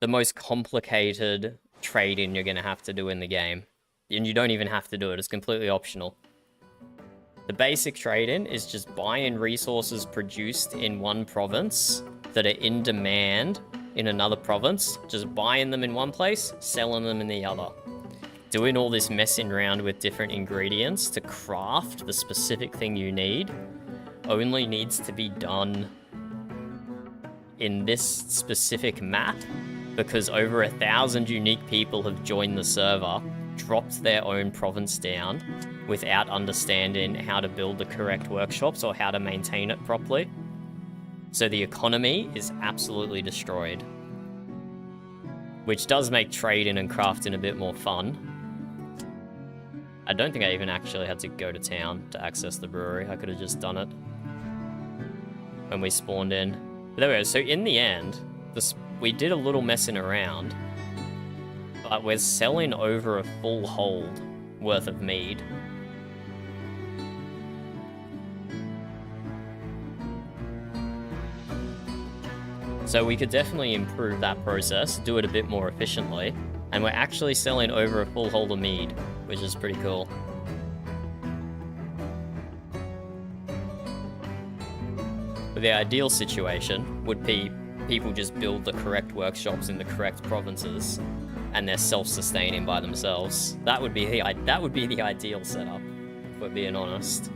the most complicated trade-in you're going to have to do in the game. And you don't even have to do it. It's completely optional. The basic trade-in is just buy in resources produced in one province that are in demand in another province. Just buying them in one place, selling them in the other. Doing all this messing around with different ingredients to craft the specific thing you need only needs to be done in this specific map because over 1,000 unique people have joined the server, dropped their own province down without understanding how to build the correct workshops or how to maintain it properly. So the economy is absolutely destroyed. Which does make trading and crafting a bit more fun. I don't think I even actually had to go to town to access the brewery. I could have just done it when we spawned in. But there we go. So in the end, we did a little messing around, but we're selling over a full hold worth of mead. So we could definitely improve that process, do it a bit more efficiently, and we're actually selling over a full hold of mead, which is pretty cool. But the ideal situation would be people just build the correct workshops in the correct provinces, and they're self-sustaining by themselves. That would be the ideal setup, if we're being honest.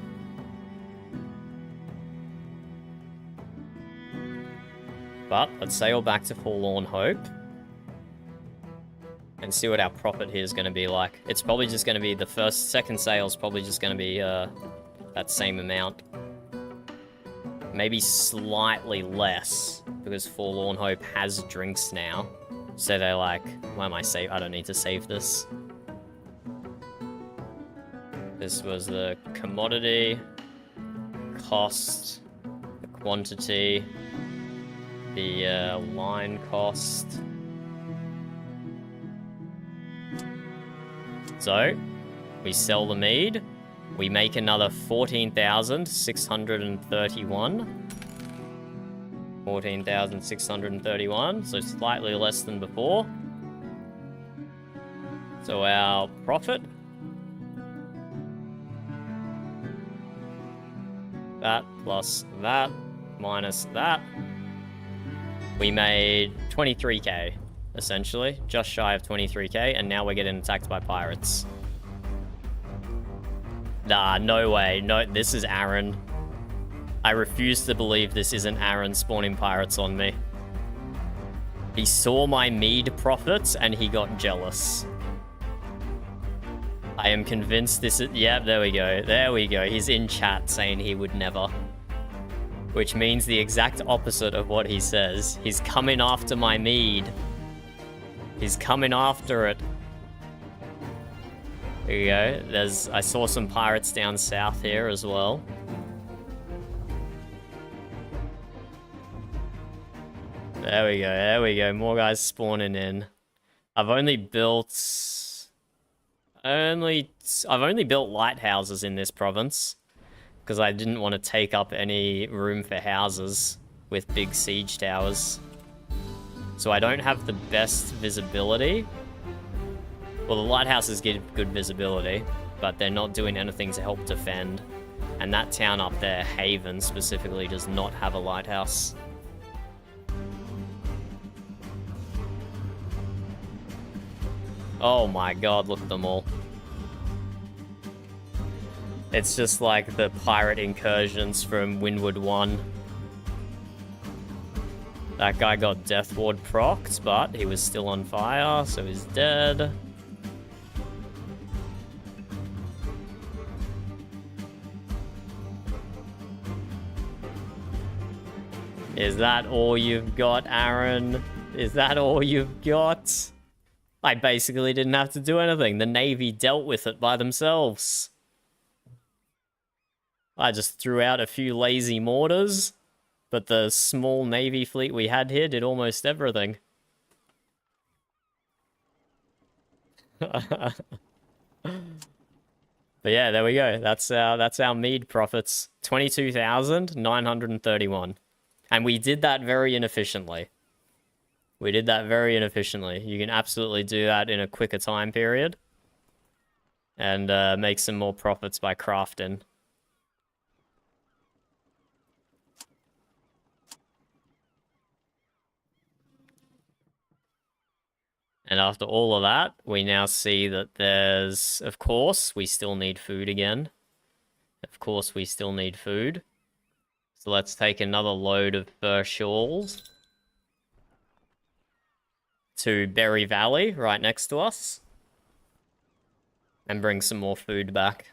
But let's sail back to Forlorn Hope and see what our profit here is going to be like. It's probably just going to be the second sale is probably just going to be that same amount. Maybe slightly less because Forlorn Hope has drinks now. So they're like, why am I save? I don't need to save this. This was the commodity, cost, the quantity, the line cost. So, we sell the mead. We make another 14,631. 14,631, so slightly less than before. So our profit. That plus that minus that. We made 23k, essentially. Just shy of 23k, and now we're getting attacked by pirates. Nah, no way. No, this is Aaron. I refuse to believe this isn't Aaron spawning pirates on me. He saw my mead profits, and he got jealous. I am convinced this is... Yep, there we go. There we go. He's in chat saying he would never. Which means the exact opposite of what he says. He's coming after my mead. He's coming after it. There you go. I saw some pirates down south here as well. There we go. There we go. More guys spawning in. I've only built lighthouses in this province because I didn't want to take up any room for houses with big siege towers. So I don't have the best visibility. Well, the lighthouses give good visibility, but they're not doing anything to help defend. And that town up there, Haven specifically, does not have a lighthouse. Oh my god, look at them all. It's just like the pirate incursions from Windward 1. That guy got Death Ward procced, but he was still on fire, so he's dead. Is that all you've got, Aaron? Is that all you've got? I basically didn't have to do anything. The Navy dealt with it by themselves. I just threw out a few lazy mortars, but the small Navy fleet we had here did almost everything. But yeah, there we go. That's our mead profits. 22,931. And we did that very inefficiently. We did that very inefficiently. You can absolutely do that in a quicker time period. And make some more profits by crafting. And after all of that, we now see that there's... Of course, we still need food again. Of course, we still need food. So let's take another load of fur shawls to Berry Valley, right next to us. And bring some more food back.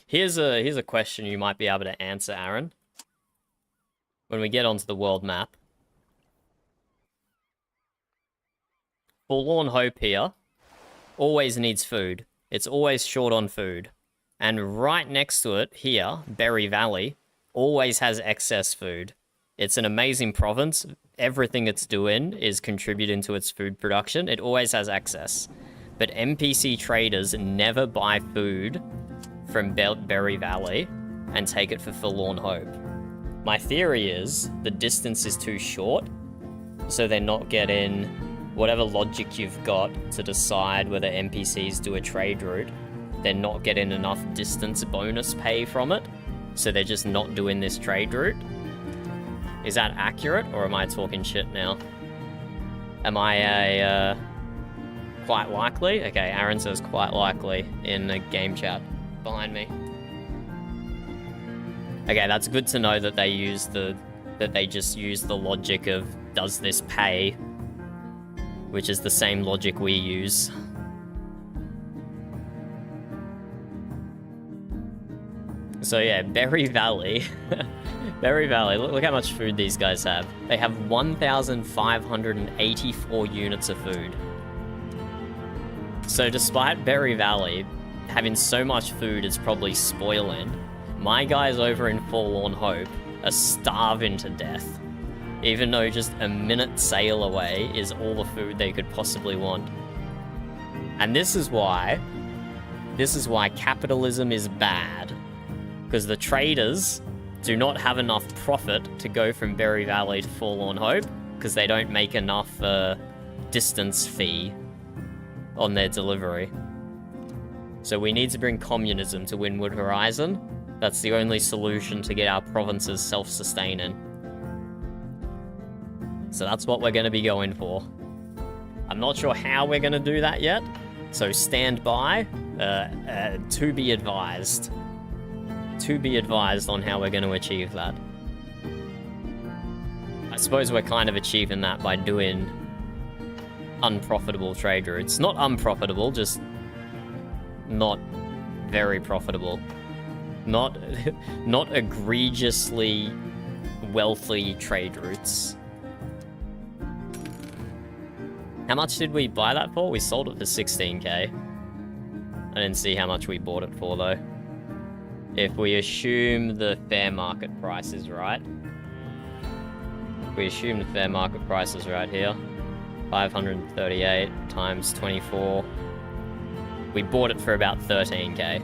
Here's a question you might be able to answer, Aaron. When we get onto the world map. Forlorn Hope here always needs food. It's always short on food. And right next to it, here, Berry Valley, always has excess food. It's an amazing province. Everything it's doing is contributing to its food production. It always has excess. But NPC traders never buy food from Berry Valley and take it for Forlorn Hope. My theory is the distance is too short, so they're not getting whatever logic you've got to decide whether NPCs do a trade route. They're not getting enough distance bonus pay from it, so they're just not doing this trade route. Is that accurate, or am I talking shit now? Am I a quite likely? Okay, Aaron says quite likely in the game chat behind me. Okay, that's good to know that they just use the logic of does this pay, which is the same logic we use. So yeah, Berry Valley. Berry Valley, look how much food these guys have. They have 1,584 units of food. So despite Berry Valley having so much food it's probably spoiling, my guys over in Forlorn Hope are starving to death. Even though just a minute sail away is all the food they could possibly want. And this is why capitalism is bad. Because the traders do not have enough profit to go from Berry Valley to Forlorn Hope, because they don't make enough distance fee on their delivery. So we need to bring communism to Windward Horizon. That's the only solution to get our provinces self-sustaining. So that's what we're going to be going for. I'm not sure how we're going to do that yet, so stand by to be advised. To be advised on how we're going to achieve that. I suppose we're kind of achieving that by doing unprofitable trade routes. Not unprofitable, just not very profitable. Not egregiously wealthy trade routes. How much did we buy that for? We sold it for 16k. I didn't see how much we bought it for though. If we assume the fair market price is right. If we assume the fair market price is right here. 538 times 24. We bought it for about 13k.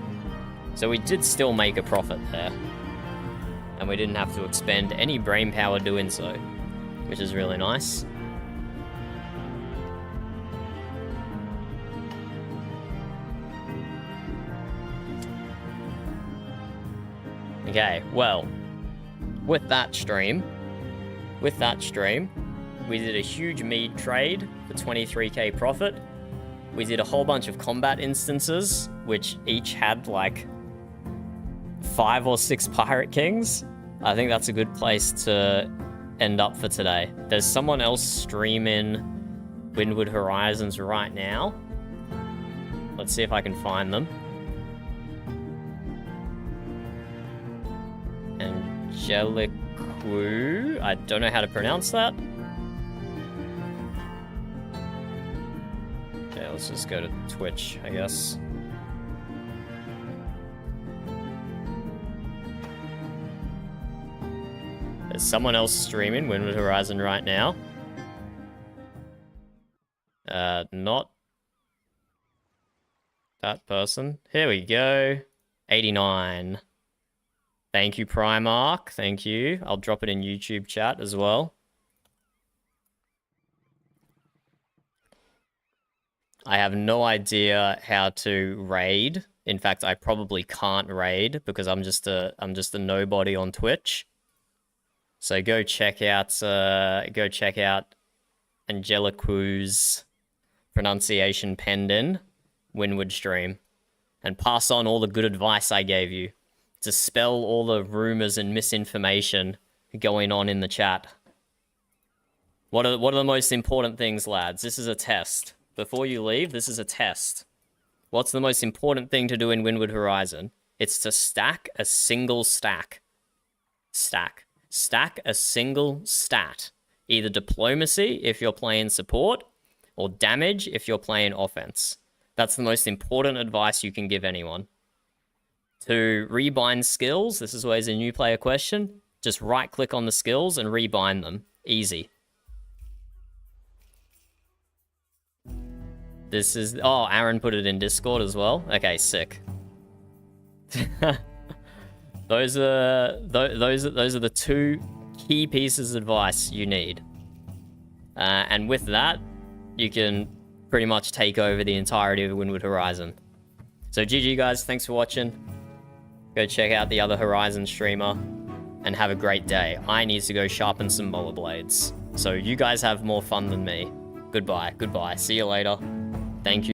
So we did still make a profit there. And we didn't have to expend any brain power doing so, which is really nice. Okay, well, with that stream, we did a huge mead trade for 23k profit. We did a whole bunch of combat instances, which each had like 5 or 6 pirate kings. I think that's a good place to end up for today. There's someone else streaming Windward Horizons right now. Let's see if I can find them. Angelicu, I don't know how to pronounce that. Okay, let's just go to Twitch, I guess. There's someone else streaming Windward Horizon right now. Not that person. Here we go. 89. Thank you, Primark. Thank you. I'll drop it in YouTube chat as well. I have no idea how to raid. In fact, I probably can't raid because I'm just a nobody on Twitch. So go check out Angelique's pronunciation penned in Windward stream, and pass on all the good advice I gave you. Dispel all the rumors and misinformation going on in the chat. What are the most important things, lads? This is a test. Before you leave, this is a test. What's the most important thing to do in Windward Horizon? It's to stack a single stack. Stack a single stat. Either diplomacy if you're playing support, or damage if you're playing offense. That's the most important advice you can give anyone. To rebind skills, this is always a new player question. Just right click on the skills and rebind them. Easy. This is, oh, Aaron put it in Discord as well. Okay, sick. Those are the two key pieces of advice you need. And with that, you can pretty much take over the entirety of Windward Horizon. So GG guys, thanks for watching. Go check out the other Horizon streamer and have a great day. I need to go sharpen some mower blades. So you guys have more fun than me. Goodbye. See you later. Thank you.